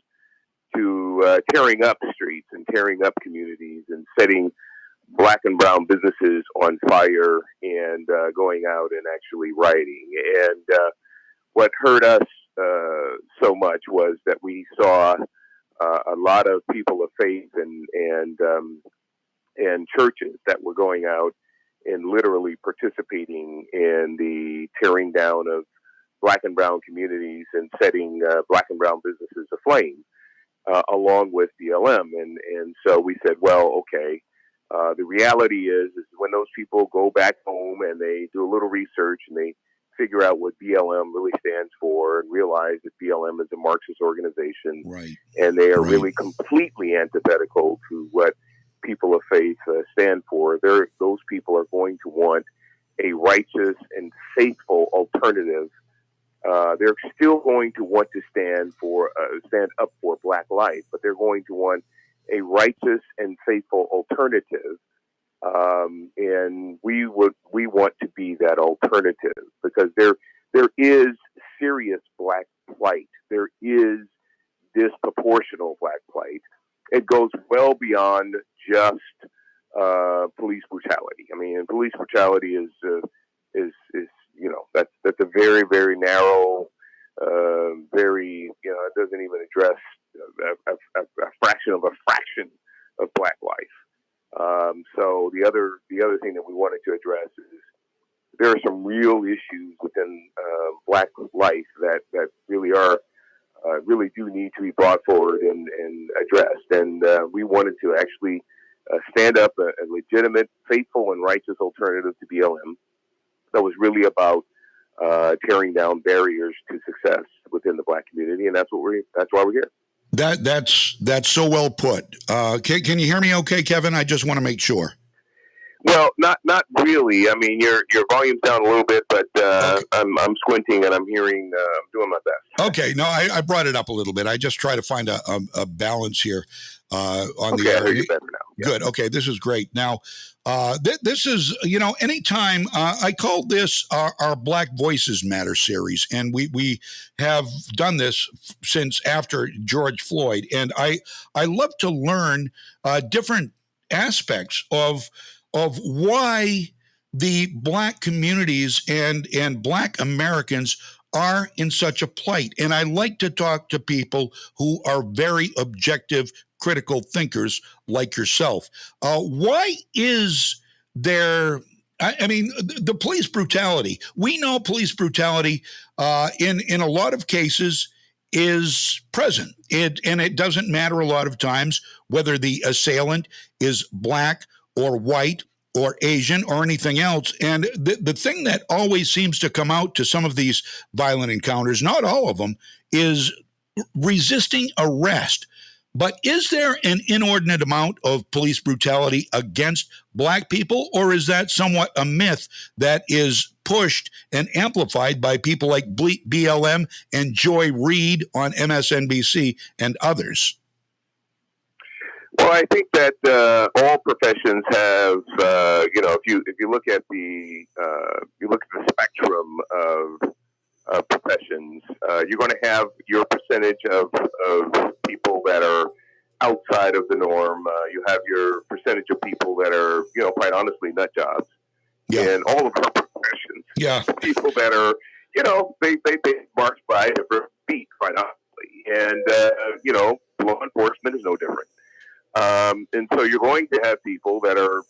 to tearing up streets and tearing up communities and setting Black and brown businesses on fire and going out and actually rioting. And what hurt us so much was that we saw a lot of people of faith and churches that were going out and literally participating in the tearing down of Black and brown communities and setting Black and brown businesses aflame, along with BLM. And so we said, well, okay, the reality is when those people go back home and they do a little research and they figure out what BLM really stands for and realize that BLM is a Marxist organization, right, and they are really completely antithetical to what people of faith stand for, those people are going to want a righteous and faithful alternative. They're still going to want to stand up for Black life, but they're going to want a righteous and faithful alternative. And we want to be that alternative, because there is serious Black plight. There is disproportional Black plight. It goes well beyond just police brutality. I mean, police brutality is that's a very, very narrow, it doesn't even address a fraction of Black life. So the other thing that we wanted to address is there are some real issues within Black life that really do need to be brought forward and addressed. And we wanted to actually stand up a legitimate, faithful, and righteous alternative to BLM that was really about tearing down barriers to success within the Black community, and that's why we're here. That's so well put. Can you hear me okay, Kevin? I just want to make sure. Well, not really. I mean, your volume's down a little bit, but okay. I'm squinting and I'm hearing. I'm doing my best. Okay, no, I brought it up a little bit. I just try to find a balance here on the air. I hear you better now. Yeah. Good. Okay, this is great. Now, this is anytime I call this our Black Voices Matter series, and we have done this since after George Floyd, and I love to learn different aspects of why the Black communities and Black Americans are in such a plight. And I like to talk to people who are very objective, critical thinkers like yourself. Why is there, I mean, the police brutality? We know police brutality in a lot of cases is present. And it doesn't matter a lot of times whether the assailant is Black or white or Asian or anything else. And the thing that always seems to come out to some of these violent encounters, not all of them, is resisting arrest. But is there an inordinate amount of police brutality against Black people, or is that somewhat a myth that is pushed and amplified by people like BLM and Joy Reid on MSNBC and others? Well, I think that all professions have, if you look at the spectrum of professions, you're going to have your percentage of people that are outside of the norm. You have your percentage of people that are, quite honestly, nut jobs. Yeah. In all of our professions. Yeah. People that are, they march by different feet, quite honestly. And, law enforcement is no different. And so you're going to have people that are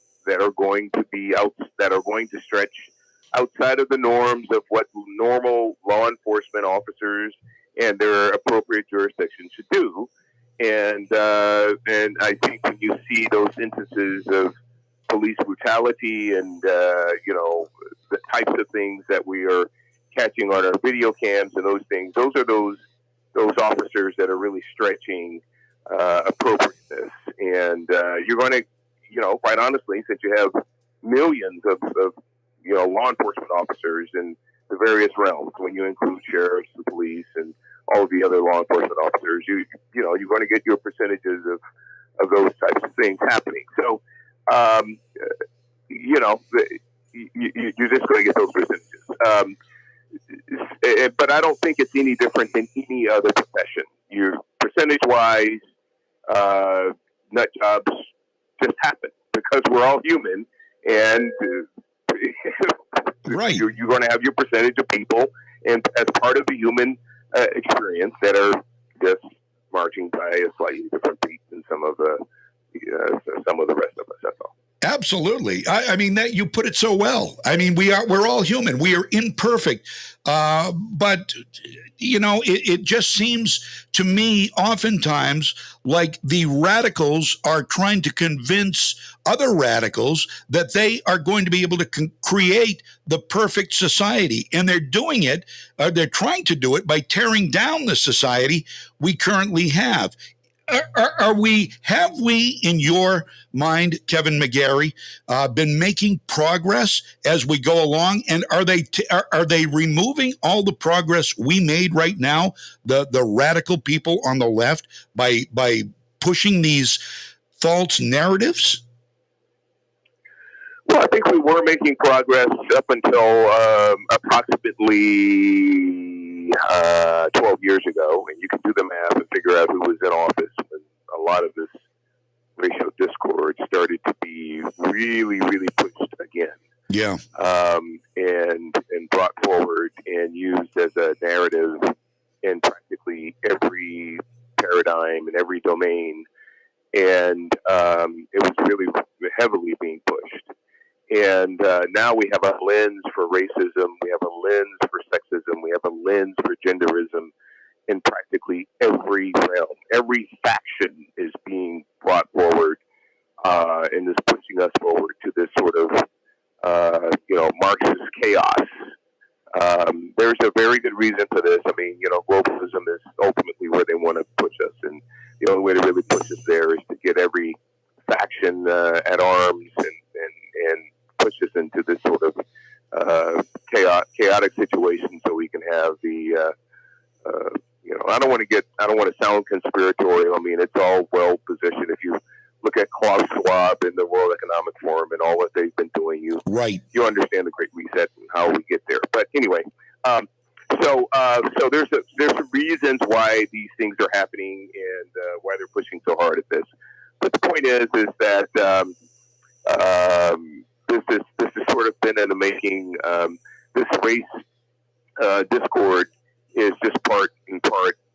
going to be out, that are going to stretch outside of the norms of what normal law enforcement officers and their appropriate jurisdiction should do. And I think when you see those instances of police brutality and the types of things that we are catching on our video cams and those things, those are those officers that are really stretching appropriateness. And you're going to, quite honestly, since you have millions of law enforcement officers in the various realms, when you include sheriffs and police and all of the other law enforcement officers, you're going to get your percentages of those types of things happening. So, you're just going to get those percentages. But I don't think it's any different than any other profession. You're percentage-wise, nut jobs just happen because we're all human, and right. You're going to have your percentage of people, and as part of the human experience, that are just marching by a slightly different beat than some of the rest of us. That's all. Absolutely. I mean, that you put it so well. I mean, we're all human. We are imperfect. But it just seems to me oftentimes like the radicals are trying to convince other radicals that they are going to be able to create the perfect society. And they're doing it. They're trying to do it by tearing down the society we currently have. Have we, in your mind, Kevin McGarry, been making progress as we go along? And are they removing all the progress we made right now, the radical people on the left, by pushing these false narratives? Well, I think we were making progress up until approximately 12 years ago, and you can do the math and figure out who was in office when a lot of this racial discord started to be really, really pushed again. Yeah. And brought forward and used as a narrative in practically every paradigm and every domain. And it was really heavily being pushed. And now we have a lens for racism, we have a lens for sexism, we have a lens for genderism in practically every realm. Every faction is being brought forward and is pushing us forward to this sort of, Marxist chaos. there's a very good reason for this. I mean, globalism is ultimately where they want to push us, and the only way to really push us there is to get every faction at arms and push us into this sort of chaotic situation, so we can have the I don't want to sound conspiratorial. I mean, it's all well positioned. If you look at Klaus Schwab and the World Economic Forum and all that they've been doing, you understand the Great Reset and how we get there. But anyway, so there's some reasons why these things are happening and why they're pushing so hard at this. But the point is that this has sort of been in the making. This race discord is just part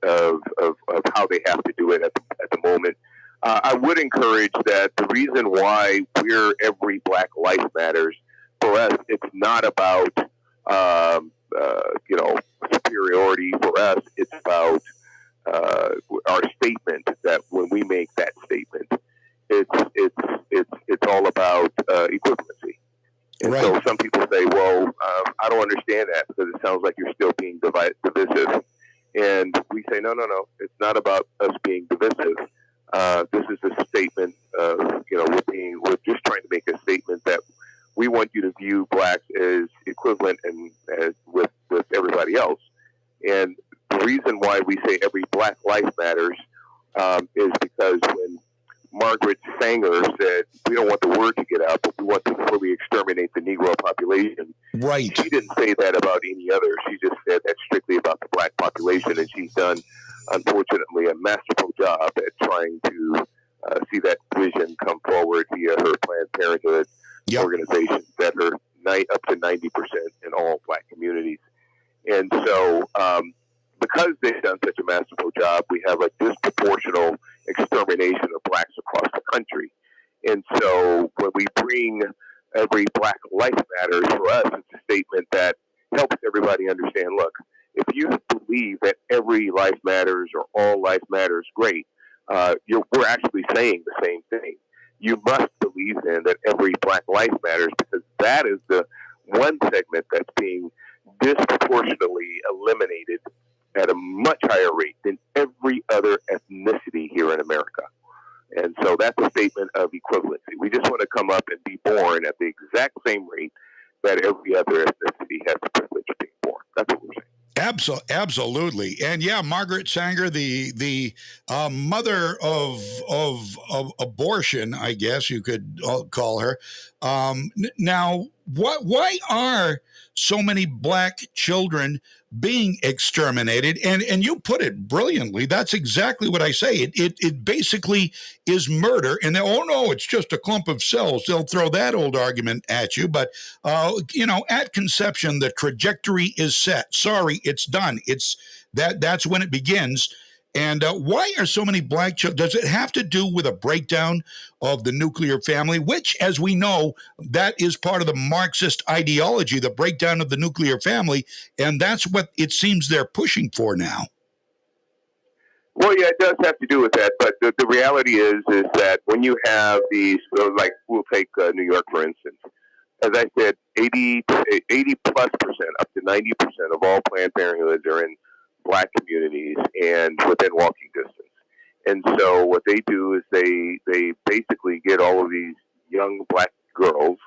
of how they have to do it at the moment. I would encourage that the reason why we're Every Black Life Matters, for us, it's not about superiority. For us, it's about our statement. That when we make that statement, it's all about equivalency. And so some people say, well, I don't understand that because it sounds like you're still being divisive. And we say, no. It's not about us being divisive. This is a statement of, we're just trying to make a statement that we want you to view blacks as equivalent and as with everybody else. And the reason why we say every black life matters is because when Margaret Sanger said, we don't want the word to get out, but we want to fully exterminate the Negro population. Right. She didn't say that about any other. She just said that strictly about the black population, and she's done, unfortunately, a masterful job at trying to see that vision come forward via her Planned Parenthood organization that are up to 90% in all black communities. And so because they've done such a masterful job, we have a disproportional extermination of blacks across the country. And so when we bring Every Black Life Matters, for us, it's a statement that helps everybody understand, look, if you believe that every life matters or all life matters, great. We're actually saying the same thing. You must believe then that every black life matters, because that is the one segment that's being disproportionately eliminated at a much higher rate than every other ethnicity here in America. And so that's a statement of equivalency. We just want to come up and be born at the exact same rate that every other ethnicity has the privilege of being born. That's what we're saying. Absolutely. And yeah, Margaret Sanger, the mother of abortion, I guess you could call her. Now, why are so many black children being exterminated? And you put it brilliantly. That's exactly what I say. It basically is murder. And no, it's just a clump of cells. They'll throw that old argument at you. But, at conception, the trajectory is set. Sorry, it's done. That's when it begins. And why are so many black children? Does it have to do with a breakdown of the nuclear family, which, as we know, that is part of the Marxist ideology, the breakdown of the nuclear family, and that's what it seems they're pushing for now? Well, yeah, it does have to do with that, but the reality is that when you have these, like we'll take New York, for instance, as I said, 80 plus percent, up to 90% of all Planned Parenthoods are in black communities and within walking distance. And so what they do is they basically get all of these young black girls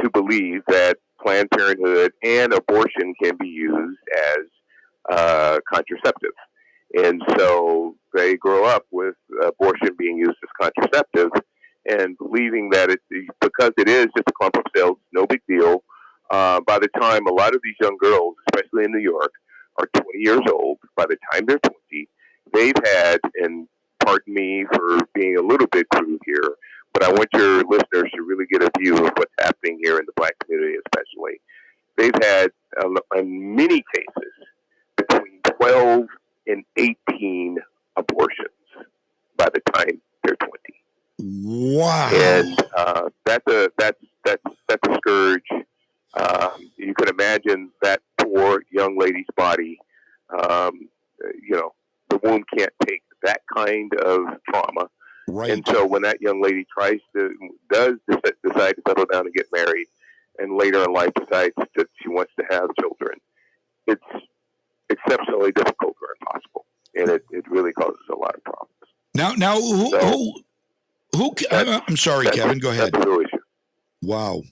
to believe that Planned Parenthood and abortion can be used as contraceptive. And so they grow up with abortion being used as contraceptive and believing that because it is just a clump of cells, no big deal. By the time a lot of these young girls, especially in New York, are 20 years old, by the time they're 20, they've had, and pardon me for being a little bit crude here, but I want your listeners to really get a view of what's happening here in the black community especially. They've had, in many cases, between 12 and 18 abortions by the time they're 20. Wow! And that's a scourge. You can imagine that poor young lady's body. The womb can't take that kind of trauma. Right. And so when that young lady does decide to settle down and get married, and later in life decides that she wants to have children, it's exceptionally difficult or impossible, and it really causes a lot of problems. Now, I'm sorry, Kevin, go ahead. That's the issue. Wow.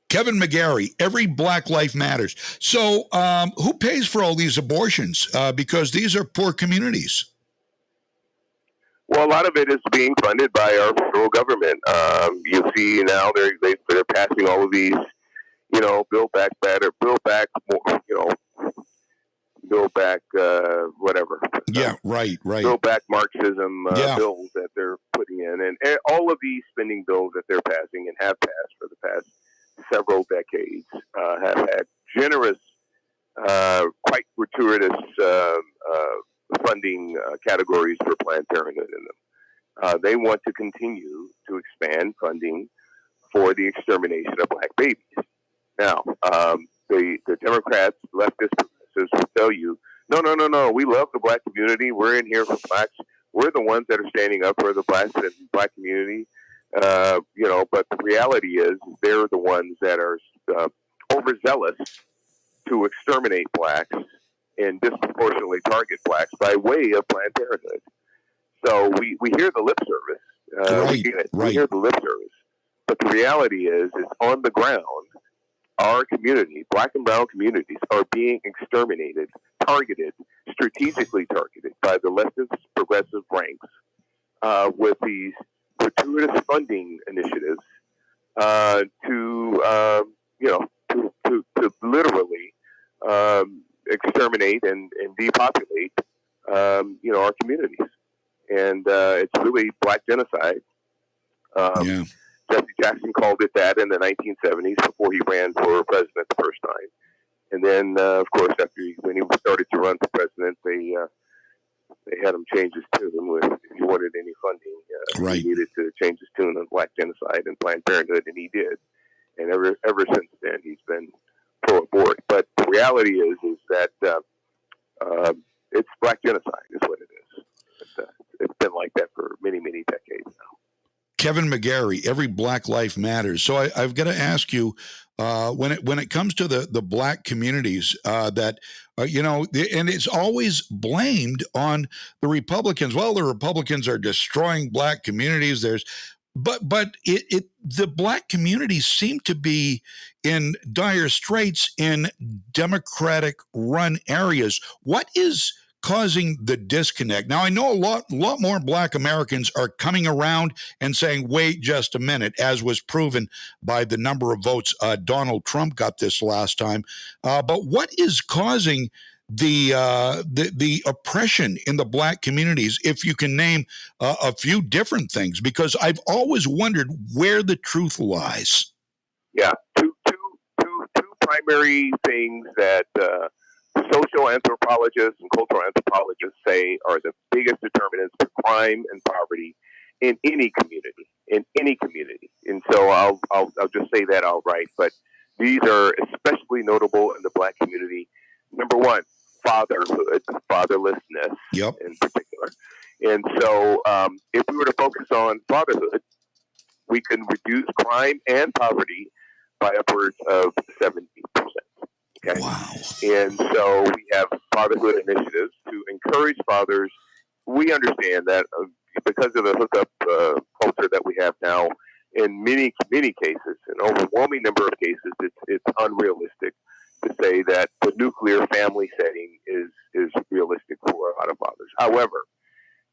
Kevin McGarry, every Black Life Matters. So who pays for all these abortions? Because these are poor communities. Well, a lot of it is being funded by our federal government. You see now they're passing all of these, build back better, build back more, build back whatever. Yeah, right. Build back Marxism bills that they're putting in. And all of these spending bills that they're passing and have passed for the past several decades have had generous, quite gratuitous funding categories for Planned Parenthood in them. They want to continue to expand funding for the extermination of Black babies. Now, the Democrats, leftist progressives will tell you, no, we love the Black community. We're in here for Blacks. We're the ones that are standing up for the Blacks and Black community. But the reality is they're the ones that are overzealous to exterminate Blacks and disproportionately target Blacks by way of Planned Parenthood. So we hear the lip service. We get it. We hear the lip service. But the reality is on the ground, our community, Black and brown communities, are being exterminated, targeted, strategically targeted by the leftist progressive ranks with these gratuitous funding initiatives to literally exterminate and depopulate our communities, and it's really Black genocide. Jesse Jackson called it that in the 1970s before he ran for president the first time, and then of course when he started to run for president, they had him change his tune. If he wanted any funding, he needed to change his tune on Black genocide and Planned Parenthood, and he did. And ever since then, he's been pro-abort. But the reality is that it's Black genocide is what it is. It's been like that for many, many decades now. Kevin McGarry, every Black Life Matters. So I've got to ask you, when it comes to the Black communities, and it's always blamed on the Republicans. Well, the Republicans are destroying Black communities. But the Black communities seem to be in dire straits in Democratic-run areas. What is causing the disconnect? Now, I know a lot more Black Americans are coming around and saying, wait just a minute, as was proven by the number of votes Donald Trump got this last time. But what is causing the oppression in the Black communities, if you can name a few different things? Because I've always wondered where the truth lies. Yeah, two primary things that social anthropologists and cultural anthropologists say are the biggest determinants for crime and poverty in any community. And so I'll just say that outright. But these are especially notable in the Black community. Number one, fatherhood, fatherlessness in particular. And so if we were to focus on fatherhood, we can reduce crime and poverty by upwards of 70%. Okay. Wow. And so we have fatherhood initiatives to encourage fathers. We understand that because of the hookup culture that we have now, in many cases, an overwhelming number of cases, it's unrealistic to say that the nuclear family setting is realistic for a lot of fathers. However,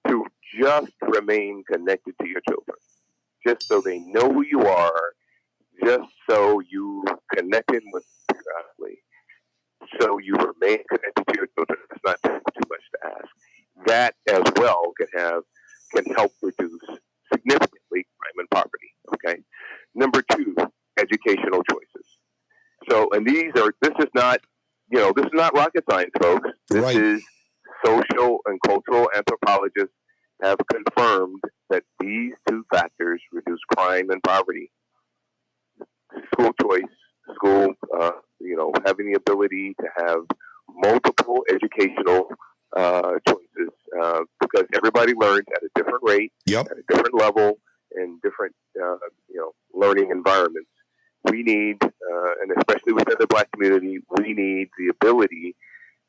to just remain connected to your children, just so they know who you are, just so you connected with your family, so you remain connected to your children. It's not too much to ask. That as well can help reduce significantly crime and poverty. Okay. Number two, educational choices. So, and this is not rocket science, folks. This is social and cultural anthropologists have confirmed that these two factors reduce crime and poverty. School choice, having the ability to have multiple educational choices, because everybody learns at a different rate, at a different level, in different learning environments. We need, and especially within the Black community, we need the ability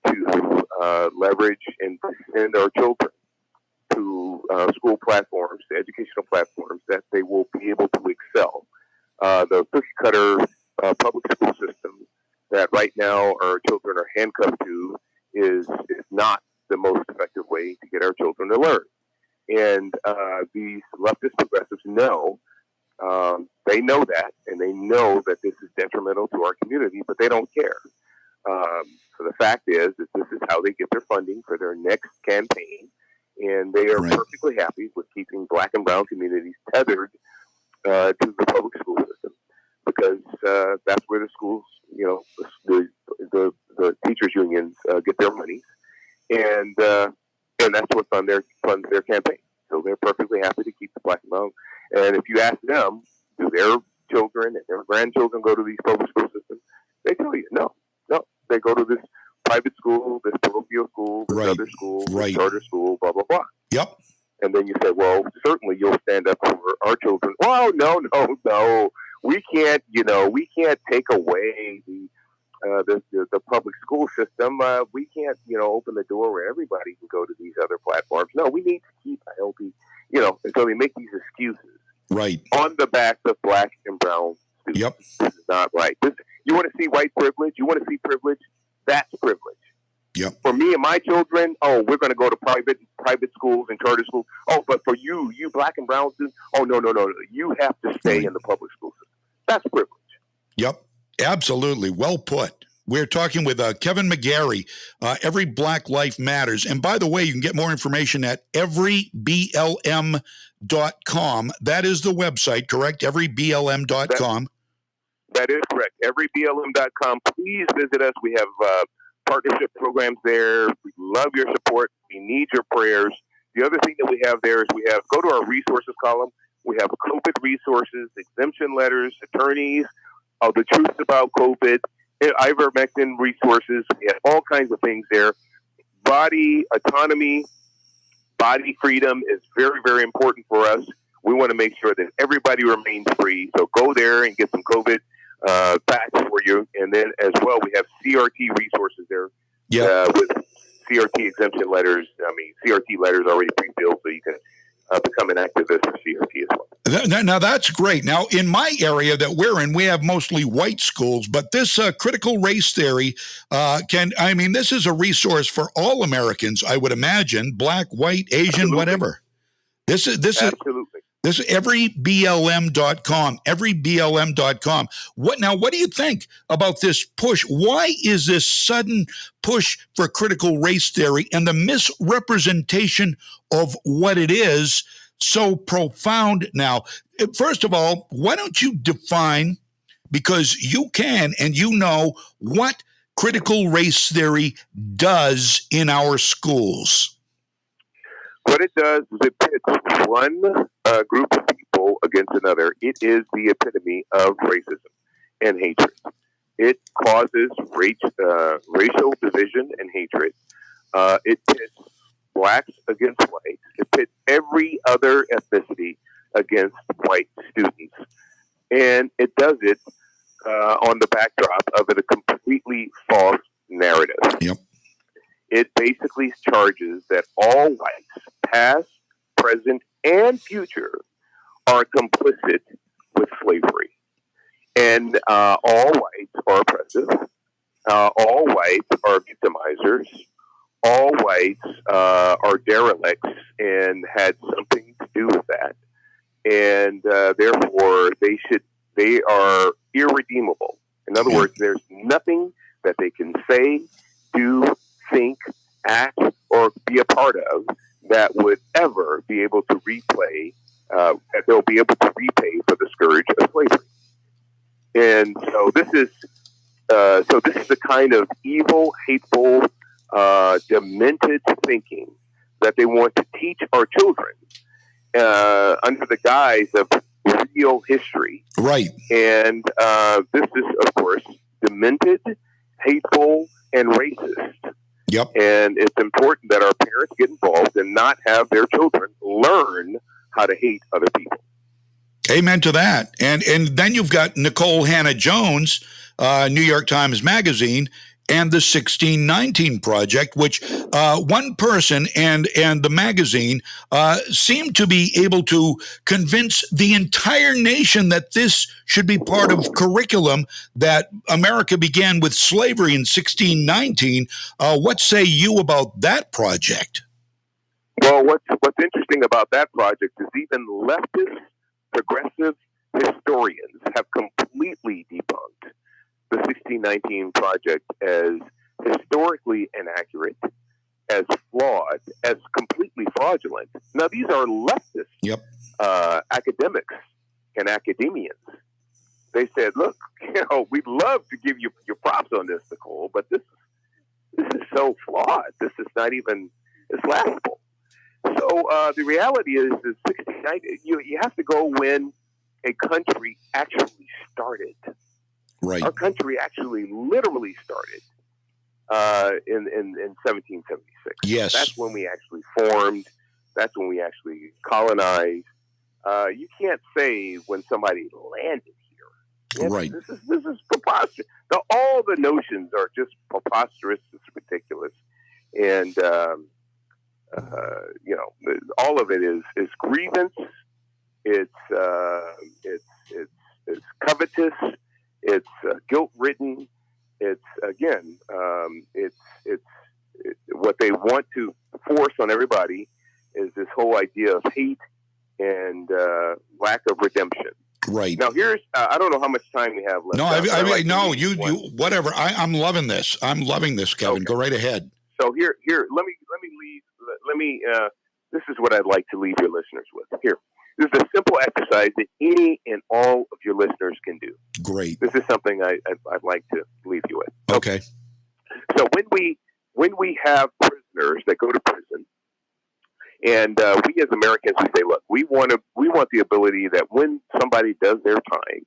to leverage and send our children to school platforms, to educational platforms that they will be able to excel. The cookie-cutter public school system that right now our children are handcuffed to is not the most effective way to get our children to learn. And these leftist progressives know, they know that, and they know that this is detrimental to our community, but they don't care. So the fact is that this is how they get their funding for their next campaign, and they are perfectly happy with keeping Black and brown communities tethered to the public school system, because that's where the schools, the teachers unions get their money, and that's what funds their campaign. So they're perfectly happy to keep the Black and brown. And if you ask them, do their children and their grandchildren go to these public school systems? They tell you no. They go to this private school, this parochial school, this other school, this charter school, blah blah blah. Yep. And then you say, well, certainly you'll stand up for our children. Well, no. We can't, we can't take away the public school system. We can't, open the door where everybody can go to these other platforms. No, we need to keep a healthy, and so they make these excuses. Right. On the backs of Black and brown students. Yep. This is not right. You want to see white privilege? You want to see privilege? That's privilege. Yep. For me and my children, we're going to go to private schools and charter schools. Oh, but for you Black and brown students, no. You have to stay in the public school system. That's privilege. Yep. Absolutely. Well put. We're talking with Kevin McGarry. Every Black Life Matters. And by the way, you can get more information at everyblm.com. That is the website, correct? Everyblm.com. That is correct. Everyblm.com. Please visit us. We have partnership programs there. We love your support. We need your prayers. The other thing that we have there is go to our resources column. We have COVID resources, exemption letters, attorneys, the truth about COVID, ivermectin resources. We have all kinds of things there. Body autonomy, body freedom is very, very important for us. We want to make sure that everybody remains free. So go there and get some COVID facts for you. And then as well, we have CRT resources there with CRT exemption letters. CRT letters already pre-filled, so you can become an activist for CRT as well. Now, that's great. Now, in my area that we're in, we have mostly white schools, but this critical race theory this is a resource for all Americans, I would imagine, Black, white, Asian, Absolutely. Whatever. This is Absolutely. This is everyblm.com, everyblm.com. What do you think about this push? Why is this sudden push for critical race theory and the misrepresentation of what it is so profound now? First of all, why don't you define, because you can and what critical race theory does in our schools? What it does is it pits one group of people against another. It is the epitome of racism and hatred. It causes racial division and hatred. It pits blacks against whites. It pits every other ethnicity against white students. And it does it on the backdrop of a completely false narrative. Yep. It basically charges that all whites, past, present, and future, are complicit with slavery. And all whites are oppressive. All whites are victimizers. All whites are derelicts and had something to do with that. And therefore, they are irredeemable. In other words, there's nothing that they can say, do, think, act, or be a part of that would ever be able to that they'll be able to repay for the scourge of slavery. And so this is the kind of evil, hateful, demented thinking that they want to teach our children under the guise of real history. Right. And this is, of course, demented, hateful, and racist. Yep. And it's important that our parents get involved and not have their children learn how to hate other people. Amen to that. And then you've got Nicole Hannah-Jones, New York Times Magazine, and the 1619 Project, which one person and the magazine seemed to be able to convince the entire nation that this should be part of curriculum, that America began with slavery in 1619. What say you about that project? Well, what's interesting about that project is even leftist, progressive historians have completely debunked the 1619 Project as historically inaccurate, as flawed, as completely fraudulent. Now, these are leftist academics and academians. They said, look, we'd love to give you your props on this, Nicole, but this is so flawed. This is not even, it's laughable. So the reality is 1690, you have to go when a country actually started. Right. Our country actually literally started in 1776. Yes. That's when we actually formed. That's when we actually colonized. You can't say when somebody landed here. Right. This is preposterous. Now, all the notions are just preposterous. It's ridiculous. And, all of it is grievance. It's covetous. It's guilt-ridden. It's again, it's what they want to force on everybody is this whole idea of hate and lack of redemption. Right. Now, here's I don't know how much time we have left. No, you whatever. I'm loving this. I'm loving this, Kevin. Okay. Go right ahead. So here, let me leave. Let me. This is what I'd like to leave your listeners with. Here, this is a simple exercise that any and all of your listeners can do. Great. This is something I'd like to leave you with. Okay. So when we have prisoners that go to prison, and we as Americans, we say, look, we want the ability that when somebody does their time,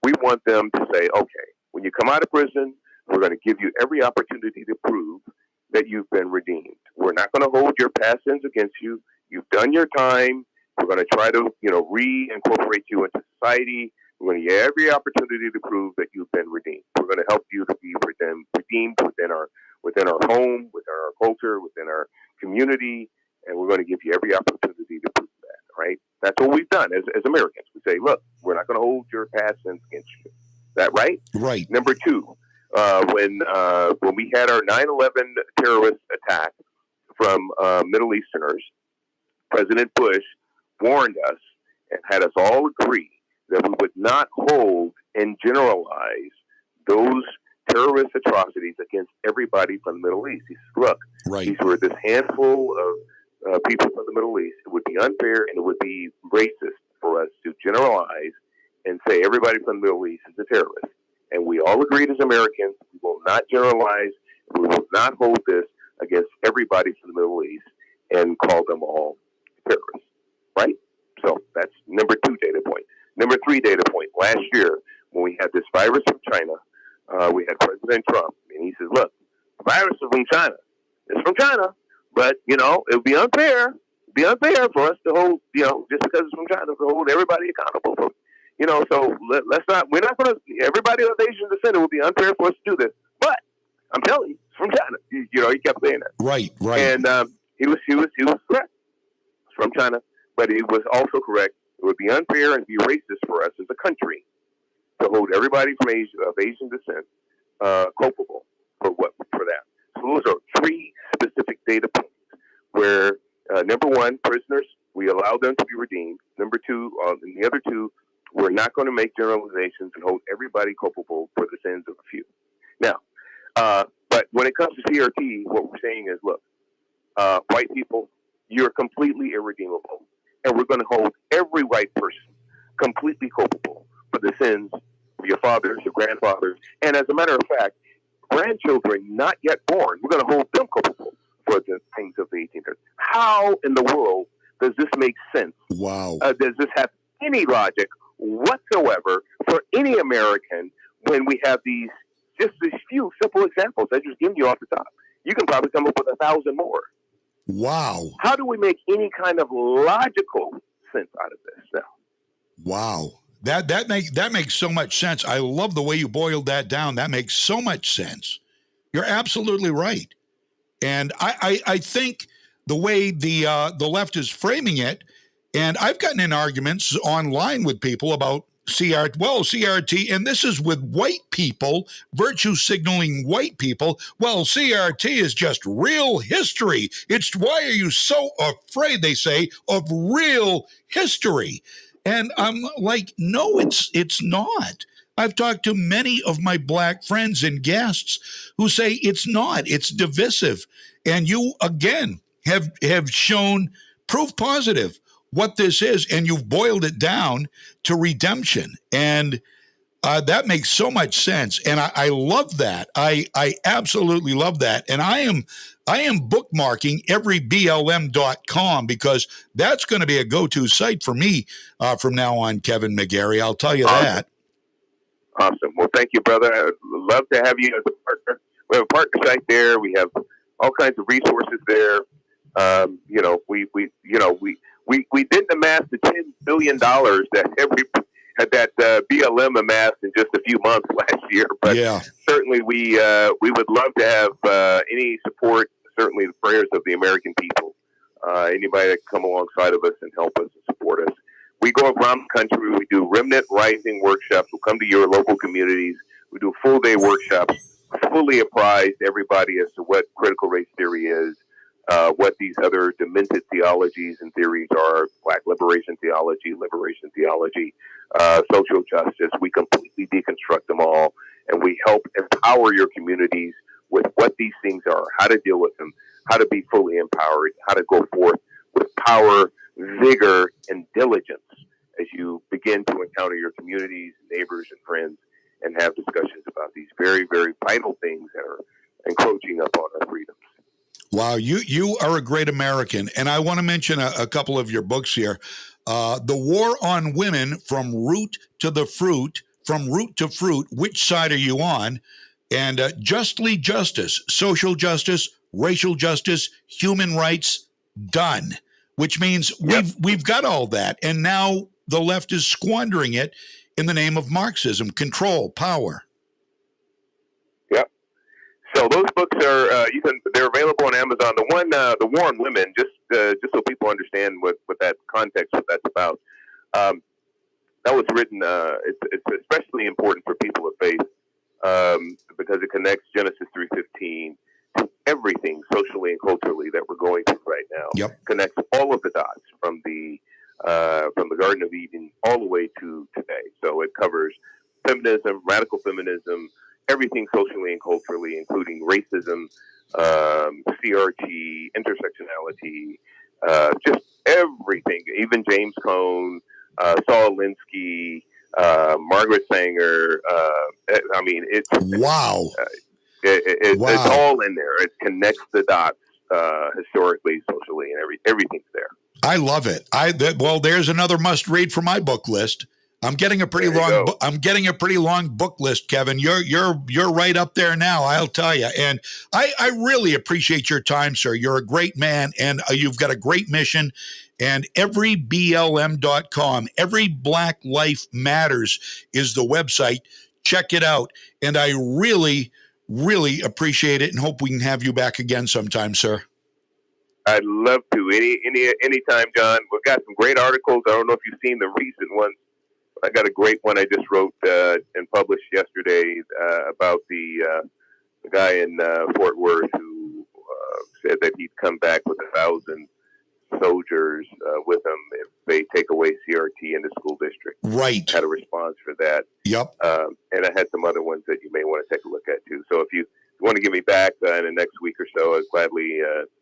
we want them to say, okay, when you come out of prison, we're going to give you every opportunity to prove that you've been redeemed. We're not going to hold your past sins against you. You've done your time. We're going to try to, reincorporate you into society. We're going to give every opportunity to prove that you've been redeemed. We're going to help you to be redeemed within our home, within our culture, within our community, and we're going to give you every opportunity to prove that. Right? That's what we've done as Americans. We say, look, we're not going to hold your past sins against you. Is that right? Right. Number two, when we had our 9/11 terrorist attack from Middle Easterners, President Bush warned us and had us all agree that we would not hold and generalize those terrorist atrocities against everybody from the Middle East. He said, look, these were this handful of people from the Middle East. It would be unfair and it would be racist for us to generalize and say everybody from the Middle East is a terrorist. And we all agreed as Americans, we will not generalize, we will not hold this against everybody from the Middle East and call them all terrorists, right? So that's number 2 data point. Number 3 data point. Last year, when we had this virus from China, we had President Trump, and he says, look, the virus is from China. It's from China, but, it would be unfair. It'd be unfair for us to hold, just because it's from China, to hold everybody accountable for so we're not going to, everybody of Asian descent, it would be unfair for us to do this. But I'm telling you, it's from China. He kept saying that. Right. And he was correct. It's from China, but he was also correct. It would be unfair and be racist for us as a country to hold everybody from Asian descent culpable for that. So those are 3 specific data points where, number 1, prisoners, we allow them to be redeemed. Number 2, and the other 2, we're not going to make generalizations and hold everybody culpable for the sins of a few. Now, but when it comes to CRT, what we're saying is, look, white people, you're completely irredeemable. And we're going to hold every white person completely culpable for the sins of your fathers, your grandfathers, and as a matter of fact, grandchildren not yet born, we're going to hold them culpable for the things of the 1800s. How in the world does this make sense? Wow. Does this have any logic whatsoever for any American when we have these few simple examples I just given you off the top? You can probably come up with 1,000 more. Wow. How do we make any kind of logical sense out of this now? Wow. That makes so much sense. I love the way you boiled that down. That makes so much sense. You're absolutely right. And I think the way the left is framing it, and I've gotten in arguments online with people about CRT, and this is with white people, virtue signaling white people. Well, CRT is just real history. It's why are you so afraid, they say, of real history? And I'm like, no, it's not. I've talked to many of my black friends and guests who say it's not. It's divisive. And you, again, have shown proof positive what this is, and you've boiled it down to redemption. And that makes so much sense. And I love that. I absolutely love that. And I am bookmarking everyblm.com because that's going to be a go-to site for me from now on, Kevin McGarry. I'll tell you that. Awesome. Well, thank you, brother. I'd love to have you as a partner. We have a partner site there. We have all kinds of resources there. We didn't amass the $10 billion that BLM amassed in just a few months last year, but certainly we would love to have any support. Certainly, the prayers of the American people. Anybody that can come alongside of us and help us and support us. We go around the country. We do remnant rising workshops. We'll come to your local communities. We do full day workshops, fully apprise everybody as to what critical race theory is, what these other demented theologies and theories are, Black liberation theology, social justice. We completely deconstruct them all, and we help empower your communities with what these things are, how to deal with them, how to be fully empowered, how to go forth with power, vigor, and diligence as you begin to encounter your communities, neighbors, and friends, and have discussions about these very, very vital things that are encroaching upon our freedoms. Wow, you are a great American. And I want to mention a couple of your books here. The War on Women, From Root to Fruit, Which Side Are You On? And Justly Justice, Social Justice, Racial Justice, Human Rights, Done. Which means we've got all that. And now the left is squandering it in the name of Marxism, control, power. Yep. So those books are they're available on Amazon. The one, The War on Women, just so people understand what that context, what that's about. That was written. It's especially important for people of faith because it connects Genesis 3:15 to everything socially and culturally that we're going through right now. Yep. Connects all of the dots from the Garden of Eden all the way to today. So it covers feminism, radical feminism, everything socially and culturally, including racism, CRT, intersectionality, just everything. Even James Cone, Saul Alinsky, Margaret Sanger. I mean, it's wow. It's all in there. It connects the dots historically, socially, and everything's there. I love it. Well, there's another must read for my book list. I'm getting a pretty long. I'm getting a pretty long book list, Kevin. You're right up there now. I'll tell you. And I really appreciate your time, sir. You're a great man, and you've got a great mission. And everyblm.com, Every Black Life Matters is the website. Check it out. And I really, really appreciate it, and hope we can have you back again sometime, sir. I'd love to. Anytime, John. We've got some great articles. I don't know if you've seen the recent ones. I got a great one I just wrote and published yesterday about the guy in Fort Worth who said that he'd come back with 1,000 soldiers with him if they take away CRT in the school district. Right. Had a response for that. Yep. And I had some other ones that you may want to take a look at too. So if you want to get me back in the next week or so, I'd gladly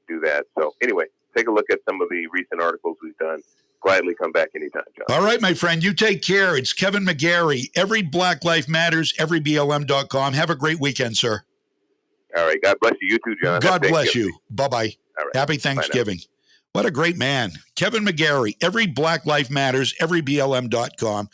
do that. So anyway, take a look at some of the recent articles we've done. Gladly come back anytime, John. All right, my friend. You take care. It's Kevin McGarry. Every Black Life Matters, everyblm.com. Have a great weekend, sir. All right. God bless you. You too, John. God bless you. Bye-bye. All right. Happy Thanksgiving. What a great man. Kevin McGarry. Every Black Life Matters, everyblm.com.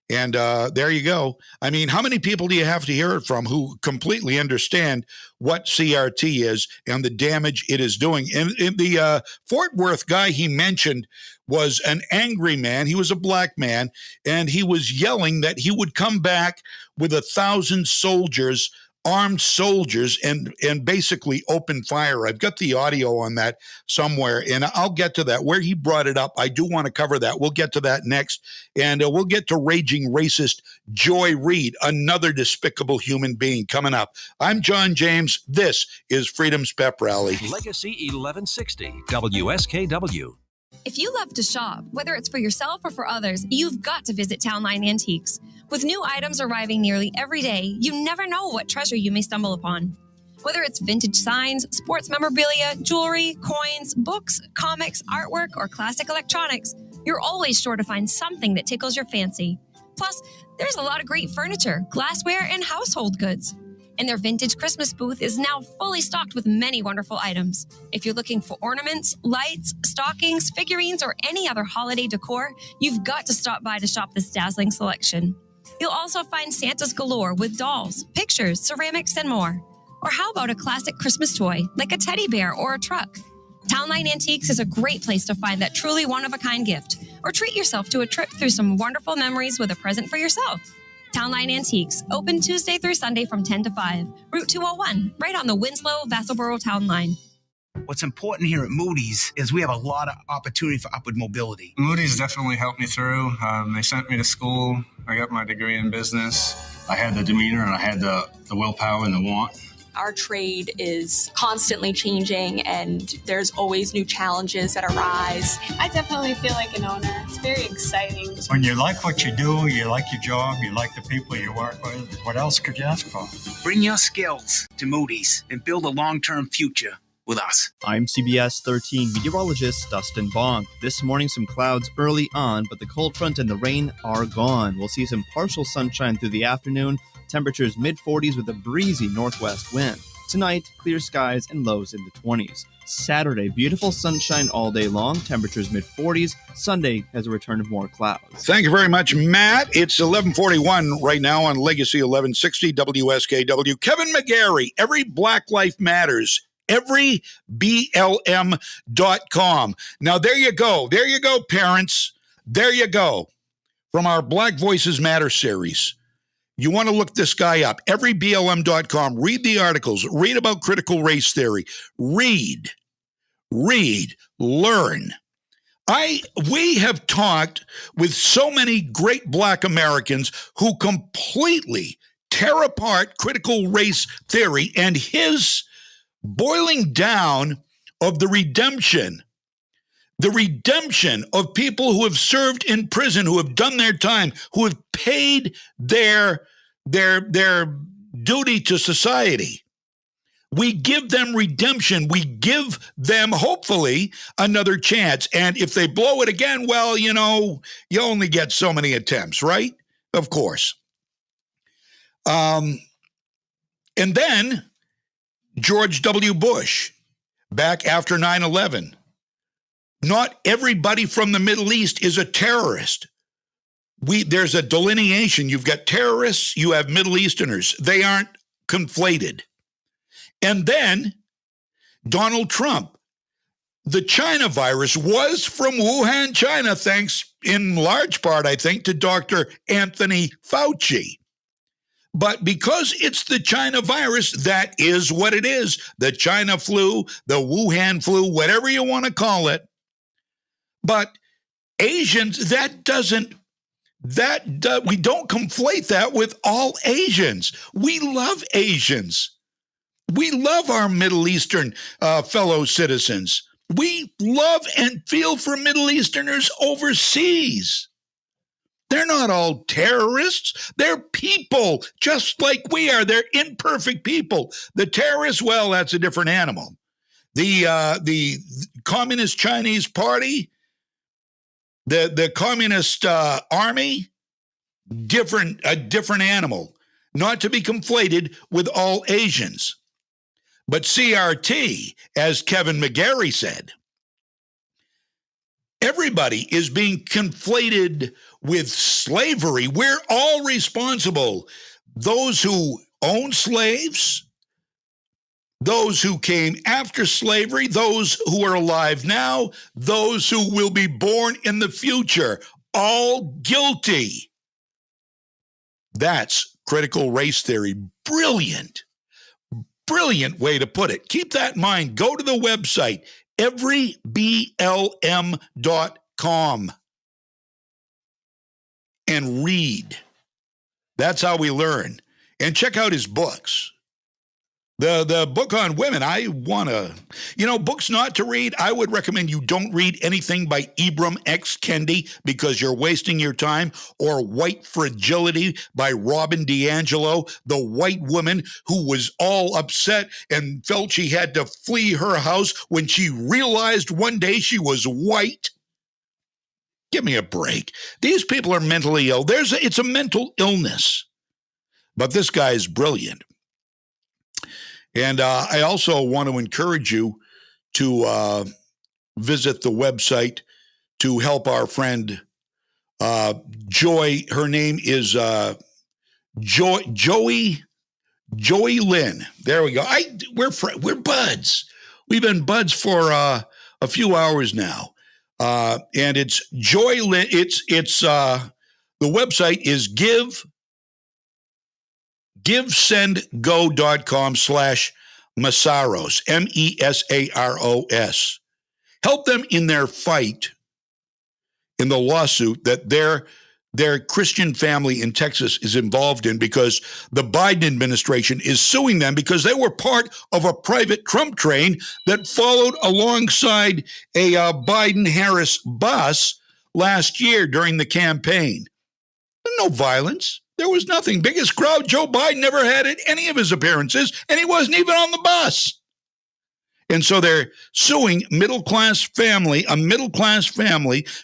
And there you go. I mean, how many people do you have to hear it from who completely understand what CRT is and the damage it is doing? And the Fort Worth guy he mentioned was an angry man. He was a black man, and he was yelling that he would come back with 1,000 soldiers armed soldiers and basically opened fire. I've got the audio on that somewhere, and I'll get to that. Where he brought it up, I do want to cover that. We'll get to that next, and we'll get to raging racist Joy Reid, another despicable human being, coming up. I'm John James. This is Freedom's Pep Rally. Legacy 1160, WSKW. If you love to shop, whether it's for yourself or for others, you've got to visit Town Line Antiques. With new items arriving nearly every day, you never know what treasure you may stumble upon. Whether it's vintage signs, sports memorabilia, jewelry, coins, books, comics, artwork, or classic electronics, you're always sure to find something that tickles your fancy. Plus, there's a lot of great furniture, glassware, and household goods. And their vintage Christmas booth is now fully stocked with many wonderful items. If you're looking for ornaments, lights, stockings, figurines, or any other holiday decor, you've got to stop by to shop this dazzling selection. You'll also find Santas galore with dolls, pictures, ceramics, and more. Or how about a classic Christmas toy, like a teddy bear or a truck? Town Line Antiques is a great place to find that truly one-of-a-kind gift, or treat yourself to a trip through some wonderful memories with a present for yourself. Town Line Antiques, open Tuesday through Sunday from 10 to 5. Route 201, right on the Winslow-Vassalboro Town Line. What's important here at Moody's is we have a lot of opportunity for upward mobility. Moody's definitely helped me through. They sent me to school. I got my degree in business. I had the demeanor and I had the willpower and the want. Our trade is constantly changing and there's always new challenges that arise. I definitely feel like an owner. It's very exciting. When you like what you do, you like your job, you like the people you work with, what else could you ask for? Bring your skills to Moody's and build a long-term future with us. I'm CBS 13 meteorologist Dustin Bonk. This morning, some clouds early on, but the cold front and the rain are gone. We'll see some partial sunshine through the afternoon. Temperatures mid-40s with a breezy northwest wind. Tonight, clear skies and lows in the 20s. Saturday, beautiful sunshine all day long. Temperatures mid-40s. Sunday has a return of more clouds. Thank you very much, Matt. It's 11:41 right now on Legacy 1160 WSKW. Kevin McGarry, Every Black Life Matters. EveryBLM.com. Now, there you go. There you go, parents. There you go. From our Black Voices Matter series. You want to look this guy up. EveryBLM.com. Read the articles. Read about critical race theory. Read, learn. We have talked with so many great Black Americans who completely tear apart critical race theory and his boiling down of the redemption of people who have served in prison, who have done their time, who have paid their duty to society. We give them redemption. We give them, hopefully, another chance. And if they blow it again, well, you know, you only get so many attempts, right? Of course. And then George W. Bush, back after 9/11. Not everybody from the Middle East is a terrorist. There's a delineation. You've got terrorists, you have Middle Easterners. They aren't conflated. And then Donald Trump. The China virus was from Wuhan, China, thanks in large part, I think, to Dr. Anthony Fauci. But because it's the China virus, that is what it is. The China flu, the Wuhan flu, whatever you want to call it. But Asians, we don't conflate that with all Asians. We love Asians. We love our Middle Eastern fellow citizens. We love and feel for Middle Easterners overseas. They're not all terrorists. They're people, just like we are. They're imperfect people. The terrorists, well, that's a different animal. The Communist Chinese Party, the Communist Army, a different animal, not to be conflated with all Asians. But CRT, as Kevin McGarry said, everybody is being conflated with slavery. We're all responsible. Those who own slaves, those who came after slavery, those who are alive now, those who will be born in the future, all guilty. That's critical race theory. Brilliant. brilliant way to put it. Keep that in mind. Go to the website, everyblm.com, and read. That's how we learn. And check out his books. The book on women, I want to, books not to read. I would recommend you don't read anything by Ibram X. Kendi because you're wasting your time, or White Fragility by Robin DiAngelo, the white woman who was all upset and felt she had to flee her house when she realized one day she was white. Give me a break. These people are mentally ill. It's a mental illness. But this guy is brilliant. And I also want to encourage you to visit the website to help our friend Joy. Her name is Joey Lynn. There we go. We're buds. We've been buds for a few hours now. And it's Joy Lynn. It's the website is givesendgo.com/Mesaros, Mesaros. Help them in their fight in the lawsuit that their Christian family in Texas is involved in, because the Biden administration is suing them because they were part of a private Trump train that followed alongside a Biden-Harris bus last year during the campaign. No violence. There was nothing. Biggest crowd Joe Biden never had at any of his appearances, and he wasn't even on the bus. And so they're suing a middle-class family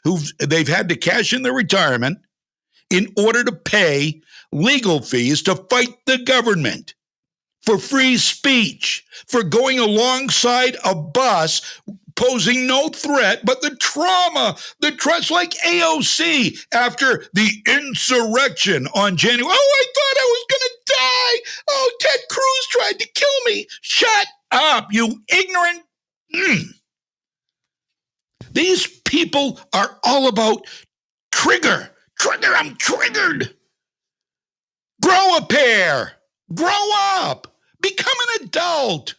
who they've had to cash in their retirement in order to pay legal fees to fight the government for free speech, for going alongside a bus posing no threat, but the trauma, the trust, like AOC after the insurrection on January. Oh, I thought I was going to die. Oh, Ted Cruz tried to kill me. Shut up, you ignorant. These people are all about trigger. I'm triggered. Grow a pair. Grow up. Become an adult.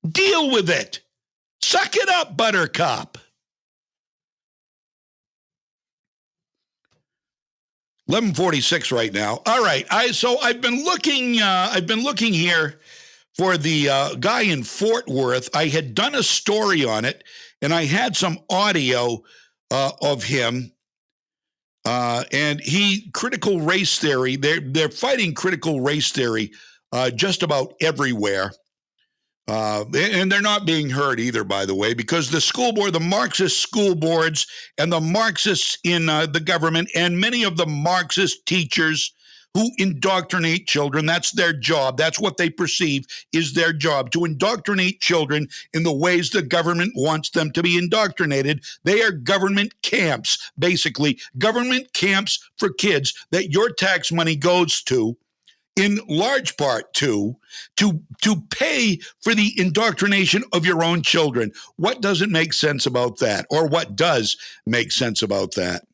Deal with it. Suck it up, Buttercup. 11:46 right now. All right. I've been looking here for the guy in Fort Worth. I had done a story on it, and I had some audio of him. And critical race theory. They're fighting critical race theory just about everywhere. And they're not being heard either, by the way, because the Marxist school boards and the Marxists in the government and many of the Marxist teachers who indoctrinate children, that's their job. That's what they perceive is their job, to indoctrinate children in the ways the government wants them to be indoctrinated. They are government camps, basically, government camps for kids that your tax money goes to, in large part to pay for the indoctrination of your own children. What doesn't make sense about that? Or what does make sense about that?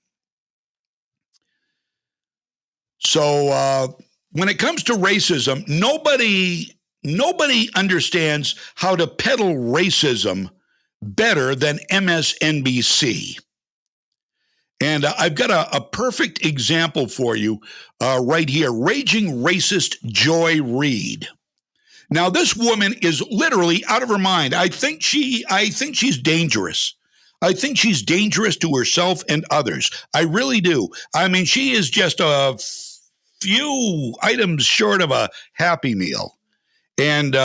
So when it comes to racism, nobody understands how to peddle racism better than MSNBC. And I've got a perfect example for you right here. Raging racist Joy Reid. Now, this woman is literally out of her mind. I think she's dangerous. I think she's dangerous to herself and others. I really do. I mean, she is just a few items short of a Happy Meal. And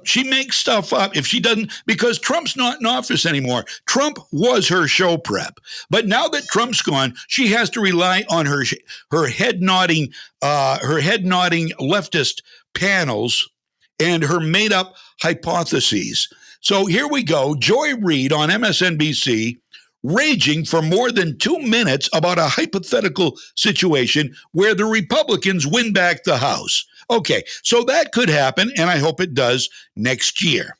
she makes stuff up if she doesn't, because Trump's not in office anymore. Trump was her show prep. But now that Trump's gone, she has to rely on her head-nodding leftist panels and her made-up hypotheses. So here we go. Joy Reid on MSNBC raging for more than 2 minutes about a hypothetical situation where the Republicans win back the House. Okay, so that could happen, and I hope it does next year.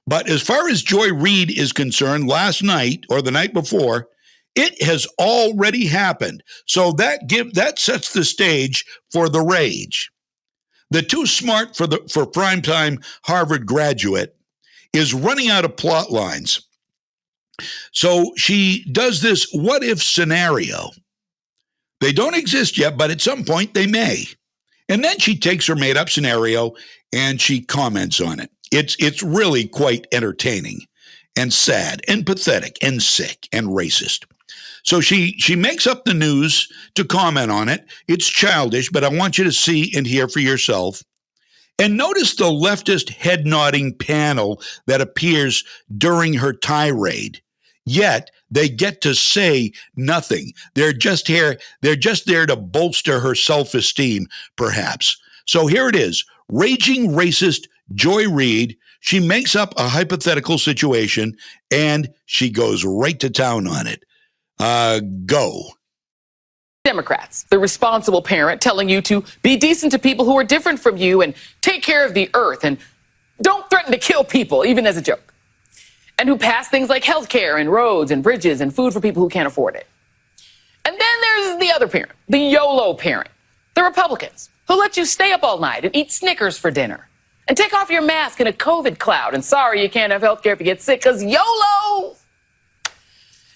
But as far as Joy Reid is concerned, last night or the night before, it has already happened. So that sets the stage for the rage. the too smart for primetime Harvard graduate, is running out of plot lines. So she does this what if scenario. They don't exist yet, but at some point they may. And then she takes her made up scenario and she comments on it. It's really quite entertaining and sad and pathetic and sick and racist. So she makes up the news to comment on it. It's childish, but I want you to see and hear for yourself. And notice the leftist head-nodding panel that appears during her tirade. Yet they get to say nothing. They're just there to bolster her self-esteem, perhaps. So here it is. Raging racist Joy Reid. She makes up a hypothetical situation and she goes right to town on it. Go. Democrats, the responsible parent telling you to be decent to people who are different from you and take care of the earth and don't threaten to kill people, even as a joke. And who pass things like health care and roads and bridges and food for people who can't afford it. And then there's the other parent, the YOLO parent, the Republicans, who let you stay up all night and eat Snickers for dinner and take off your mask in a COVID cloud. And sorry, you can't have health care if you get sick because YOLO.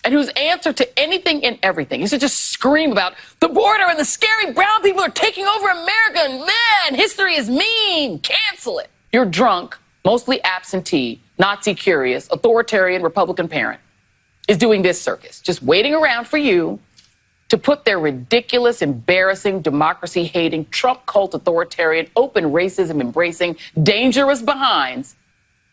And whose answer to anything and everything is to just scream about the border and the scary brown people are taking over America and man, history is mean, cancel it. Your drunk, mostly absentee, Nazi-curious, authoritarian Republican parent is doing this circus, just waiting around for you to put their ridiculous, embarrassing, democracy-hating, Trump cult authoritarian, open racism-embracing, dangerous behinds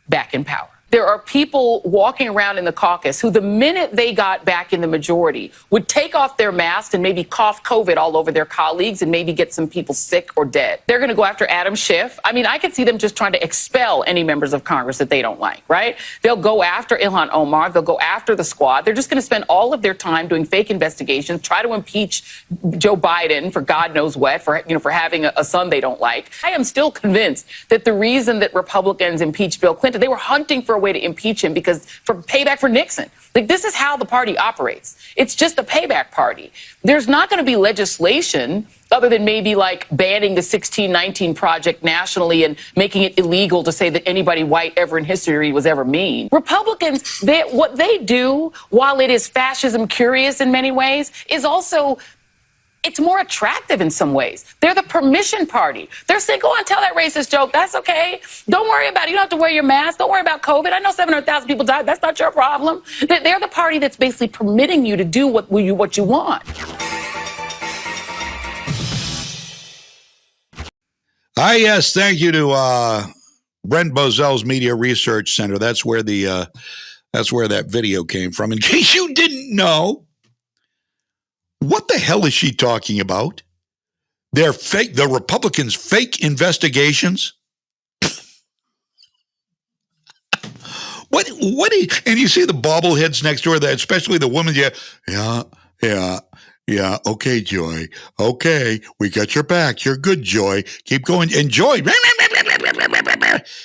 back in power. There are people walking around in the caucus who, the minute they got back in the majority, would take off their masks and maybe cough COVID all over their colleagues and maybe get some people sick or dead. They're going to go after Adam Schiff. I mean, I could see them just trying to expel any members of Congress that they don't like, right? They'll go after Ilhan Omar. They'll go after the squad. They're just going to spend all of their time doing fake investigations, try to impeach Joe Biden for God knows what, for having a son they don't like. I am still convinced that the reason that Republicans impeached Bill Clinton, they were hunting for a way to impeach him because for payback for Nixon. Like, this is how the party operates. It's just a payback party. There's not going to be legislation other than maybe like banning the 1619 Project nationally and making it illegal to say that anybody white ever in history was ever mean. Republicans, what they do, while it is fascism curious in many ways, is also it's more attractive in some ways. They're the permission party. They're saying, go on, tell that racist joke. That's okay. Don't worry about it. You don't have to wear your mask. Don't worry about COVID. I know 700,000 people died. That's not your problem. They're the party that's basically permitting you to do what you want. Yes, thank you to Brent Bozell's Media Research Center. That's where that video came from. In case you didn't know, what the hell is she talking about? They're fake. The Republicans' fake investigations. What? And you see the bobbleheads next door. That especially the woman. Yeah. Okay, Joy. Okay, we got your back. You're good, Joy. Keep going. And Joy.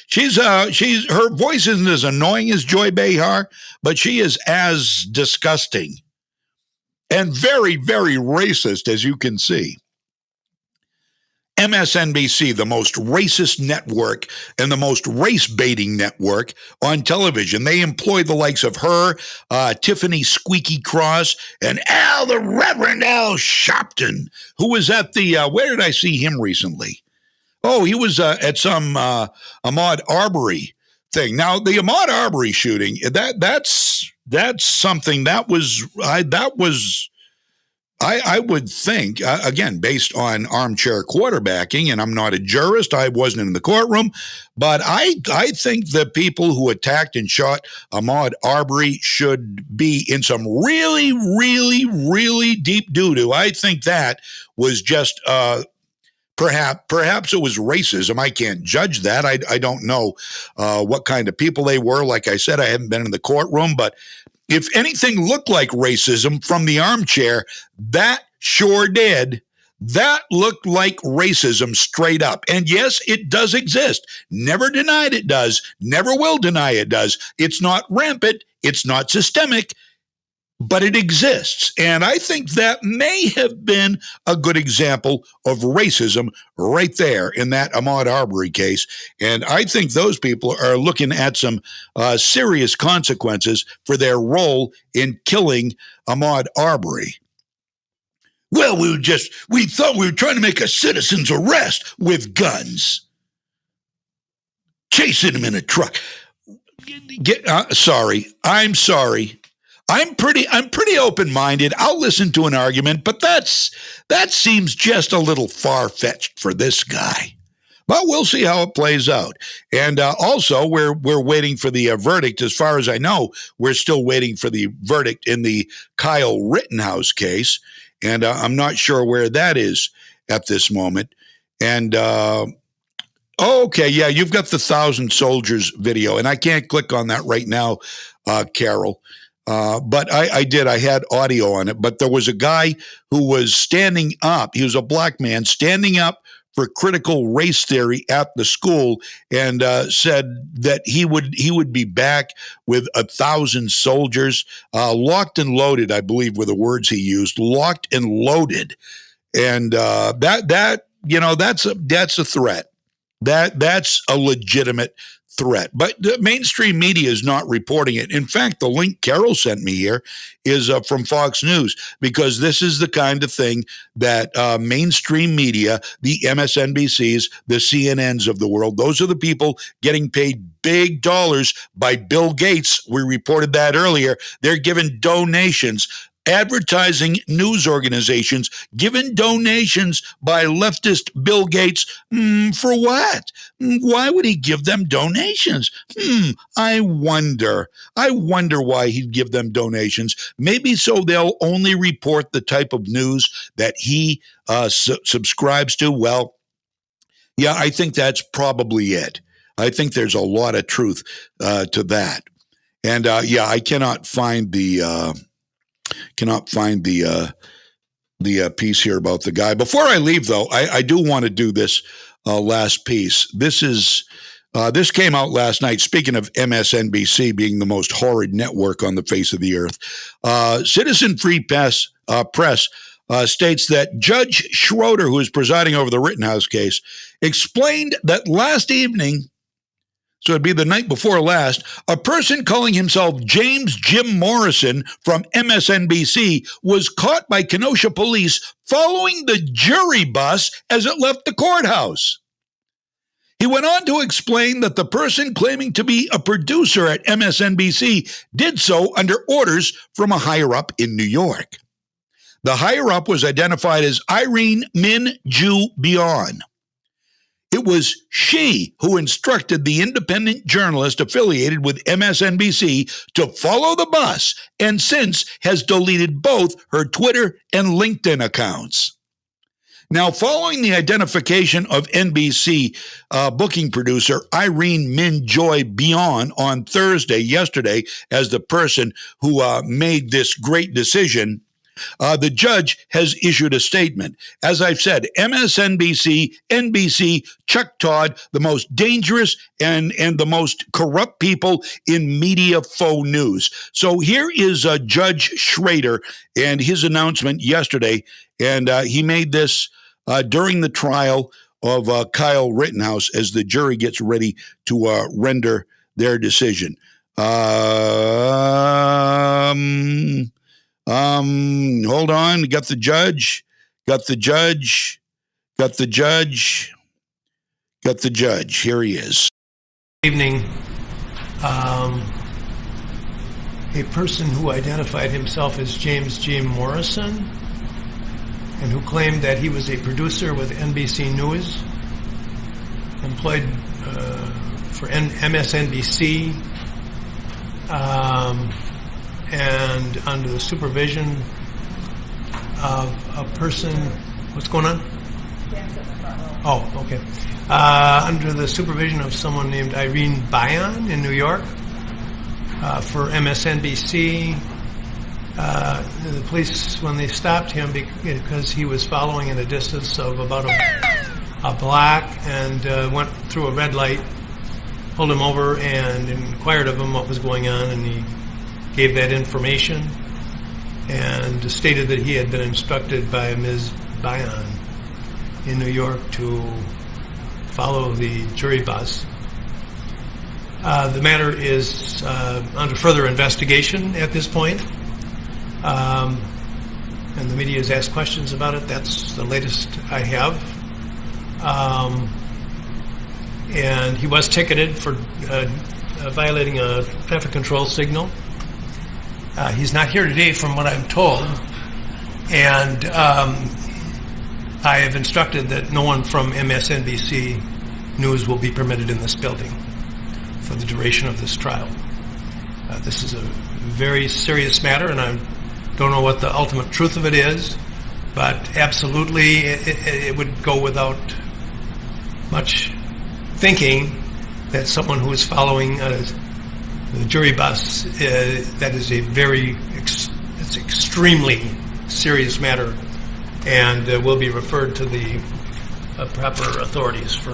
She's her voice isn't as annoying as Joy Behar, but she is as disgusting. And very, very racist, as you can see. MSNBC, the most racist network and the most race-baiting network on television. They employ the likes of her, Tiffany Squeaky Cross, and the Reverend Al Sharpton, who was at the, where did I see him recently? Oh, he was at some Ahmaud Arbery thing. Now, the Ahmaud Arbery shooting, that's something I would think, again, based on armchair quarterbacking, and I'm not a jurist, I wasn't in the courtroom, but I think the people who attacked and shot Ahmaud Arbery should be in some really, really, really deep doo-doo. I think that was just Perhaps it was racism. I can't judge that. I don't know what kind of people they were. Like I said, I haven't been in the courtroom, but if anything looked like racism from the armchair, that sure did. That looked like racism straight up. And yes, it does exist. Never denied it does. Never will deny it does. It's not rampant. It's not systemic. but it exists. And I think that may have been a good example of racism right there in that Ahmaud Arbery case. And I think those people are looking at some serious consequences for their role in killing Ahmaud Arbery. Well, we thought we were trying to make a citizen's arrest with guns. Chasing him in a truck. Sorry. I'm sorry. I'm pretty open-minded. I'll listen to an argument, but that seems just a little far-fetched for this guy. But we'll see how it plays out. And also, we're waiting for the verdict. As far as I know, we're still waiting for the verdict in the Kyle Rittenhouse case, and I'm not sure where that is at this moment. And okay, yeah, you've got the 1,000 Soldiers video, and I can't click on that right now, Carol. But I did. I had audio on it. But there was a guy who was standing up. He was a black man standing up for critical race theory at the school, and said that he would be back with 1,000 soldiers, locked and loaded, I believe were the words he used, locked and loaded. And that's a threat. That's a legitimate threat. But the mainstream media is not reporting it. In fact, the link Carol sent me here is from Fox News, because this is the kind of thing that mainstream media, the MSNBCs, the CNNs of the world, those are the people getting paid big dollars by Bill Gates. We reported that earlier. They're given donations. Advertising news organizations given donations by leftist Bill Gates. For what? Why would he give them donations? I wonder why he'd give them donations. Maybe so they'll only report the type of news that he subscribes to. Well, yeah, I think that's probably it. I think there's a lot of truth to that. And yeah, I cannot find the piece here about the guy. Before I leave, though, I do want to do this last piece. This came out last night. Speaking of MSNBC being the most horrid network on the face of the earth, Citizen Free Press states that Judge Schroeder, who is presiding over the Rittenhouse case, explained that last evening, so it'd be the night before last, a person calling himself James Jim Morrison from MSNBC was caught by Kenosha police following the jury bus as it left the courthouse. He went on to explain that the person claiming to be a producer at MSNBC did so under orders from a higher-up in New York. The higher-up was identified as Irene Min Ju Bion. It was she who instructed the independent journalist affiliated with MSNBC to follow the bus, and since has deleted both her Twitter and LinkedIn accounts. Now, following the identification of NBC booking producer Irene Min Joy Bion on yesterday, as the person who made this great decision, the judge has issued a statement. As I've said, MSNBC, NBC, Chuck Todd, the most dangerous and the most corrupt people in media faux news. So here is Judge Schroeder and his announcement yesterday, and he made this during the trial of Kyle Rittenhouse as the jury gets ready to render their decision. Hold on. Got the judge. Here he is. Evening. A person who identified himself as James J. Morrison and who claimed that he was a producer with NBC News, employed for MSNBC, and under the supervision of a person. What's going on? Oh, okay. Under the supervision of someone named Irene Bion in New York for MSNBC. The police, when they stopped him because he was following in a distance of about a block and went through a red light, pulled him over and inquired of him what was going on, and he gave that information. and stated that he had been instructed by Ms. Bayan in New York to follow the jury bus. The matter is under further investigation at this point, and the media has asked questions about it. That's the latest I have. And he was ticketed for violating a traffic control signal. He's not here today from what I'm told, and I have instructed that no one from MSNBC News will be permitted in this building for the duration of this trial. This is a very serious matter, and I don't know what the ultimate truth of it is, but absolutely it would go without much thinking that someone who is following the jury bus, that is it's extremely serious matter, and will be referred to the proper authorities for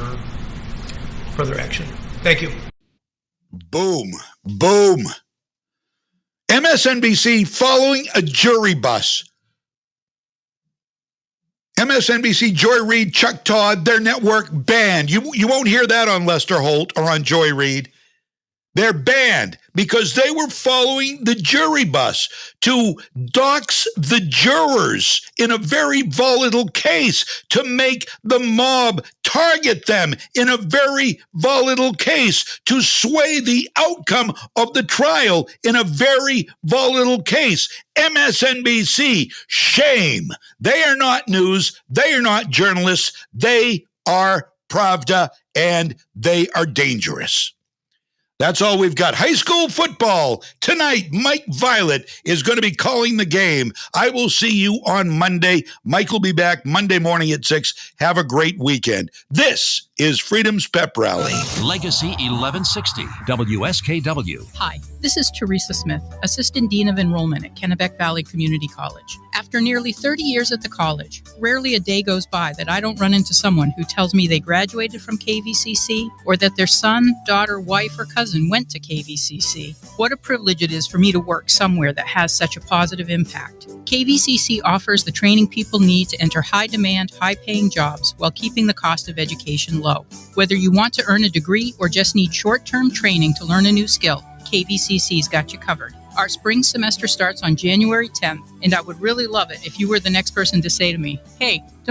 further action. Thank you. Boom. Boom. MSNBC following a jury bus. MSNBC, Joy Reid, Chuck Todd, their network banned. You won't hear that on Lester Holt or on Joy Reid. They're banned because they were following the jury bus to dox the jurors in a very volatile case, to make the mob target them in a very volatile case, to sway the outcome of the trial in a very volatile case. MSNBC, shame. They are not news. They are not journalists. They are Pravda, and they are dangerous. That's all we've got. High school football. Tonight, Mike Violette is going to be calling the game. I will see you on Monday. Mike will be back Monday morning at 6. Have a great weekend. This is Freedom's Pep Rally. Legacy 1160, WSKW. Hi, this is Teresa Smith, Assistant Dean of Enrollment at Kennebec Valley Community College. After nearly 30 years at the college, rarely a day goes by that I don't run into someone who tells me they graduated from KVCC or that their son, daughter, wife, or cousin went to KVCC. What a privilege it is for me to work somewhere that has such a positive impact. KVCC offers the training people need to enter high-demand, high-paying jobs while keeping the cost of education low. Whether you want to earn a degree or just need short-term training to learn a new skill, KVCC's got you covered. Our spring semester starts on January 10th, and I would really love it if you were the next person to say to me, hey, don't